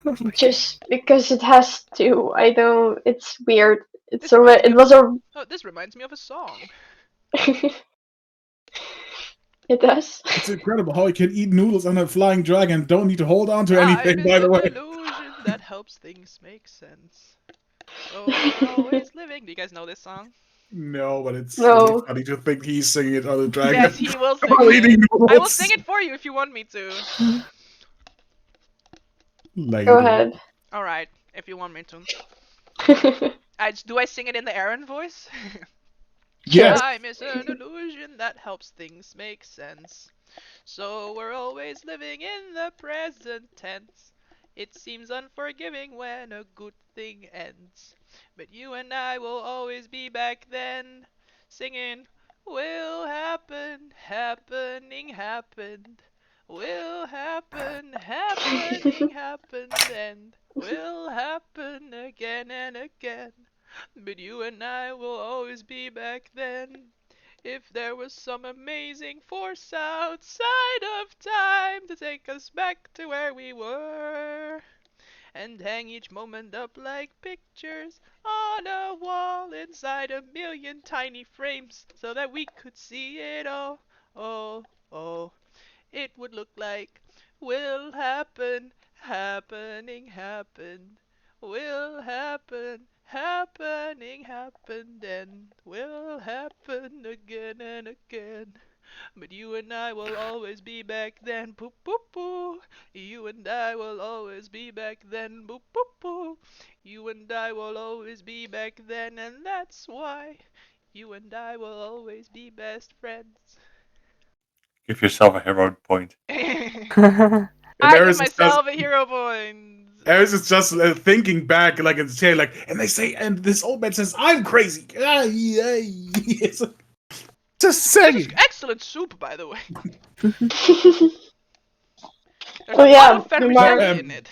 Oh my God. just because it has to. I know it's weird. It's This reminds it me was a. Oh, this reminds me of a song. It does. It's incredible how he can eat noodles on a flying dragon. Don't need to hold on to Time anything. is By the an way, illusion that helps things make sense. So we're always living. Do you guys know this song? no, but it's really No. funny to think he's singing it on a dragon. Yes, he will sing While eating it. I will noodles. sing it for you if you want me to. Lady. Go ahead. Alright, if you want me to. Do I sing it in the Eberron voice? Yes. Time is an illusion that helps things make sense. So we're always living in the present tense. It seems unforgiving when a good thing ends. But you and I will always be back then, singing, will happen, happening happened. Will happen, happening happened, and will happen again and again. But you and I will always be back then. If there was some amazing force outside of time to take us back to where we were, and hang each moment up like pictures on a wall inside a million tiny frames so that we could see it all. Oh, oh, it would look like will happen, happening happened, will happen, happening happened, and will happen again and again. But you and I will always be back then, boop boop boo. You and I will always be back then, boop boop boo. You and I will always be back then, and that's why you and I will always be best friends. Give yourself a hero point. And I give Eris is just myself a hero point. Eris is just thinking back, like in the chair, like, and they say, and this old man says, "I'm crazy." It's like, just saying. Excellent soup, by the way. There's Oh, a yeah, lot of Fenris Mark. jelly in it.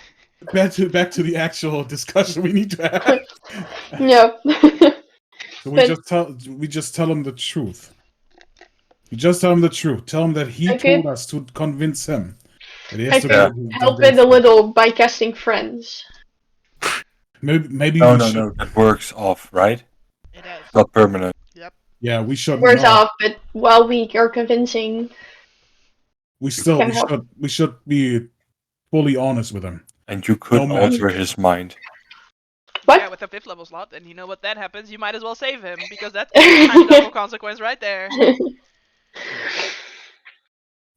Back to the actual discussion we need to have. Yep. So But- we just tell him the truth. We just tell him the truth. Tell him that he Okay. told us to convince him. That he I has to can go- help go it a for little by casting friends. Maybe No, we no, should. no. That works off, right? It does. Not permanent. Yep. Yeah, we should. Works not. off, but while we are convincing, We still. Can We help. should. We should be fully honest with him. And you could No matter. alter his mind. what? Yeah, with a 5th level slot, and you know what that happens, you might as well save him, because that's time double consequence right there.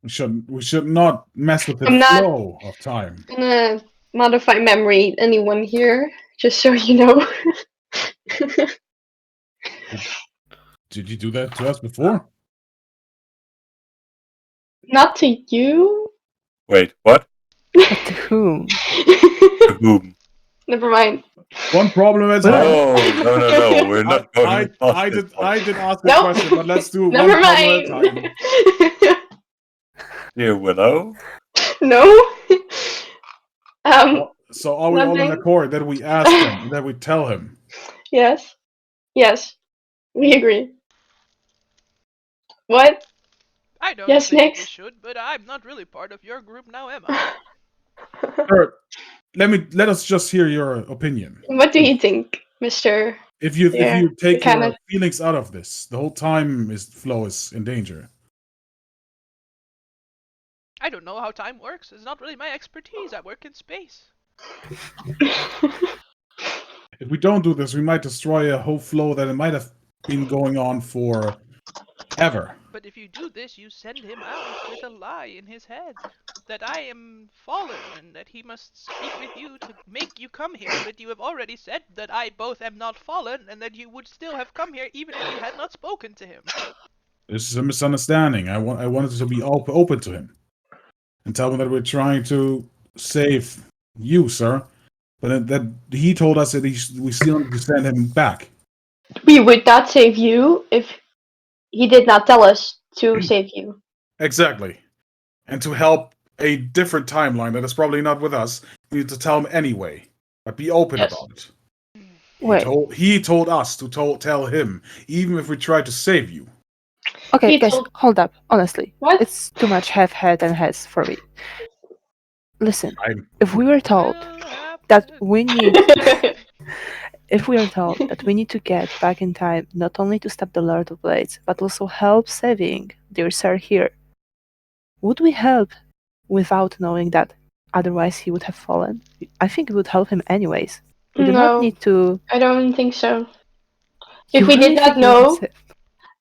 We should. We should not mess with the I'm not- flow of time. gonna modify memory anyone here, just so you know. Did you do that to us before? Not to you. Wait, what? But to whom? To whom? Never mind. One problem at a No, time. no. We're not going past I this did. point. I did ask the Nope. question, but let's do one Never problem at a mind. time. Dear Willow? No. So are we all in Nothing. accord that we ask him, that we tell him? Yes. Yes. We agree. What? I don't Yes, think we next. should, but I'm not really part of your group now, am I? Sir, let us just hear your opinion. What do you think, Mister? If you Yeah, take kind your of- feelings out of this, the whole time flow is in danger. I don't know how time works. It's not really my expertise. I work in space. If we don't do this, we might destroy a whole flow that it might have been going on for ever. But if you do this, you send him out with a lie in his head. That I am fallen, and that he must speak with you to make you come here. But you have already said that I both am not fallen, and that you would still have come here even if you had not spoken to him. This is a misunderstanding. I wanted to be open to him and tell him that we're trying to save you, sir. But that he told us that we still need to send him back. We would not save you if he did not tell us to save you. Exactly. And to help a different timeline that is probably not with us, we need to tell him anyway. But be open Yes. about it. Wait. He told us to tell him, even if we try to save you. Okay, He guys, told- hold up. Honestly, What? it's too much have head and heads for me. Listen, I'm if we were told Will that happen. we need, if we are told that we need to get back in time not only to stop the Lord of Blades, but also help saving dear Sir here, would we help without knowing that otherwise he would have fallen? I think it would help him anyways. We do not No, need to. I don't think so. You If we really did not think we would know, save?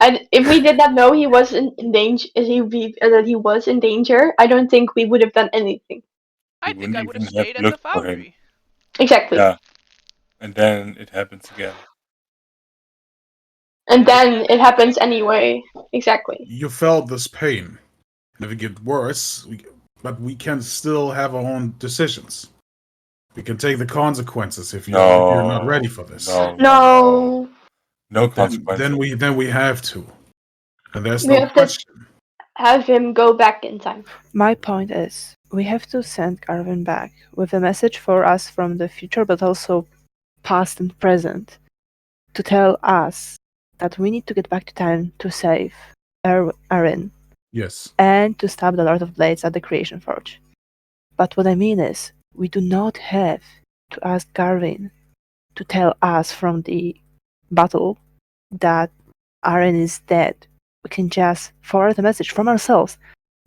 and if we did not know he was in danger, that he was in danger, I don't think we would have done anything. I You think wouldn't I would have even have stayed at the looked for him. foundry. Exactly. Yeah. And then it happens again. And then it happens anyway. Exactly. You felt this pain. If it gets worse, but we can still have our own decisions. We can take the consequences if you're not ready for this. No. No Then consequences. we have to. And there's We no have to question. have him go back in time. My point is, we have to send Garvin back with a message for us from the future, but also past and present, to tell us that we need to get back to time to save Erin Yes. and to stop the Lord of Blades at the Creation Forge. But what I mean is, we do not have to ask Garvin to tell us from the battle that Erin is dead. We can just forward a message from ourselves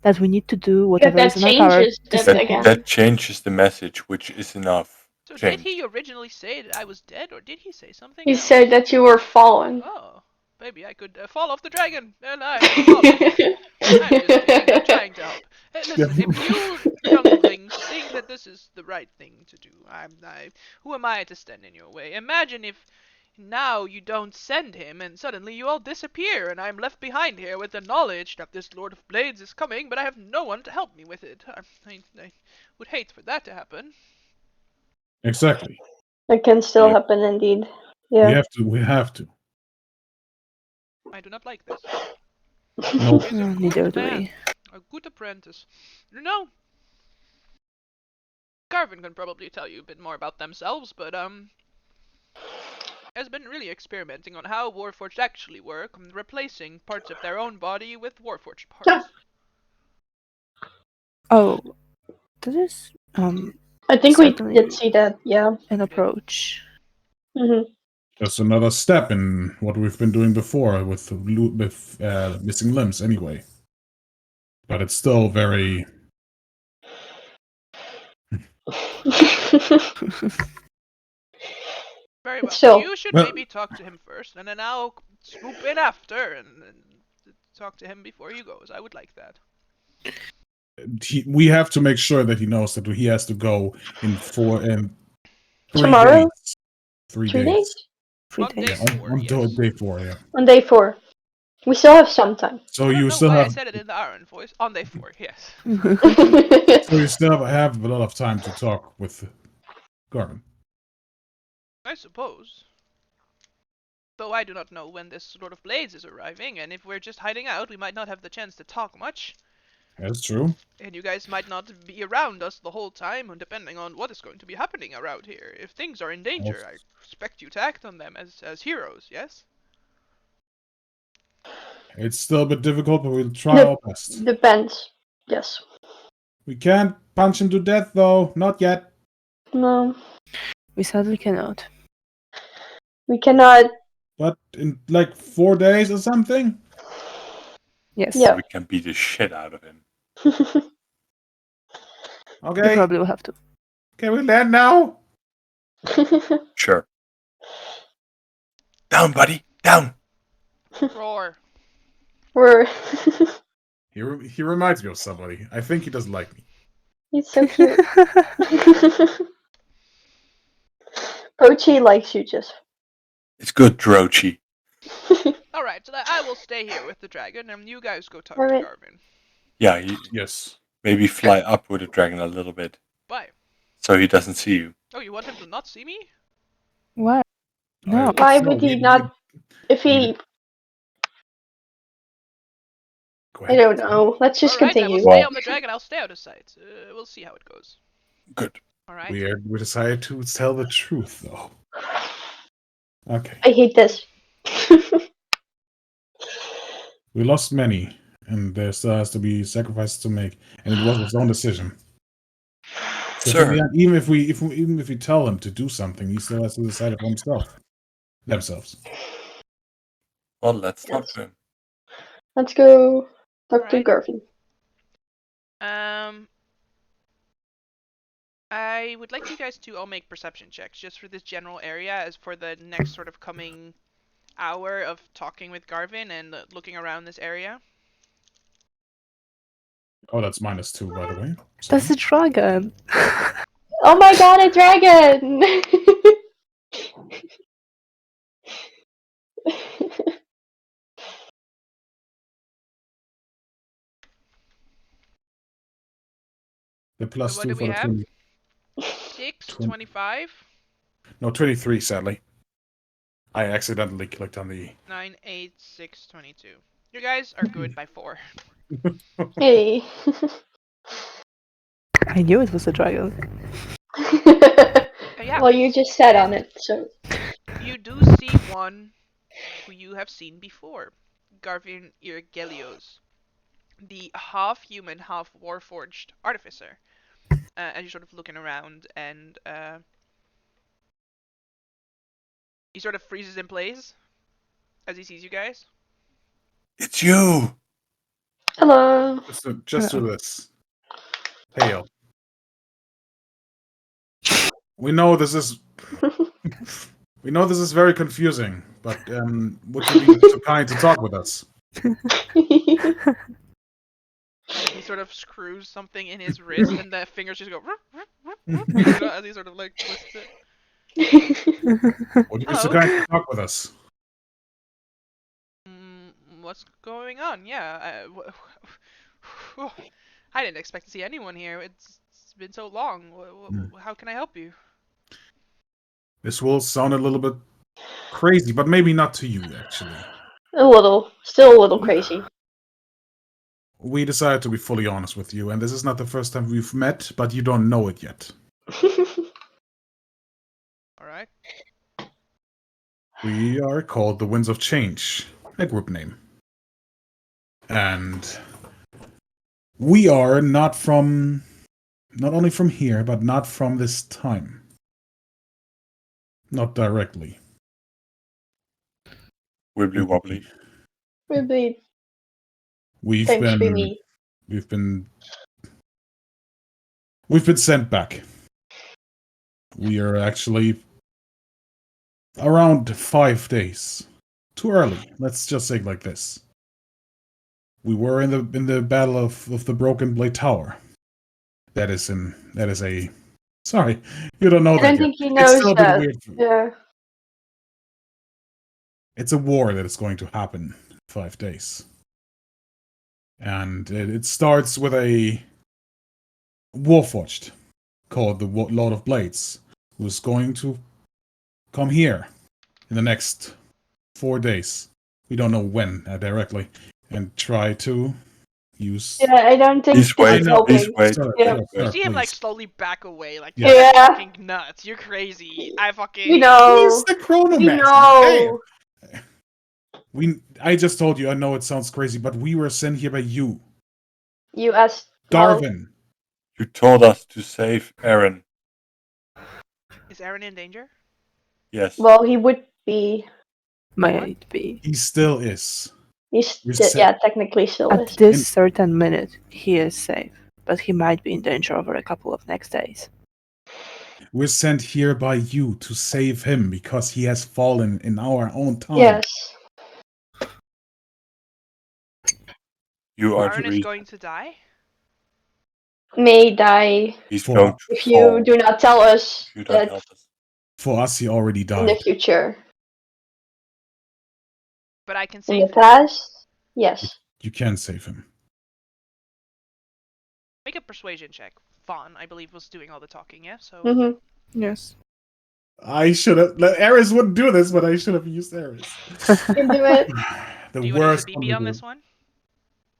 that we need to do whatever that is in our power changes to that save again. him. That changes the message, which is enough. So Change. did he originally say that I was dead, or did he say something He else? said that you were fallen. Oh, maybe I could fall off the dragon, and I have fallen. I'm just kidding. I'm trying to help. Hey, listen, if you younglings think that this is the right thing to do, who am I to stand in your way? Imagine if now you don't send him, and suddenly you all disappear, and I'm left behind here with the knowledge that this Lord of Blades is coming, but I have no one to help me with it. I would hate for that to happen. Exactly. It can still Yep. happen indeed. We Yeah. have to. I do not like this. No. He's a Neither good do man, we. a good apprentice. You know, Garvin can probably tell you a bit more about themselves, but has been really experimenting on how Warforged actually work, replacing parts of their own body with Warforged parts. Oh, that is I think we certainly did see that. Yeah. an approach. Hmm. That's another step in what we've been doing before with missing limbs, anyway. But it's still very. Very well. Still. You should Well- maybe talk to him first, and then I'll swoop in after and talk to him before he goes. I would like that. We have to make sure that he knows that he has to go in 3 Tomorrow? days. 3 3 days. days? 3 On day days. Yeah, 4, on yes. day 4, yeah. On day 4. We still have some time. So I don't you know still why I have said it in the Aaron voice. On day 4, yes. so you still have a lot of time to talk with Garvin. I suppose. Though I do not know when this Lord of Blades is arriving, and if we're just hiding out, we might not have the chance to talk much. That's true. And you guys might not be around us the whole time, and depending on what is going to be happening around here. If things are in danger, I expect you to act on them as heroes, yes? It's still a bit difficult, but we'll try our best. Depends. Yes. We can't punch him to death, though. Not yet. No. We sadly cannot. We cannot. But in like 4 days or something? Yes. Yeah. We can beat the shit out of him. We Okay. probably will have to. Can we land now? Sure. Down, buddy. Down. Roar. We're. He reminds me of somebody. I think he doesn't like me. He's so cute. Pochi likes you just. It's good, Drochi. Alright, so I will stay here with the dragon, and you guys go talk to Alright. Garvin. Yeah, you Yes. maybe fly up with the dragon a little bit, Bye. so he doesn't see you. Oh, you want him to not see me? Why? No. Why would he not? If he. Go I ahead. don't know. Let's just Alright, I will continue. stay Well- on the dragon, I'll stay out of sight. We'll see how it goes. Good. Alright? We decided to tell the truth, though. Okay. I hate this. We lost many, and there still has to be sacrifices to make, and it was his own decision. Because in the Sir. end, even if we tell him to do something, he still has to decide it for himself, themselves. Well, let's talk Yes. to him. Let's go talk to Alright. Garvin. I would like you guys to all make perception checks just for this general area, as for the next sort of coming hour of talking with Garvin and looking around this area. Oh, that's -2, by the way. That's Sorry. a dragon. Oh my god, a dragon! The plus What 2 do we for the have? 20, 6, 20 25, no, 23, sadly. I accidentally clicked on the... 9, 8, 6, 22. You guys are good by 4. Hey. I knew it was a dragon. Yeah. Well, you just sat on And it, so. you do see one who you have seen before, Garvin Irgelios, the half-human, half-warforged artificer. As you're sort of looking around, and he sort of freezes in place as he sees you guys. It's you! Hello. Just do this. Hail. We know this is... We know this is very confusing, but would you be so kind to talk with us? And he sort of screws something in his wrist, and the fingers just go as he sort of like twists it. Would you be so Hello. kind to talk with us? What's going on? Yeah, I didn't expect to see anyone here. It's been so long. How can I help you? This will sound a little bit crazy, but maybe not to you, actually. A little. Still a little crazy. We decided to be fully honest with you, and this is not the first time we've met, but you don't know it yet. Alright. We are called the Winds of Change, a group name. And we are not only from here, but not from this time. Not directly. Wibbly wobbly. Really, We've thanks for been me. we've been sent back. We are actually around 5 days. Too early. Let's just say it like this. We were in the battle of the Broken Blade Tower. That is a sorry, you don't know I that don't yet. think he It's knows still a bit that. weird. Yeah. It's a war that is going to happen in 5 days. And it starts with a warforged called the Lord of Blades, who's going to come here in the next 4 days. We don't know when directly, and try to use. Yeah, I don't think Please this wait, is please helping. wait, Sir, Yeah. please You wait. see him like please. slowly back away, like Yeah. you're Yeah. fucking nuts. You're crazy. I fucking. We He's know. the We chronomancer. know. I just told you. I know it sounds crazy, but we were sent here by you, You asked. Well, Garvin. You told us to save Aaron. Is Aaron in danger? Yes. well, he would be. Might be. He still is. He's We yeah, technically still At is. this certain minute, he is safe, but he might be in danger over a couple of next days. We're sent here by you to save him because he has fallen in our own time. Yes. You are Aaron the is reason. going to die? May die He's For- going to if fall. you do not tell us If you don't that help us. For us, he already in the died. future. But I can In save the him. past, yes. You can save him. Make a persuasion check. Vaughn, I believe, was doing all the talking, yeah? So. Mm-hmm. Yes. I should have. Ares wouldn't do this, but I should have used Ares. Can do it. The Do you want to use worst. a BB on this one?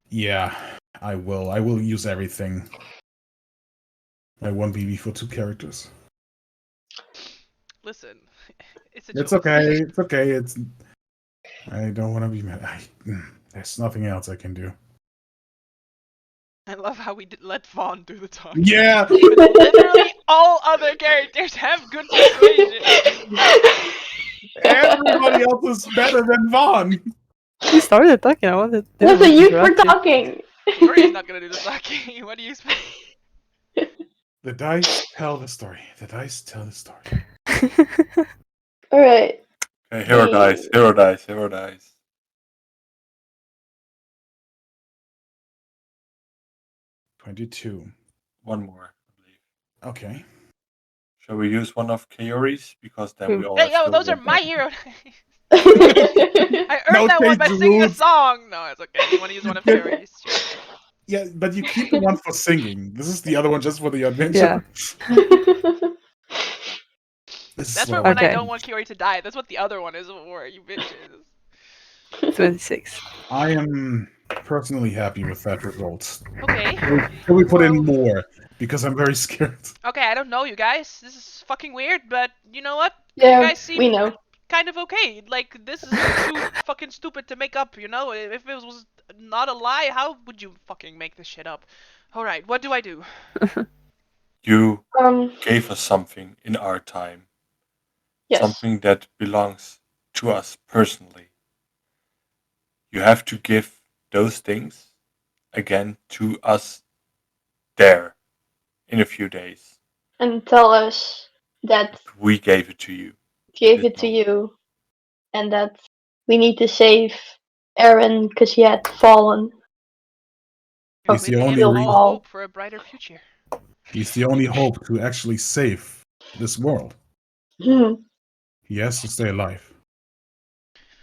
Yeah, I will. I will use everything. My 1 BB for 2 characters. Listen, it's a It's choice. okay. It's okay. I don't want to be mad. There's nothing else I can do. I love how we let Vaughn do the talking. Yeah. When literally all other characters have good persuasion. Everybody else is better than Vaughn. You started talking. I wanted to That's a you for interrupt you. talking. Yuri's not gonna do the talking. What do you expect? The dice tell the story. The dice tell the story. Alright. Okay, hero dice, hero dice, hero dice. 22. One more, I believe. Okay. Shall we use one of Kaori's? Because then we all Hey, have yo, to those are work my on- hero dice. I earned No that one change by the singing a rules. song. No, it's okay. You want to use one of Yuri's? Sure. Yeah, but you keep the one for singing. This is the other one just for the adventure. This is That's what for I when I Okay. don't want Kiori to die. That's what the other one is for, you bitches. 26. I am personally happy with that result. Okay. Can we put in more? Because I'm very scared. Okay, I don't know, you guys. This is fucking weird, but you know what? You Yeah, guys we seem know. kind of okay. Like, this is too fucking stupid to make up, you know? If it was not a lie, how would you fucking make this shit up? Alright, what do I do? You Um, gave us something in our time. yes. Something that belongs to us personally. You have to give those things again to us there in a few days. And tell us that We gave it to you. gave this it to moment. you and that we need to save Aaron because he had fallen. He's We the gave only him He'll reason. all fall. hope for a brighter future. He's the only hope to actually save this world. Hmm. He has to stay alive.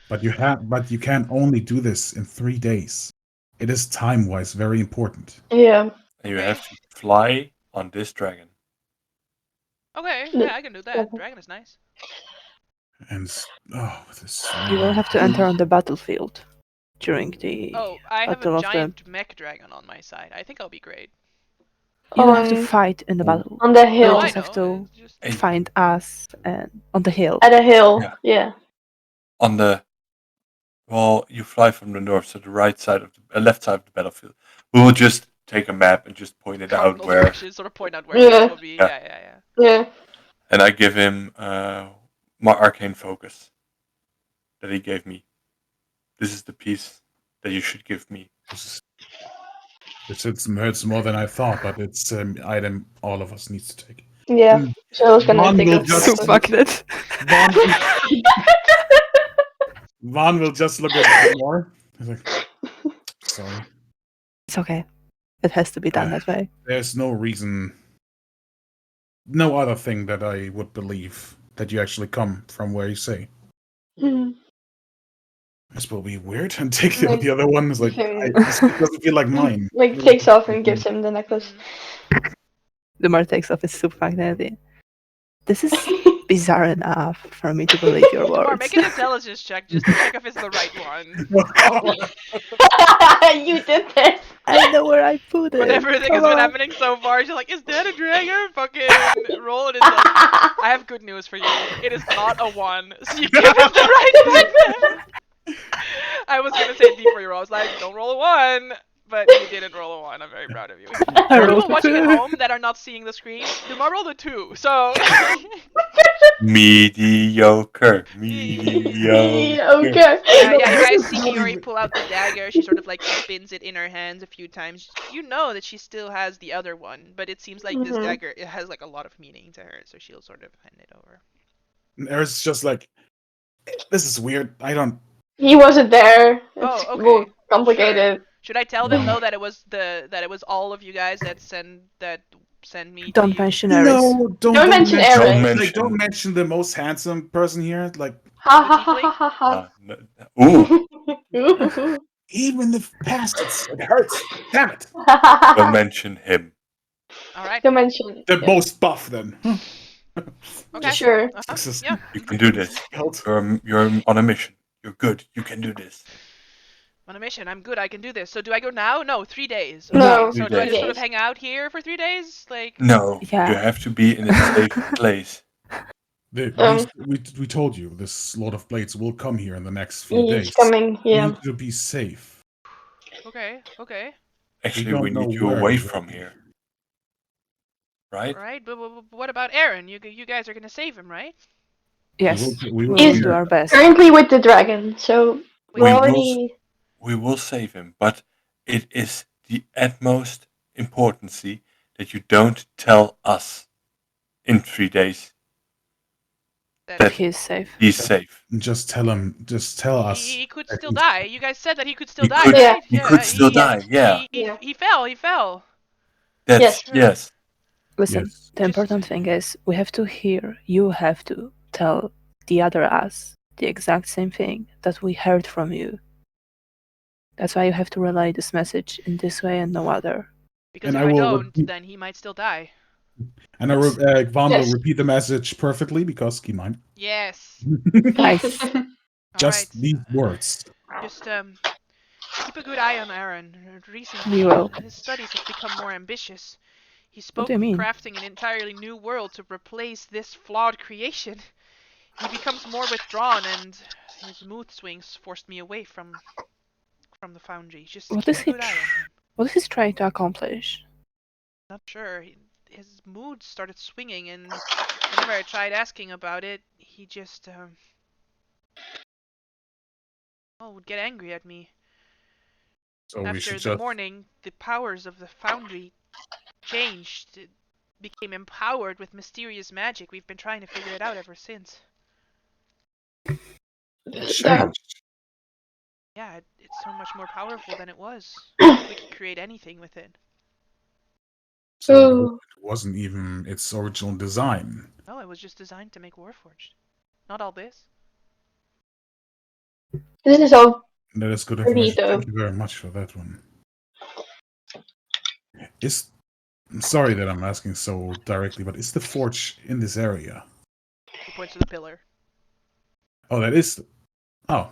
But you can only do this in 3 days. It is time-wise very important. Yeah. And you have to fly on this dragon. Okay, yeah, I can do that. Okay. Dragon is nice. And this. You will have to enter on the battlefield during the. Oh, I have Battle a of the- giant mech dragon on my side. I think I'll be great. You don't have to On- fight in the battle. On the You hill. No, I just have know. to Just And find us and on the hill. At a hill. Yeah. Yeah. on the you fly from the north, so the right side of the left side of the battlefield. We will just take a map and just point it out cardinal where, directions, sort of point out where Yeah. this will be. Yeah. Yeah. Yeah. and I give him my arcane focus that he gave me. This is the piece that you should give me. This hurts more than I thought, but it's an item all of us needs to take. Yeah. So I was gonna Vaughn take will a just- Soup magnet. Vaughn, Vaughn will just look at it more. He's like, sorry. It's okay. It has to be done that way. There's no reason, no other thing that I would believe that you actually come from where you say. Hmm. This will be weird. And take Like- the other one is like, Okay. this doesn't feel like mine. Like takes off and gives him the necklace. Lumar takes off his soup magnet. This is bizarre enough for me to believe your Lamar, words. make an intelligence check just to check if it's the right one. You did this. I know where I put it. When everything has Come been on. happening so far, she's like, is that a dragon? Fucking roll it. It's like, I have good news for you. It is not a 1. So you give him the right one. I was gonna say D for you. I was like, don't roll a 1. But you didn't roll a 1. I'm very proud of you. I For rolled people a watching at 2. home that are not seeing the screen, Lumar rolled a 2. So Mediocre. Okay. yeah, you guys see Not Kiori even- pull out the dagger. She sort of like spins it in her hands a few times. You know that she still has the other one, but it seems like this Mhm. dagger, it has like a lot of meaning to her, so she'll sort of hand it over. There's just like, this is weird. I don't. He wasn't there. It's Oh, okay. more complicated. Should I tell them No. though that it was all of you guys that send me to Don't you? mention Ares. No, Don't mention Aaron. Don't mention the most handsome person here. Like, Ha The ha ha tiefling? ha ha. Ooh, even the past, it hurts. Damn it. don't mention him. All right. Don't mention. The most buff, then. Okay. Sure. Uh-huh. This is- Yeah. You can do this. You're on a mission. You're good. You can do this. On a mission. I'm good. I can do this. So do I go now? No, 3 days. No, Okay. So 3 do I days. just sort of 3 hang out here for 3 days? Like. No, Yeah. you have to be in a safe place. We told you this Lord of Blades will come here in the next few He's days. coming. We Yeah. need you to be safe. Okay. Actually, don't we know need you where away he from will be. here, right? All right. But what about Aaron? You guys are gonna save him, right? Yes, We will we'll He's do our best. currently with the dragon, so Wait, we're We will. already. We will save him, but it is the utmost importance that you don't tell us in 3 days that that He's safe. he's safe. Just tell him. Just tell us. he could that still he's die. safe. You guys said that he could still He die, could. Yeah. right? He could still Yeah. die. Yeah, He fell. He fell. that's Yes. yes. Listen, Yes. the important thing is we have to hear, you have to tell the other us the exact same thing that we heard from you. That's why you have to relay this message in this way and no other. Because And if I I will don't, repeat, then he might still die. and Yes. Vaughn will Yes. repeat the message perfectly because he might. Yes. Nice. All Just right. these words. Just keep a good eye on Aaron. We Recently, will. his studies have become more ambitious. He What spoke do you of mean? crafting an entirely new world to replace this flawed creation. He becomes more withdrawn, and his mood swings forced me away from the foundry. Just What keep is a he good eye on him. What is he trying to accomplish? Not sure. His mood started swinging, and whenever I tried asking about it, he just would get angry at me. So we should After the just. morning, the powers of the foundry changed. It became empowered with mysterious magic. We've been trying to figure it out ever since. That. Changed. Yeah, it's so much more powerful than it was. We could create anything with it. So Ooh. it wasn't even its original design. No, it was just designed to make Warforged. Not all this. This is all That is good pretty information. though. Thank you very much for that one. I'm sorry that I'm asking so directly, but is the forge in this area? He points to the pillar. Oh, that is. Oh.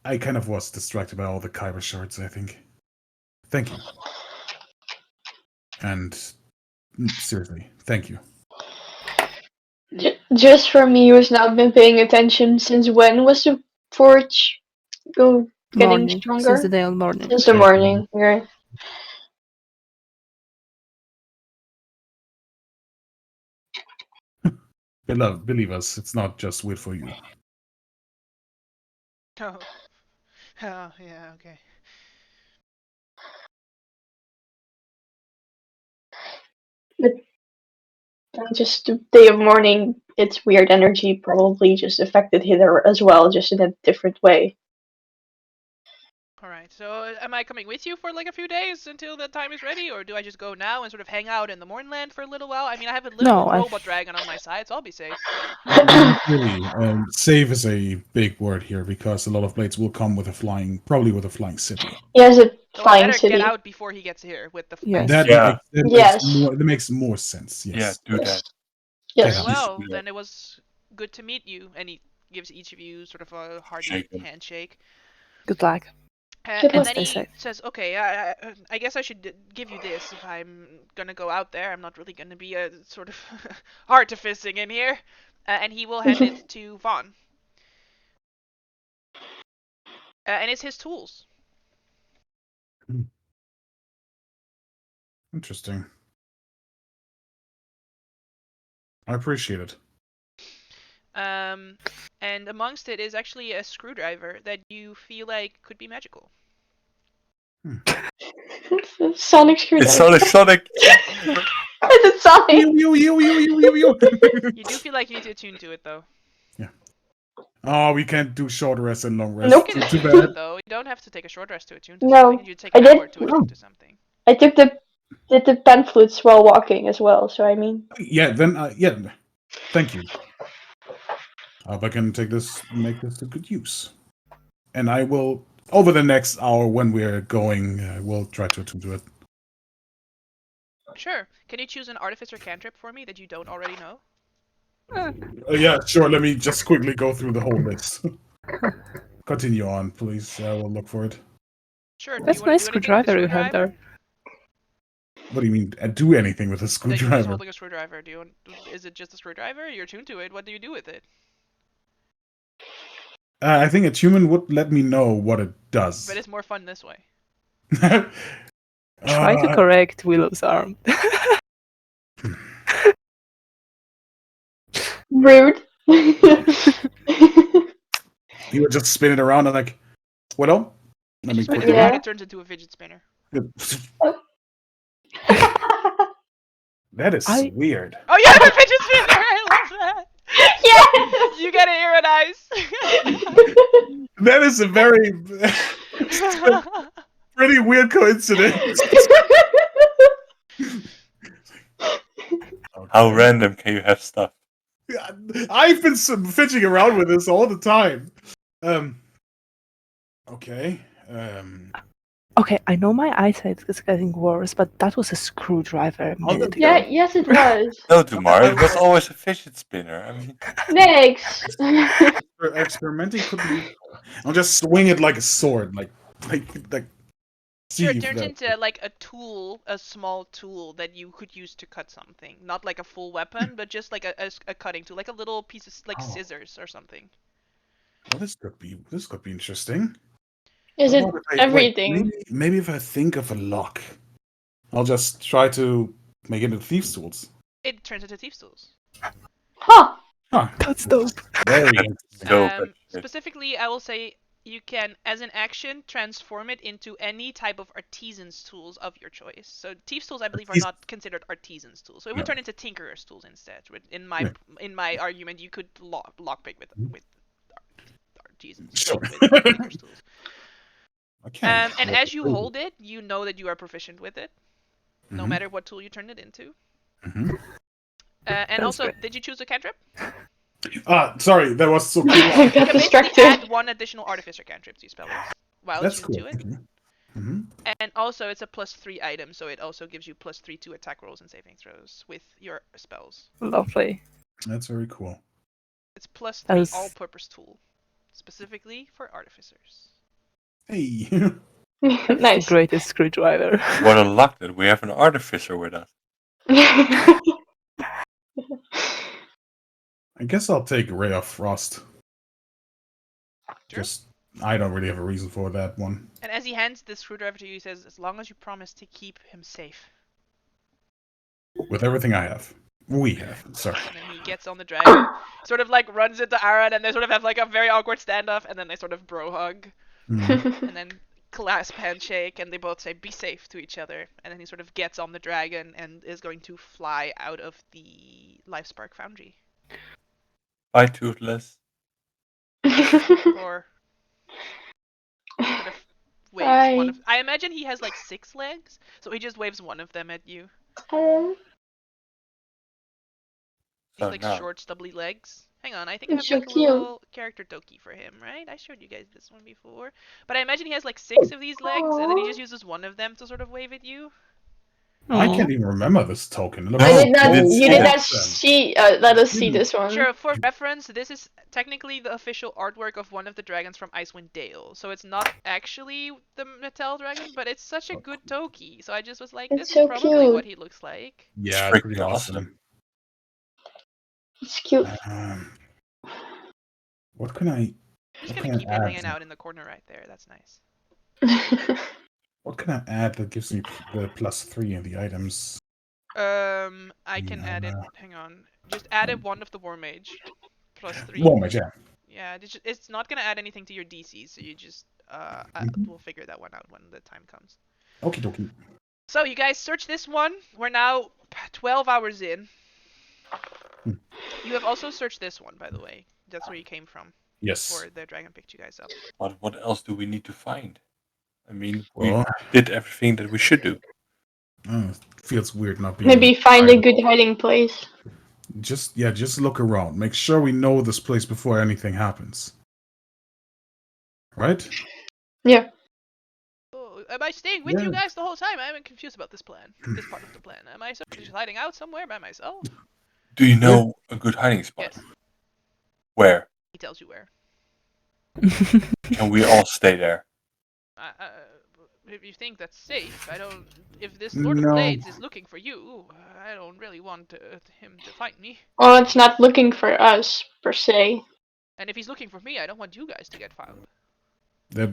I kind of was distracted by all the Kyber shards, I think. Thank you. And seriously, thank you. Just for me, who's not been paying attention, since when was the forge getting Morning. stronger? Since the day of morning. Since the morning, right? Believe us, it's not just weird for you. Oh. Oh, yeah, okay. But just the day of mourning, its weird energy probably just affected Hither as well, just in a different way. Alright, so am I coming with you for like a few days until that time is ready, or do I just go now and sort of hang out in the Mornland for a little while? I mean, I have a little No, robot dragon on my side, so I'll be safe. Really, save is a big word here because a lot of blades will come with probably with a flying city. He has a So I flying better city. get out before he gets here with the Yes. That, Yeah. Yes. makes more sense. Yeah, Yes. do Yes. that. Yes. Very Yeah. well, then it was good to meet you. And he gives each of you sort of a hearty Shaken. handshake. Good luck. Good And luck. then Stay he safe. says, okay, I guess I should give you this if I'm gonna go out there. I'm not really gonna be a sort of artificing in here. And he will hand it to Vaughn. And it's his tools. Interesting. I appreciate it. And amongst it is actually a screwdriver that you feel like could be magical. Sonic screwdriver. It's Sonic. It's a Sonic. You do feel like you need to attune to it, though. Yeah. Oh, we can't do short rest and long rest. Nope. You can Too attune to it, bad. though. You don't have to take a short rest to attune to No, something. You take I an did- hour to attune to something. I took did the pen flutes while walking as well, so I mean. Yeah. Then. Thank you. I hope I can make this to good use. And I will, over the next hour when we're going, we'll try to attend to it. Sure. Can you choose an artificer cantrip for me that you don't already know? Yeah, sure. Let me just quickly go through the whole list. Continue on, please. I will look for it. Sure. Do That's you a want nice to do anything with the screwdriver you have screwdriver? there. What do you mean? Do anything with a Like, he's screwdriver? holding a screwdriver. Is it just a screwdriver? You're tuned to it. What do you do with it? I think a human would let me know what it does. But it's more fun this way. Try to correct Willow's arm. Rude. You would just spin it around and like, Willow? Let me Just spin it quickly. around, Yeah. it turns into a fidget spinner. That is I- weird. Oh, you have a fidget spinner! I love that. Yeah. You get it, Ironize. That is a very pretty weird coincidence. How random can you have stuff? I've been fidgeting around with this all the time. Okay. Okay, I know my eyesight is getting worse, but that was a screwdriver a minute ago. Yeah, yes it was. No, Dumar, it was always a fidget spinner. I mean, Next. Experimenting could be. I'll just swing it like a sword, like. See Sure, it if turns that- into like a tool, a small tool that you could use to cut something. Not like a full weapon, but just like a cutting tool, like a little piece of like Oh. scissors or something. Well, this could be interesting. Is How it about if wait, everything? maybe if I think of a lock, I'll just try to make it into thieves' tools. It turns into thieves' tools. Huh. Huh. That's dope. Very That's interesting. dope. actually. Specifically, I will say you can, as an action, transform it into any type of artisan's tools of your choice. So thieves' tools, I believe, are not considered artisan's tools. So it would No. turn into tinkerer's tools instead. In my Yeah. in my argument, you could lockpick with artisan's Sure. with tinkerer's tools. Okay. And as you hold it, you know that you are proficient with it, no Mhm. matter what tool you turn it into. Mhm. And That's also, great. did you choose a cantrip? Sorry, that was so cool. I You got can basically distracted. add one additional artificer cantrip to your spell list while That's tuned cool. to it. Thank you. Mhm. And also, it's a +3 item, so it also gives you +3 to attack rolls and saving throws with your spells. Lovely. That's very cool. It's +3 That's- all-purpose tool, specifically for artificers. Hey. That's Nice. the greatest screwdriver. What a luck that we have an artificer with us. I guess I'll take Ray of Frost. Sure. Just I don't really have a reason for that one. And as he hands the screwdriver to you, he says, "As long as you promise to keep him safe." With everything I have. We have. Sorry. And then he gets on the dragon, sort of like runs into Aaron, and they sort of have like a very awkward standoff, and then they sort of bro hug, Mhm. and then clasp handshake, and they both say "be safe" to each other. And then he sort of gets on the dragon and is going to fly out of the Lifespark Foundry. Bye, Toothless. Or sort of waves one of. I imagine he has like 6 legs, so he just waves one of them at you. These So like now, short, stubbly legs. Hang on, I think I have It's so like a cute. little character Doki for him, right? I showed you guys this one before. But I imagine he has like 6 of these legs, and then he just uses one of them to sort of wave at you. I Aw. can't even remember this token. No, I did not. didn't You see did it. not see. Let us see this one. Sure, for reference, this is technically the official artwork of one of the dragons from Icewind Dale. So it's not actually the Mattel dragon, but it's such a good Toki. So I just was like, It's this so is probably cute. what he looks like. Yeah, It's it's pretty freaking awesome. It's cute. What can I? I'm just What gonna can I keep him add? hanging out in the corner right there. That's nice. What can I add that gives me the +3 in the items? I can add it. Hang on. Just add it one of the War Mage. +3. War Mage, yeah. Yeah, it's not gonna add anything to your DC, so you just we'll figure that one out when the time comes. Okie dokie. So you guys search this one. We're now 12 hours in. Hmm. You have also searched this one, by the way. That's where you came from. Yes. Before the dragon picked you guys up. What else do we need to find? I mean, Well, we did everything that we should do. it feels weird not being. Maybe find a good hiding place. Just look around. Make sure we know this place before anything happens. Right? Yeah. Oh, am I staying with you Yeah. guys the whole time? I'm confused about this plan. This part of the plan. Am I just hiding out somewhere by myself? Do you know a good hiding spot? Yes. Where? He tells you where. Can we all stay there? If you think that's safe, I don't. If this Lord of No, Blades is looking for you, I don't really want him to fight me. Well, it's not looking for us per se. And if he's looking for me, I don't want you guys to get found. that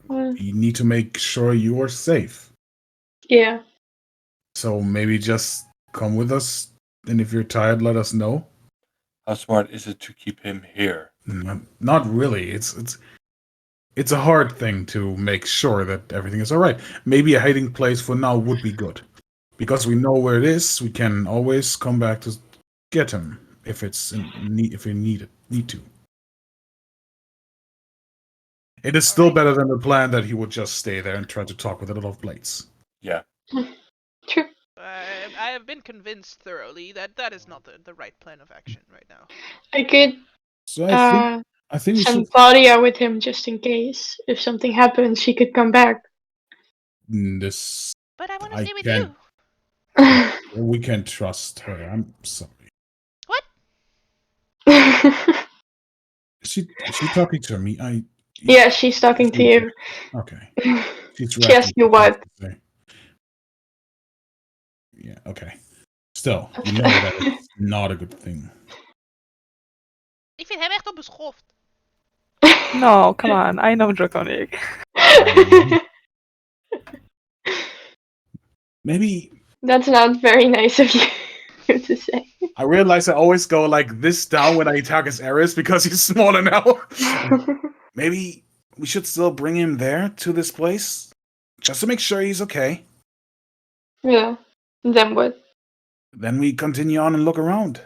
Well, you need to make sure you are safe. yeah. So maybe just come with us, and if you're tired, let us know. How smart is it to keep him here? Not really. It's a hard thing to make sure that everything is all right. Maybe a hiding place for now would be good, because we know where it is. We can always come back to get him if it's in need, if we need to. It is still Alright. better than the plan that he would just stay there and try to talk with the little blades. Yeah. True. I have been convinced thoroughly that that is not the right plan of action right now. I could So uh I think we should. send Claudia with him just in case. If something happens, she could come back. This But I want to I stay with can't. you. We can't trust her. I'm sorry. What? Is she talking to me? Yeah, she's talking to you. Okay. She's She asked reacting you to things what. to say. Yeah. Okay. Still, you know that it's not a good thing. Ik vind hem echt onbeschoft. No, come on. I know Draconic. Maybe That's not very nice of you to say. I realize I always go like this down when I attack his areas because he's smaller now. Maybe we should still bring him there to this place just to make sure he's okay. Yeah. Then what? Then we continue on and look around.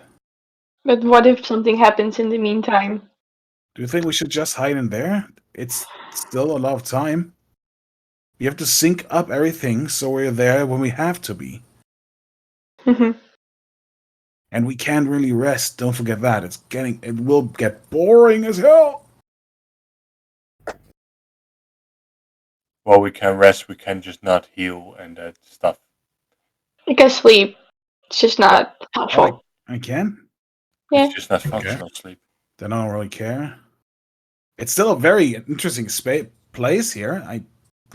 But what if something happens in the meantime? Do you think we should just hide in there? It's still a lot of time. We have to sync up everything so we're there when we have to be. And we can't really rest. Don't forget that. It will get boring as hell. Well, we can rest. We can just not heal and that stuff. You can sleep. It's just not helpful. I can? Yeah. It's just not Okay. functional sleep. Then I don't really care. It's still a very interesting place here. I'd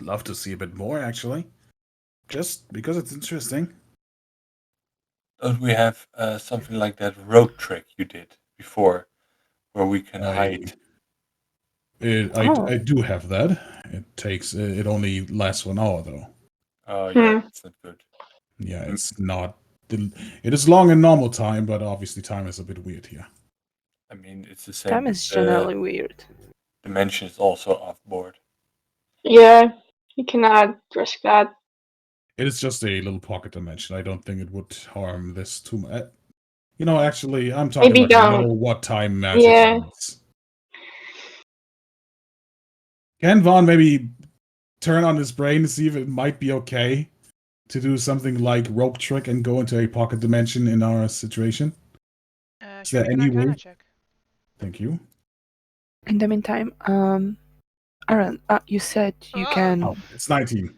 love to see a bit more, actually. Just because it's interesting. Don't we have something like that road trick you did before, where we can hide? I do have that. It only lasts 1 hour, though. Oh yeah, that's not good. Yeah, it's not. It is long in normal time, but obviously time is a bit weird here. I mean, it's the same. Time with is the generally weird. dimension is also off board. Yeah. You cannot risk that. It is just a little pocket dimension. I don't think it would harm this too much. Actually, I'm talking Maybe about you know don't. what time magic Yeah. is. Can Vaughn maybe turn on his brain to see if it might be okay to do something like rope trick and go into a pocket dimension in our situation? Is Sure, there make an any way? Arcana check. Thank you. In the meantime, Aaron, you said you Ah. can. Oh, it's 19.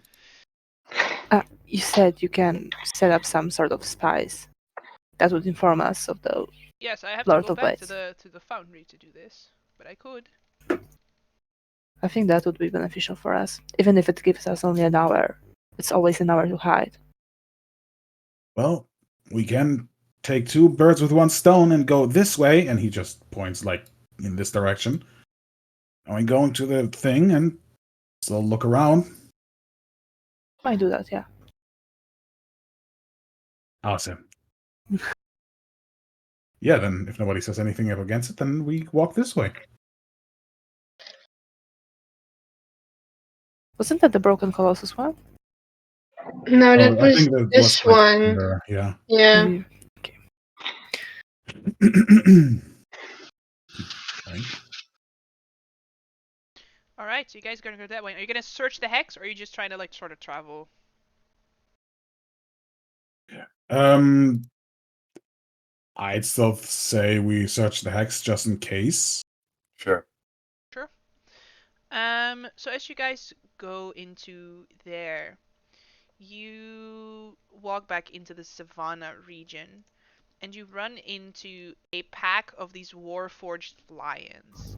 You said you can set up some sort of spies that would inform us of the. Yes, I have Lord to go of back Blades. to the foundry to do this, but I could. I think that would be beneficial for us, even if it gives us only an hour. It's always an hour to hide. Well, we can take 2 birds with 1 stone and go this way, and he just points like in this direction. And we go into the thing and still look around. Might do that, yeah. Awesome. Yeah, then if nobody says anything against it, then we walk this way. Wasn't that the Broken Colossus one? No, that I was think that was this like one. under, yeah. Yeah. Maybe. Right. Alright, so you guys are gonna go that way. Are you gonna search the hex, or are you just trying to like sort of travel? I'd still say we search the hex just in case. Sure. Sure. So as you guys go into there, you walk back into the savannah region, and you run into a pack of these warforged lions.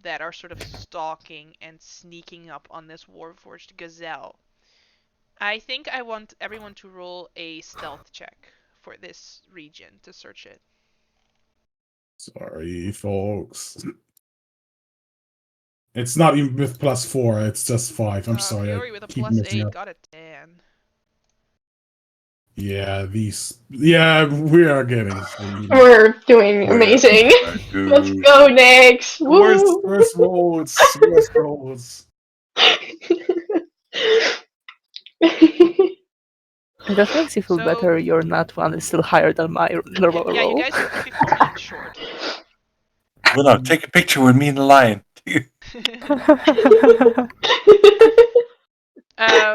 that are sort of stalking and sneaking up on this Warforged gazelle. I think I want everyone to roll a stealth check for this region to search it. Sorry, folks. It's not even with +4, it's just 5. I'm sorry. Fury I with a keep plus messing 8 up. got a 10. Yeah, we are getting We're doing We're amazing. Let's good. go next. worst Woo! rolls. Worst rolls. If that makes you feel So- better, your nat one is still higher than my normal Yeah, you roll. guys are 15 short. Willow, take a picture with me and the lion. Just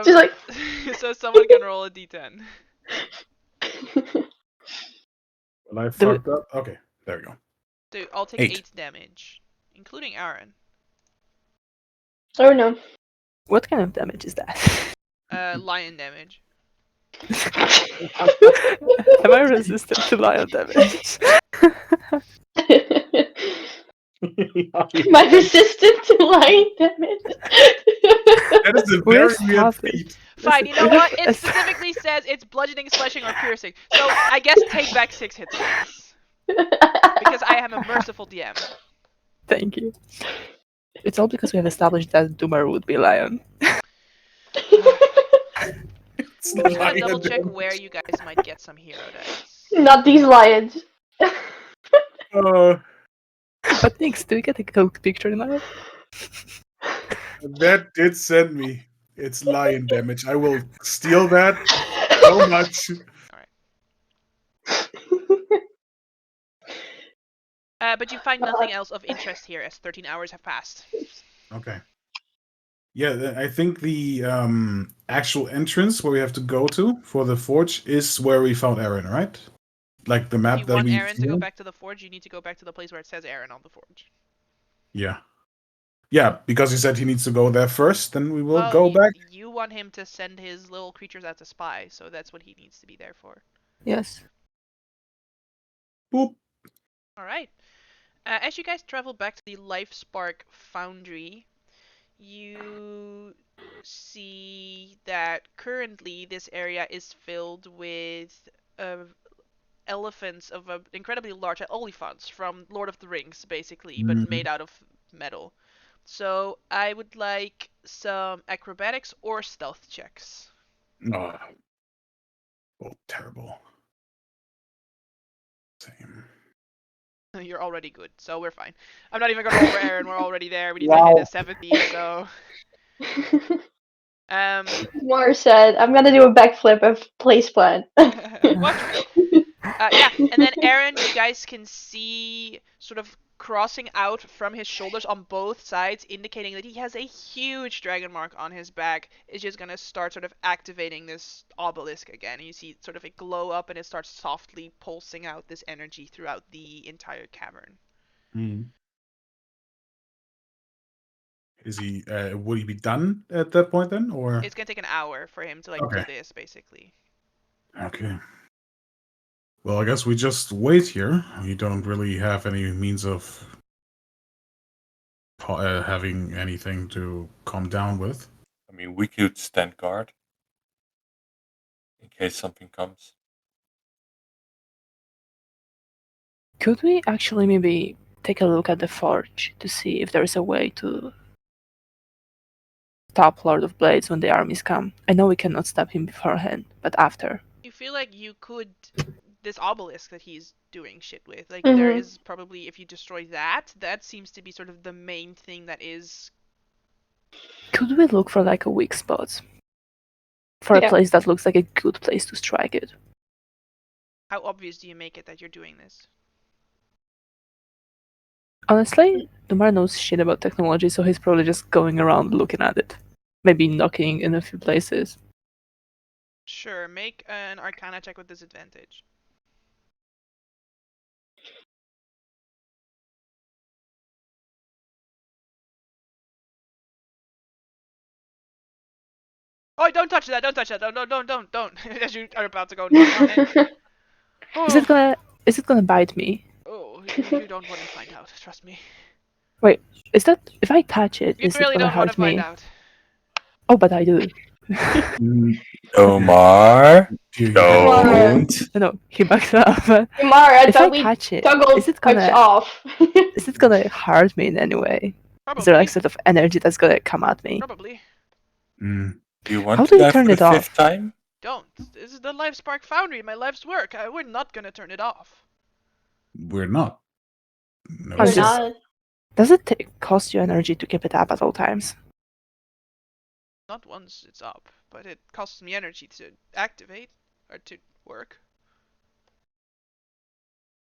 like So someone can roll a d10. Well, I fucked up. Okay, there we go. So I'll take 8. 8 damage, including Aaron. oh no. What kind of damage is that? Lion damage. Am I resistant to lion damage? My resistant to lion damage. That is a We very weird established- feat. Fine, you know we what? have It a- specifically says it's bludgeoning, slashing, or piercing. So I guess take back 6 hit points. Because I am a merciful DM. Thank you. It's all because we have established that Doomer would be lion. It's I just want to lion double check damage. where you guys might get some hero dice. Not these lions. Uh, But Nix, do we get a cool picture now? that did send me. It's lion damage. I will steal that so much. But you find nothing else of interest here as 13 hours have passed. Okay. Yeah, I think the actual entrance where we have to go to for the forge is where we found Eberron, right? Like the map You that want we Aaron to go flew? back to the forge, you need to go back to the place where it says Aaron on the forge. Yeah. Yeah, because he said he needs to go there first, then we will Well, go back. you want him to send his little creatures out to spy, so that's what he needs to be there for. Yes. Boop. Alright. As you guys travel back to the LifeSpark Foundry, you see that currently this area is filled with elephants of incredibly large elephants from Lord of the Rings, basically, but made out of metal. So I would like some acrobatics or stealth checks. Oh, terrible. Same. You're already good, so we're fine. I'm not even gonna roll for Aaron. We're already there. We need to hit a 70, so. Mars said, I'm gonna do a backflip of place plan. Watch me. Yeah, and then Aaron, you guys can see sort of crossing out from his shoulders on both sides, indicating that he has a huge dragon mark on his back. Is just gonna start sort of activating this obelisk again. And you see sort of a glow up, and it starts softly pulsing out this energy throughout the entire cavern. Is he? Would he be done at that point then, or? It's gonna take an hour for him to like Okay. do this, basically. Okay. Well, I guess we just wait here. We don't really have any means of having anything to calm down with. I mean, we could stand guard in case something comes. Could we actually maybe take a look at the forge to see if there is a way to stop Lord of Blades when the armies come? I know we cannot stop him beforehand, but after. You feel like you could this obelisk that he's doing shit with. Like there is probably if you destroy that, that seems to be sort of the main thing that is. Could we look for like a weak spot? For a place that looks like a good place to strike it. How obvious do you make it that you're doing this? Honestly, Dumar knows shit about technology, so he's probably just going around looking at it. Maybe knocking in a few places. Sure, make an Arcana check with disadvantage. Oh, don't touch that! Don't touch that! Don't! As you are about to go knock on it. Oh. Is it gonna bite me? Oh, you don't want to find out. Trust me. Wait, is that if I touch it, You is it really gonna don't want to hurt find me? out. Oh, but I do. Mm, Omar, you don't. No, he backed up. Mara, I If I thought we touch it, toggled is it touch gonna off. hurt me in any way? Is there Probably. like sort of energy that's gonna come at me? Probably. Mm, Do you want How to do you die turn for the it off? fifth time? Don't. This is the Life Spark Foundry, my life's work. We're not gonna turn it off. we're not. No, I'm We're just- not. Does it cost you energy to keep it up at all times? Not once it's up, but it costs me energy to activate or to work.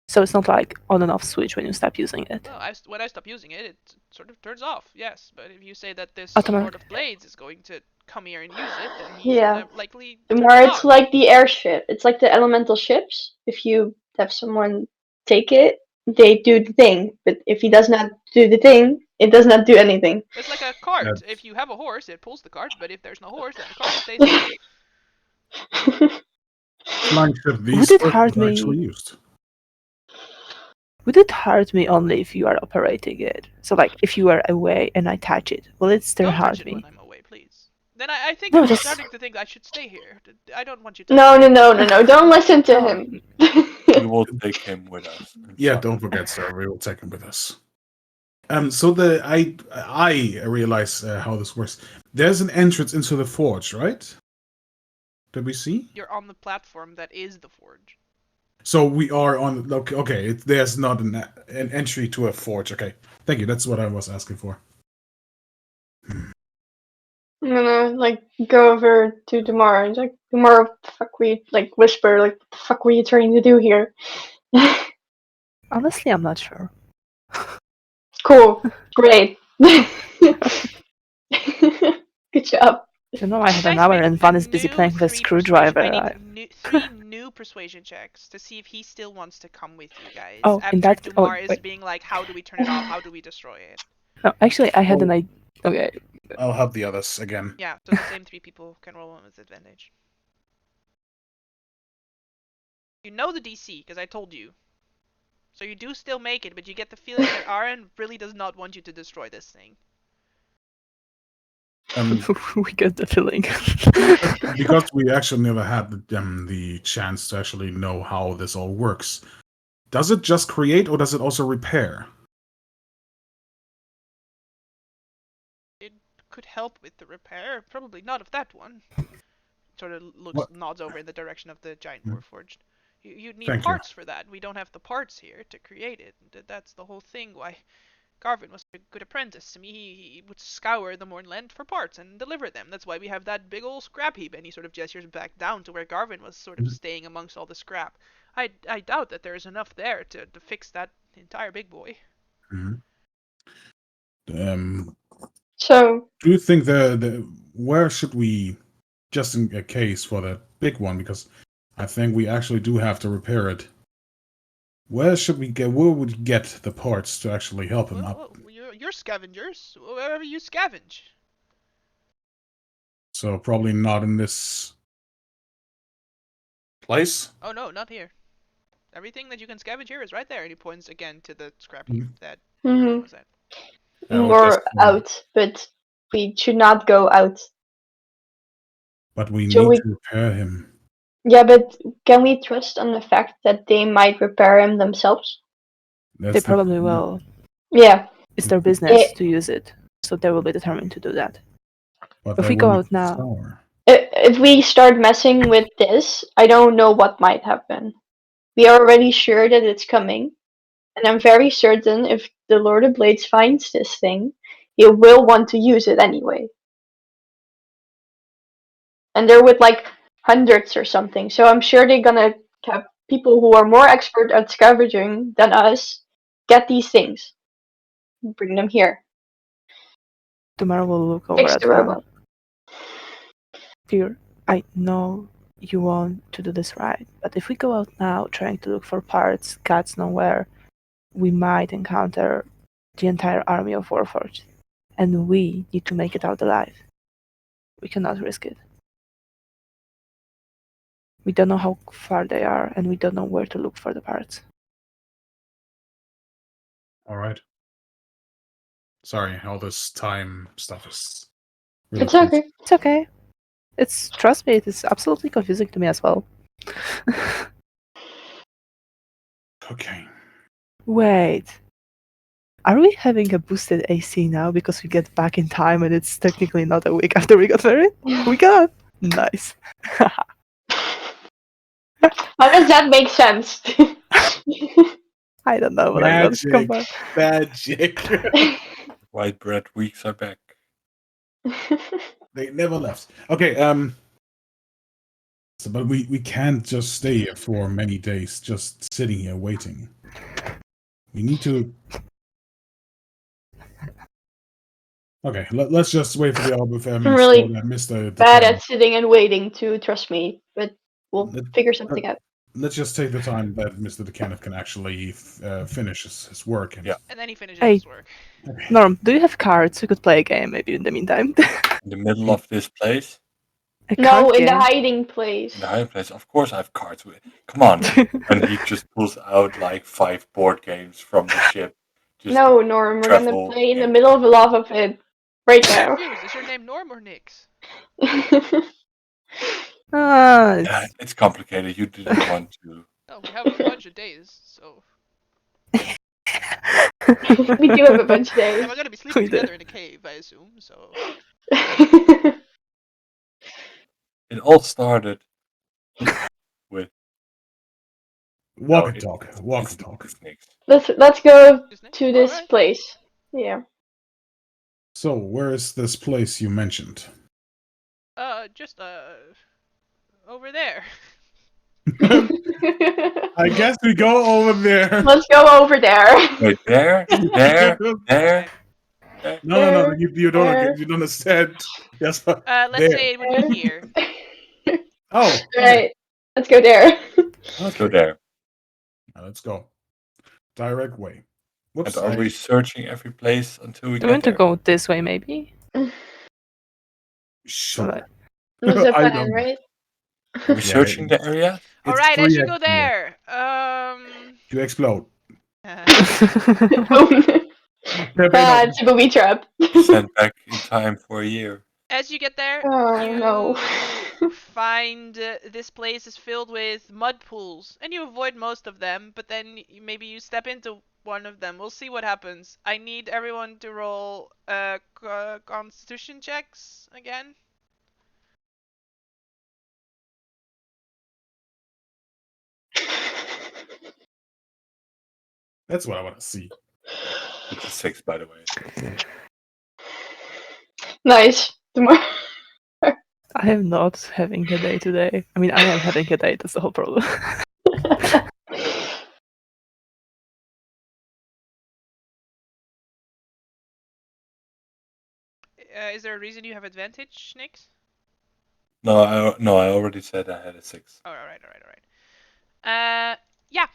So it's not like on and off switch when you stop using it. Well, when I stop using it, it sort of turns off. Yes, but if you say that this Automatic. Lord of Blades is going to come here and use it, then he's Yeah. gonna likely The turn more it it's on. like the airship. It's like the elemental ships. If you have someone take it, they do the thing. But if he does not do the thing, it does not do anything. It's like a cart. That's- If you have a horse, it pulls the cart, but if there's no horse, then the cart stays still. flying ship these Would it persons hurt are me? actually used. Would it hurt me only if you are operating it? So like if you are away and I touch it, will it still Don't touch hurt it when me? I'm away, please. Then I think No, I'm just- starting to think I should stay here. I don't want you to. No, don't listen to No. him. We will take him with us. I'm Yeah, sorry. don't forget, sir. We will take him with us. So I realize how this works. There's an entrance into the forge, right? Did we see? You're on the platform that is the forge. So we are on. Okay. There's not an entry to a forge. Okay, thank you. That's what I was asking for. I'm gonna like go over to Demar. It's like Demar, fuck we like whisper like what the fuck were you trying to do here? Honestly, I'm not sure. Cool, great. Good job. You know, I have You an guys hour make and Van a is busy new playing with a 3 screwdriver. persuasion- I need 3 new persuasion checks to see if he still wants to come with you guys. Oh, after in that- Dumar is wait. being like, how do we turn it off? How do we destroy it? No, actually, I had an idea. Okay, I'll help the others again. Yeah, so the same 3 people can roll one with advantage. You know the DC, because I told you. So you do still make it, but you get the feeling that Aaron really does not want you to destroy this thing. we get the feeling. Because we actually never had the chance to actually know how this all works. Does it just create, or does it also repair? It could help with the repair, probably not of that one. Sort of nods over in the direction of the giant warforged. You need Thank you. parts for that. We don't have the parts here to create it. That's the whole thing why Garvin was a good apprentice to me. He would scour the Mornland for parts and deliver them. That's why we have that big old scrap heap. And he sort of gestures back down to where Garvin was sort of staying amongst all the scrap. I doubt that there is enough there to fix that entire big boy. So Do you think where should we, just in a case for that big one, because I think we actually do have to repair it. Where should we get? Where would we get the parts to actually help him up? Well, you're scavengers. Wherever you scavenge. So probably not in this place. Oh no, not here. Everything that you can scavenge here is right there. And he points again to the scrap heap that Eberron was at. more out, but we should not go out. But we So need we- to repair him. Yeah, but can we trust on the fact that they might repair him themselves? They probably will. Yeah. It's their business to use it, so they will be determined to do that. But If we go out now, If we start messing with this, I don't know what might happen. We are already sure that it's coming, and I'm very certain if the Lord of Blades finds this thing, he will want to use it anyway. And they're with like hundreds or something, so I'm sure they're gonna have people who are more expert at scavenging than us get these things, bring them here. tomorrow we'll look over Fix at the Van. robot. Fear, I know you want to do this right, but if we go out now trying to look for parts, gods know where, we might encounter the entire army of Warforged, and we need to make it out alive. We cannot risk it. We don't know how far they are, and we don't know where to look for the parts. All right. Sorry, all this time stuff is really It's okay. It's okay. Trust me, it is absolutely confusing to me as well. Okay. Wait. Are we having a boosted AC now because we get back in time and it's technically not a week after we got married? Yeah. We got nice. How does that make sense? I don't know, but I'm not Magic. combined. Magic. White bread weeks are back. They never left. Okay, so, but we can't just stay here for many days, just sitting here waiting. We need to. Okay, let's just wait for the album I'm really Mr. Bad at sitting and waiting too, trust me. But we'll figure something out. Let's just take the time that Mr. DeCanniff can actually finish his work. And, Yeah. And then he finishes Hey. his work. Norm, do you have cards? We could play a game maybe in the meantime. In the middle of this place, A No, card in the game? hiding place. in the hiding place, of course I have cards with. Come on. And he just pulls out like 5 board games from the ship. Just No, Norm, we're gonna travel play in the game. middle of a lava pit. Right I'm now. confused. Is your name Norm or Nix? Yeah, it's complicated. You didn't want to. Oh, we have a bunch of days, so. We do have a bunch of days. And we're gonna be sleeping We do. together in a cave, I assume, so. It all started with walk no, and talk. Walk and it's talk. Nix. Let's go Is Nix? to this Alright. place. Yeah. So, where is this place you mentioned? Just, over there. I guess we go over there. Let's go over there. Wait, there? No. You There. don't understand. Yes. Let's There. say it would be here. Oh, Right. Let's go there. Let's go there. Let's go. Direct way. Whoops. And are we searching every place until we Do get you want to there? go this way maybe? Sure. Alright. That's the I plan, don't- right? Are we searching the area? Alright, as you go free there, You explode. Boom. It's a booby trap. Sent back in time for a year. as you get there, Oh, you no. find this place is filled with mud pools, and you avoid most of them, but then maybe you step into one of them. We'll see what happens. I need everyone to roll constitution checks again. That's what I want to see. It's a 6, by the way. Nice. Tomorrow. I am not having a day today. I mean, I am having a day, that's the whole problem. Is there a reason you have advantage, Nix? No, I already said I had a 6. Oh, alright. Yeah.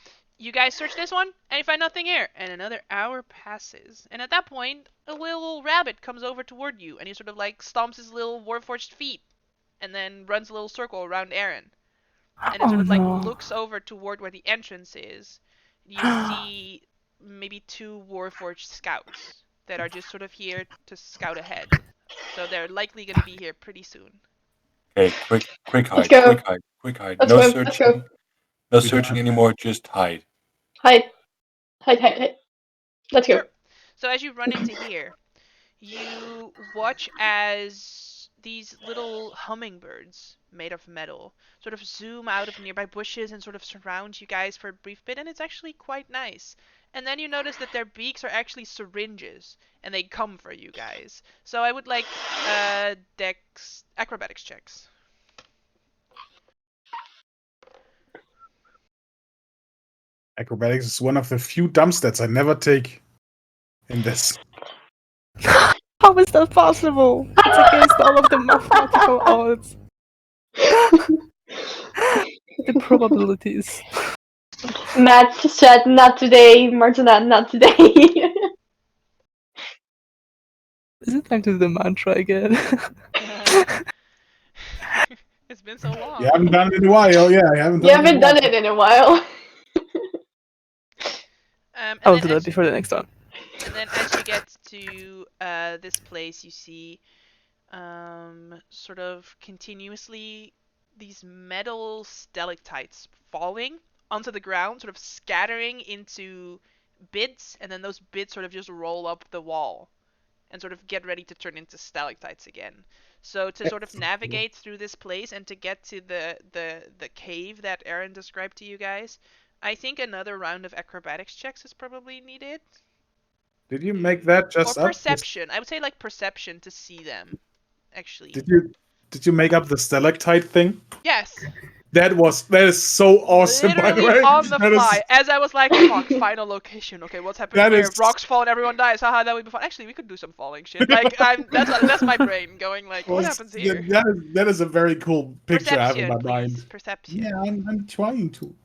You guys search this one, and you find nothing here. And another hour passes. And at that point, a little rabbit comes over toward you, and he sort of like stomps his little warforged feet, and then runs a little circle around Aaron. And it Oh, sort of like no. looks over toward where the entrance is. You see maybe 2 warforged scouts that are just sort of here to scout ahead. So they're likely going to be here pretty soon. Okay, quick hide, Let's go. quick hide. Let's No go, searching. let's go. No searching anymore, just hide. Hide. Let's go. Sure. So as you run into here, you watch as these little hummingbirds made of metal sort of zoom out of nearby bushes and sort of surround you guys for a brief bit, and it's actually quite nice. And then you notice that their beaks are actually syringes, and they come for you guys. So I would like acrobatics checks. Acrobatics is one of the few dumb stats I never take in this. How is that possible? It's against all of the mathematical odds. The probabilities. Matt said not today. Martina, not today. Is it time to do the mantra again? It's been so long. You haven't done it in a while. Yeah, I haven't You haven't done it in a while. I'll do that before the next one. And then as you get to this place, you see sort of continuously these metal stalactites falling onto the ground, sort of scattering into bits, and then those bits sort of just roll up the wall and sort of get ready to turn into stalactites again. So to sort of navigate through this place and to get to the cave that Aaron described to you guys, I think another round of acrobatics checks is probably needed. Did you make that Or just up? perception. I would say like perception to see them, actually. Did you make up the stalactite thing? Yes. That is so awesome, by the Literally way. on the That is fly. As I was like, fuck, final location. Okay, what's happening That here? is- Rocks fall and everyone dies. Haha, that would be fun. Actually, we could do some falling shit. Like, that's my brain going like, what happens here? that is a very cool picture I have in Perception, my please. mind. Perception. Yeah, I'm trying to.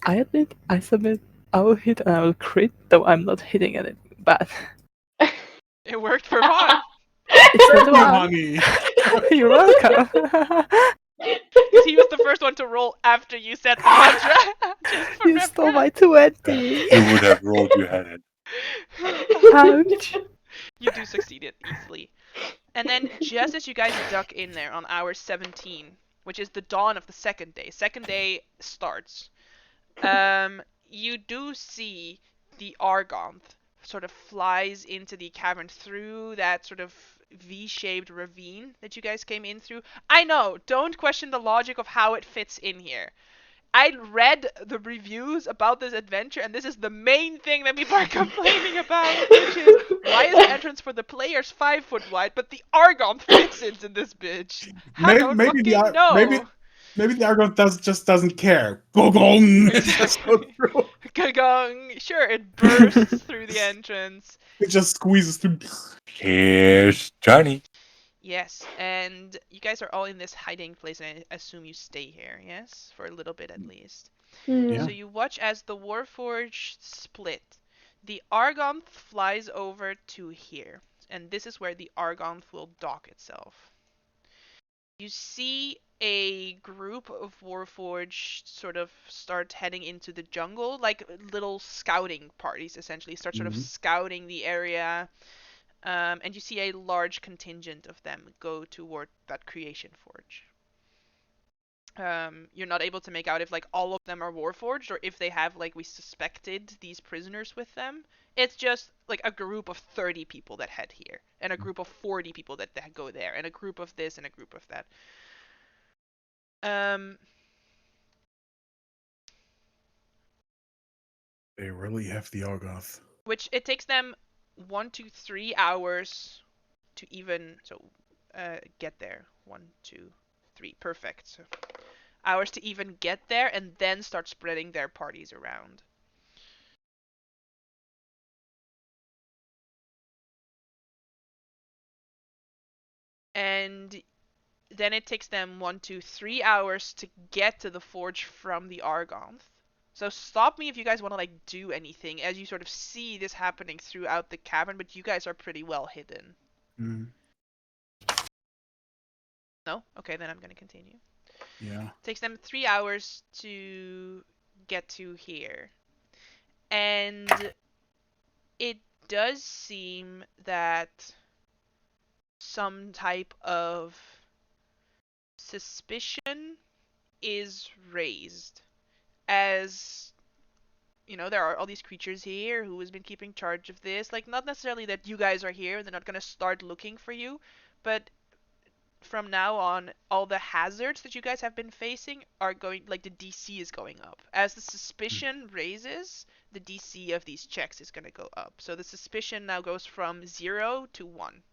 I admit, I submit, I will hit and I will crit, though I'm not hitting anything bad. It worked for fun. It's not bad. Honey. You're welcome. Because he was the first one to roll after you said the mantra. Just for You stole my reference. 20. You would have rolled, you had it. Ouch. You do succeed it easily. And then just as you guys duck in there on hour 17, which is the dawn of the second day starts. You do see the Argonth sort of flies into the cavern through that sort of V-shaped ravine that you guys came in through. I know, don't question the logic of how it fits in here. I read the reviews about this adventure, and this is the main thing that people are complaining about, which is, why is the entrance for the players 5 foot wide, but the Argonth fits into this bitch? I don't fucking know. Maybe the Argon just doesn't care. Gogong! It just goes Exactly. through. Gagong. Sure, it bursts through the entrance. It just squeezes through. Here's Johnny. Yes, and you guys are all in this hiding place, and I assume you stay here, yes? For a little bit at least. Yeah. So you watch as the Warforged split. The Argonth flies over to here, and this is where the Argonth will dock itself. You see a group of Warforged sort of start heading into the jungle, like little scouting parties, essentially. Start sort of scouting the area. And you see a large contingent of them go toward that creation forge. You're not able to make out if like all of them are warforged or if they have like we suspected these prisoners with them. It's just like a group of 30 people that head here, and a group of 40 people that go there, and a group of this and a group of that. They really have the Argoth. Which it takes them 1 to 3 hours to even get there. 1, 2, 3, perfect. So, hours to even get there, and then start spreading their parties around. And then it takes them 1 to 3 hours to get to the forge from the Argonth. So stop me if you guys want to like do anything as you sort of see this happening throughout the cavern, but you guys are pretty well hidden. No? Okay, then I'm going to continue. Yeah. It takes them 3 hours to get to here. And it does seem that some type of suspicion is raised, as you know, there are all these creatures here who has been keeping charge of this. Like, not necessarily that you guys are here, they're not going to start looking for you, but from now on, all the hazards that you guys have been facing are going, like, the DC is going up. As the suspicion raises, the DC of these checks is going to go up. So the suspicion now goes from 0 to 1.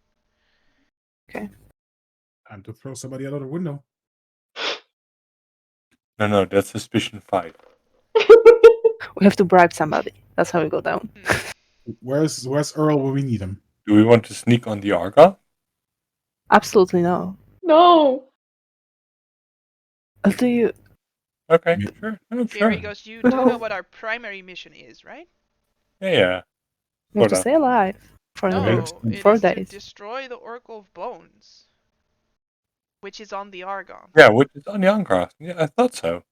Okay. Time to throw somebody out of the window. No, that's suspicion 5. We have to bribe somebody. That's how we go down. Where's Earl when we need him? Do we want to sneak on the Arga? Absolutely no. No. Do you? Okay, sure. No, Barry sure. goes, you do No. know what our primary mission is, right? Yeah. We have to Hold on. stay alive for No, another it 4 is to days. destroy the Oracle of Bones, which is on the Argon. Yeah, which is on the Arga. Yeah, I thought so.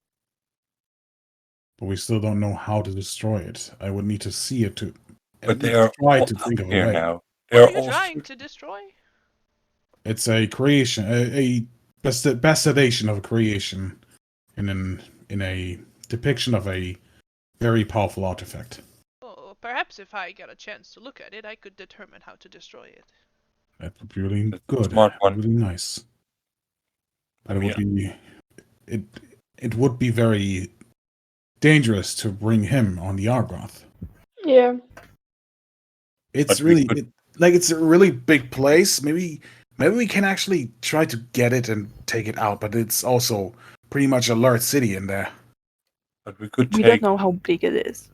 But we still don't know how to destroy it. I would need to see it to But they least are try all to think of a here way. now. They What are are you all trying to destroy? It's a creation, a bastardization of a creation in a depiction of a very powerful artifact. Oh, perhaps if I get a chance to look at it, I could determine how to destroy it. That would be really That's a good, smart one. really nice. I But it mean, would be it it would be very dangerous to bring him on the Argoth. Yeah. It's But we really could- it's a really big place. Maybe we can actually try to get it and take it out, but it's also pretty much a large city in there. but we could We don't take. know how big it is.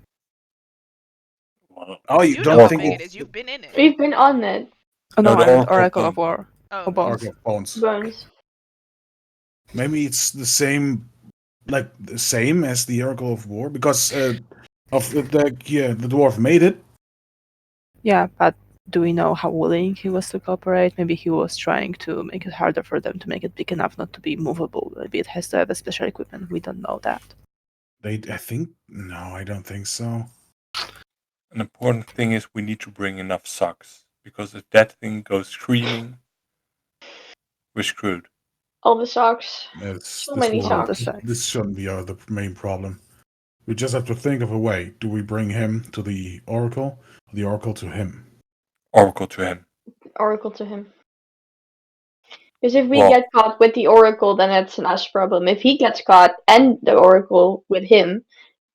Well, Oh, you You don't know how think big it it's is. You've been in it. We've been on it. Oh no, No, the I meant Oracle Oracle of Bone. War. Oh, Or Bones. Ark of Bones? Bones. Maybe it's the same, like the same as the Oracle of War, because of the dwarf made it. Yeah, but do we know how willing he was to cooperate? Maybe he was trying to make it harder for them to make it big enough not to be movable. Maybe it has to have a special equipment. We don't know that. I think no, I don't think so. An important thing is we need to bring enough socks because if that thing goes screaming, we're screwed. All the socks. This, So this many won't- All the socks. socks. This shouldn't be the main problem. We just have to think of a way. Do we bring him to the Oracle, or the Oracle to him? Oracle to him. Oracle to him. Because if we Well- get caught with the Oracle, then it's an us problem. If he gets caught and the Oracle with him,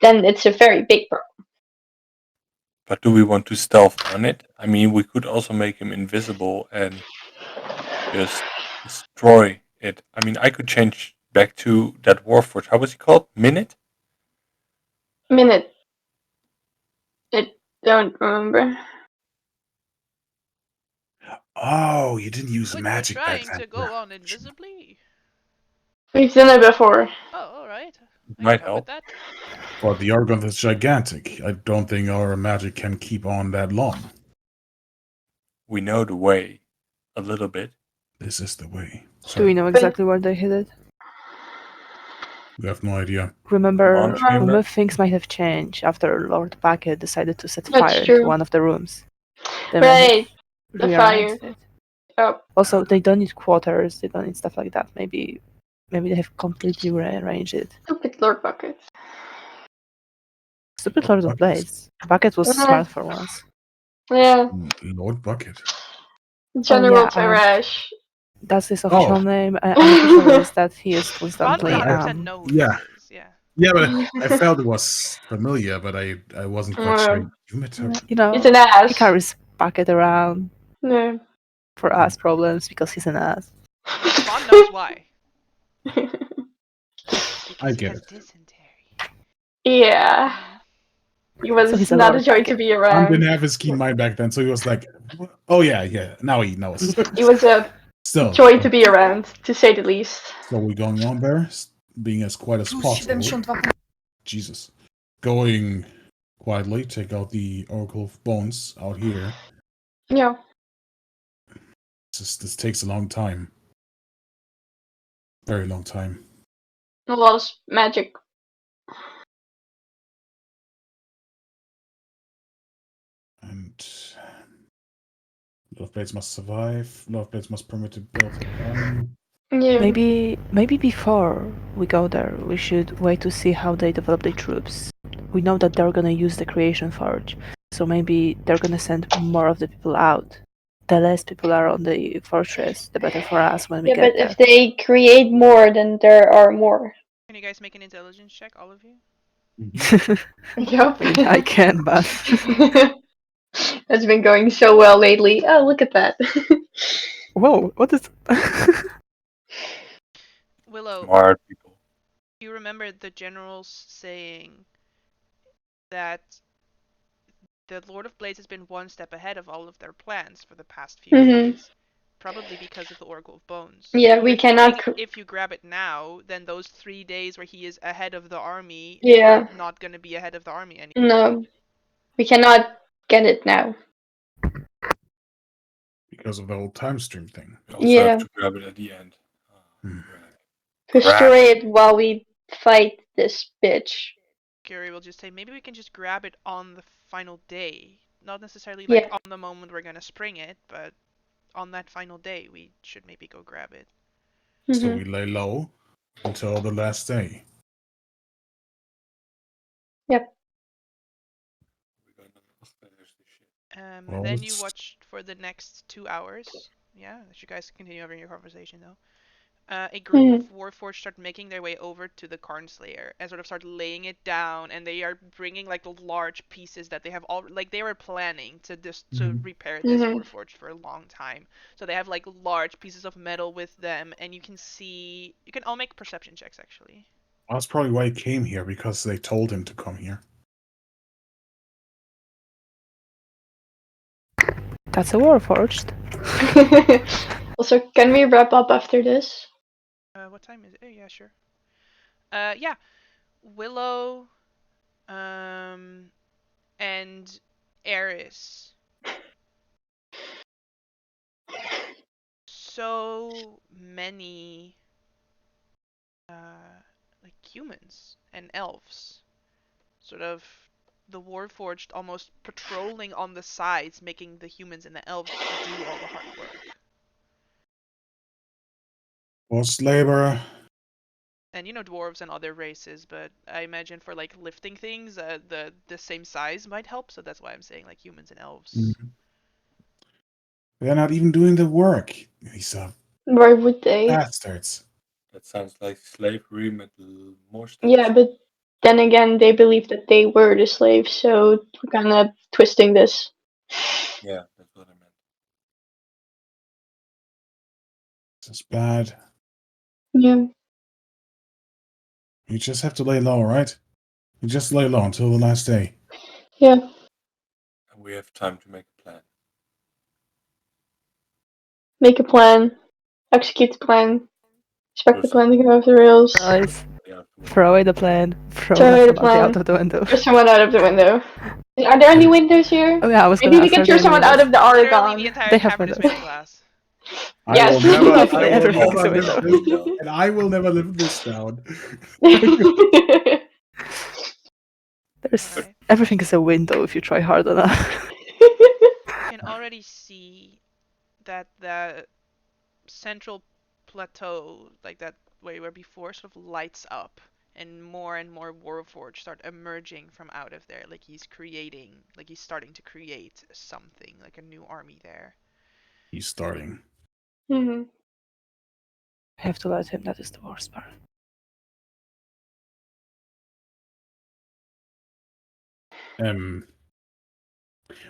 then it's a very big problem. But do we want to stealth on it? I mean, we could also make him invisible and just destroy it. I mean, I could change back to that Warforged. How was he called? Minute? Minute. I don't remember. Oh, you didn't use But magic you're back trying then. to go on invisibly. We've done it before. Oh, alright. I Might can help with help. that. But the Argonath is gigantic. I don't think our magic can keep on that long. We know the way a little bit. This is the way. Do we know exactly where they hid it? We have no idea. Remember, Command chamber? remember things might have changed after Lord Bucket decided to set That's fire true. to one of the rooms. They might have Right. The rearranged fire. it. Oh. Also, they don't need quarters. They don't need stuff like that. Maybe they have completely rearranged it. Stupid Lord Bucket. Stupid Lord of Buckets. Blades. Bucket was Mhm. smart for once. Yeah. Lord Bucket. General yeah, Tarash. That's his official Oh. name. Unofficial is that he is Ron constantly. 100% know who yeah. this is, yeah. Yeah, but I felt it was familiar, but I wasn't quite sure. You met her. You know, He's an he ass. carries Bucket around No. for ass problems because he's an ass. Ron knows why. I Because he get has it. dysentery. Yeah. He was So he's a not a Lord joy Bucket. to be Ron around. didn't have his keen mind back then, so he was like, "Oh yeah, now he knows." He was a Still, joy to be around, to say the least. so we're going on there, being as quiet as possible. Jesus, going quietly. Take out the Oracle of Bones out here. Yeah. This takes a long time, very long time. A lot of magic. And Love Blades must survive. Love Blades must permit to build an army. Yeah. Maybe before we go there, we should wait to see how they develop their troops. We know that they're gonna use the Creation Forge, so maybe they're gonna send more of the people out. The less people are on the fortress, the better for us when we Yeah, get but there. if they create more, then there are more. Can you guys make an intelligence check, all of you? Yup. I can, but That's been going so well lately. Oh, look at that. whoa, what is? Willow, Smart people. you remember the generals saying that the Lord of Blades has been one step ahead of all of their plans for the past few Mhm. days. Probably because of the Oracle of Bones. Yeah, we They're cannot. thinking if you grab it now, then those 3 days where he is ahead of the army Yeah. are not going to be ahead of the army anymore. No, we cannot get it now. Because of the whole time stream thing. We also Yeah. have to grab it at the end. Hmm. Destroy it while we fight this bitch. Curie will just say, maybe we can just grab it on the final day, Not necessarily like Yeah. on the moment we're gonna spring it, but on that final day we should maybe go grab it. So Mhm. we lay low until the last day. Yep. We're gonna finish this shit. Well, Then you it's watch for the next 2 hours. Yeah, let you guys continue having your conversation though. A group of Mhm. Warforged start making their way over to the Karnslayer and sort of start laying it down, and they are bringing like the large pieces that they have all like they were planning to to repair this Mhm. Warforged for a long time. So they have like large pieces of metal with them, and you can all make perception checks actually. that's probably why he came here, because they told him to come here. That's a Warforged. Also, can we wrap up after this? What time is it? Oh, yeah, sure. Yeah, Willow, and Eris. So many like humans and elves, sort of the Warforged almost patrolling on the sides, making the humans and the elves do all the hard work. Forced labor. And dwarves and other races, but I imagine for like lifting things, the same size might help. So that's why I'm saying like humans and elves. They're not even doing the work. These Why would they? bastards. That sounds like slavery with more Yeah, steps. but then again, they believe that they were the slaves, so we're kind of twisting this. Yeah, that's what I meant. This is bad. Yeah. You just have to lay low, right? You just lay low until the last day. Yeah. And we have time to make a plan. Make a plan. Execute the plan. Expect the Throw plan to go off the rails. Guys, somebody out the window. throw away the plan. Throw Throw away the somebody out plan. of the window. Throw someone out of the window. Are there any windows here? Oh yeah, I was Maybe gonna we ask, can are throw there any someone out windows? of the Literally, the Aragon. entire They have cavern is windows. made of glass. I will Yes. never. I Literally will everything never is a live window. this, Window. and I will never live this down. There's Alright. everything is a window if you try hard enough. You can already see that the central plateau, like that where you were before, sort of lights up, and more Warforged start emerging from out of there. Like he's starting to create something, like a new army there. He's starting. Mhm. I have to let him, that is the worst part.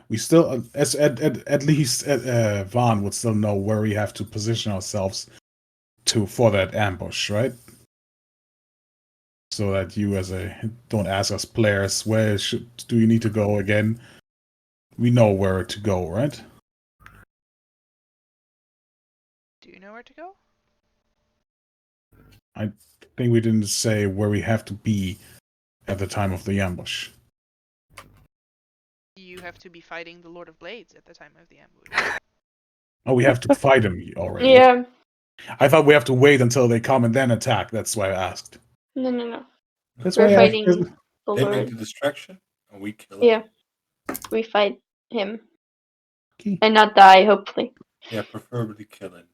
We still, as at least Vaughn would still know where we have to position ourselves for that ambush, right? So that you, don't ask us players where do you need to go again. We know where to go, right? Do you know where to go? I think we didn't say where we have to be at the time of the ambush. You have to be fighting the Lord of Blades at the time of the ambush. Oh, we have to fight him already. Yeah. I thought we have to wait until they come and then attack. That's why I asked. No. That's We're why I asked. fighting the They make Lord. the distraction, and we kill Yeah. him. We fight him. Okay. And not die, hopefully. Yeah, preferably kill him.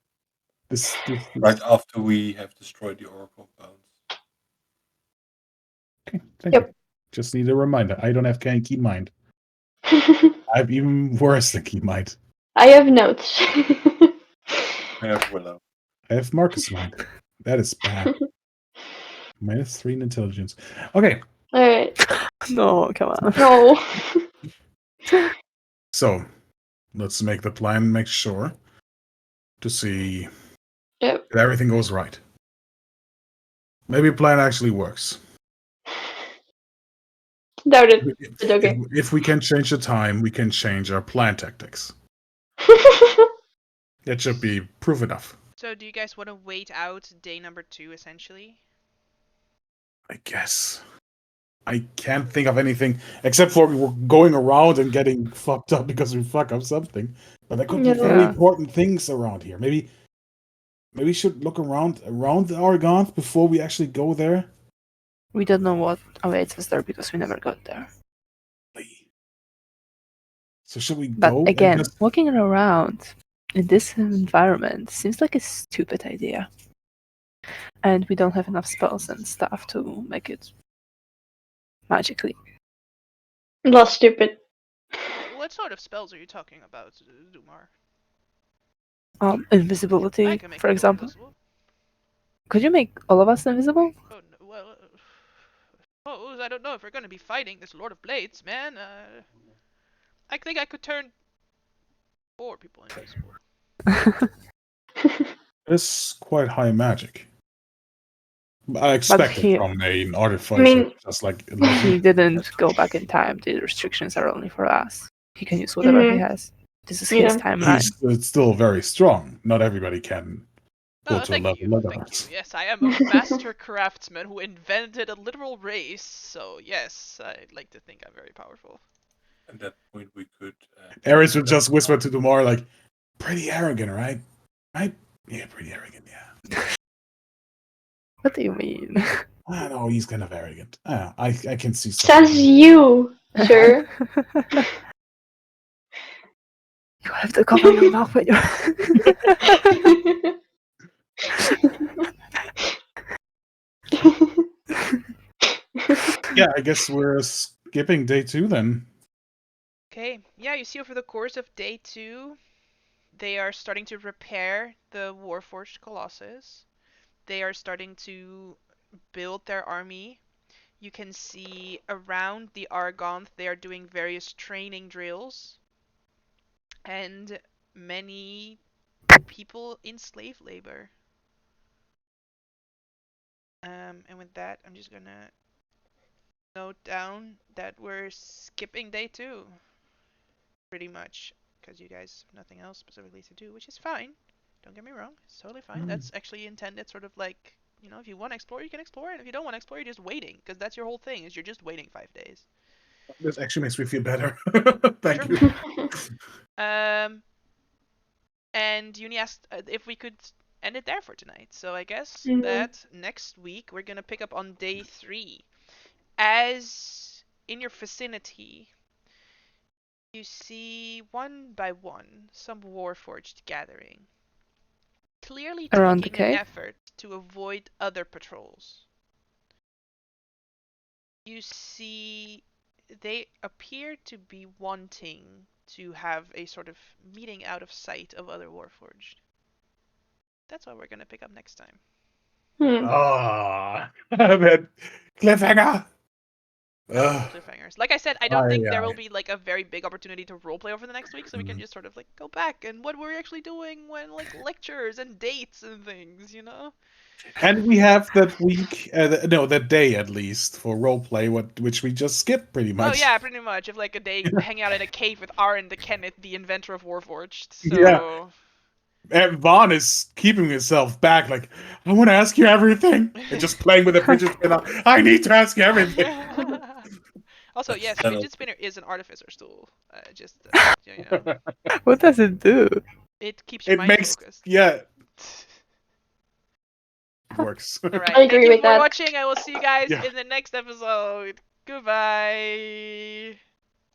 This Right after we have destroyed the Oracle of Bones. Okay, thank Yep. you. Just need a reminder. I don't have key mind. I I have even worse than key mind. have notes. I have Willow. I have Marcus mind. That is bad. -3 in intelligence. Okay, Alright. No, come on. No. so let's make the plan. Make sure to see Yep. that everything goes right. Maybe a plan actually works. Doubt it. But okay. If we can change the time, we can change our plan tactics. That should be proof enough. So do you guys want to wait out day number 2, essentially? I guess. I can't think of anything except for we were going around and getting fucked up because we fuck up something. But there could be very Yeah. important things around here. Maybe we should look around the Oregon before we actually go there. We don't know what awaits us there because we never got there. So should we But go? and again, just- walking around in this environment seems like a stupid idea. And we don't have enough spells and stuff to make it magically. Not stupid. What sort of spells are you talking about, Dumar? Invisibility, I can make for people example. invisible. Could you make all of us invisible? Oh, no, well, I don't know if we're gonna be fighting this Lord of Blades, man. I think I could turn 4 people invisible. It's quite high magic. I expect it he- from an artificer, I mean- just like He didn't go back in time. The restrictions are only for us. He can use whatever he has. This is his Yeah. timeline. It's still very strong. Not everybody can go Oh, to a thank level you, like thank you. us. Yes, I am a master craftsman who invented a literal race, so yes, I'd like to think I'm very powerful. At that point, we could. Ares would just whisper to Dumar, like, pretty arrogant, right? Right? Yeah, pretty arrogant, yeah. What do you mean? I know, he's kind of arrogant. I can see Says you, sir. You have to cover your mouth with your. Yeah, I guess we're skipping day 2 then. Okay, yeah, you see over the course of day 2, they are starting to repair the Warforged Colossus. They are starting to build their army. You can see around the Argonth they are doing various training drills. And many people in slave labor. And with that, I'm just gonna note down that we're skipping day 2. Pretty much. Because you guys have nothing else specifically to do, which is fine. Don't get me wrong. It's totally fine. That's actually intended sort of like, you know, if you want to explore, you can explore. And if you don't want to explore, you're just waiting. Because that's your whole thing, is you're just waiting 5 days. This actually makes me feel better. Thank Sure. you. And Uni asked if we could end it there for tonight. So I guess Mhm. that next week we're gonna pick up on day 3. As in your vicinity, you see one by one some Warforged gathering, clearly Around the taking an cave? effort to avoid other patrols. You see they appear to be wanting to have a sort of meeting out of sight of other Warforged. That's what we're gonna pick up next time. Ah, that cliffhanger. Multiple cliffhangers. Like I said, I don't think there will Aye. be like a very big opportunity to roleplay over the next week, so we can just sort of like go back and what were we actually doing when like lectures and dates and things, you know? And we have that week, no, that day at least for roleplay, which we just skipped pretty much. Oh yeah, pretty much. Of like a day hanging out in a cave with Aaron the Kenneth, the inventor of Warforged. So Yeah. And Vaughn is keeping himself back, like, I want to ask you everything. And just playing with the fidget spinner. I need to ask you everything. Also, yes, Settle. fidget spinner is an artificer's tool. Just you know, What does it do? it keeps your It mind makes, focused. yeah, it works. All right. I agree Thank you with for that. watching. I will see you guys Yeah. in the next episode. Goodbye.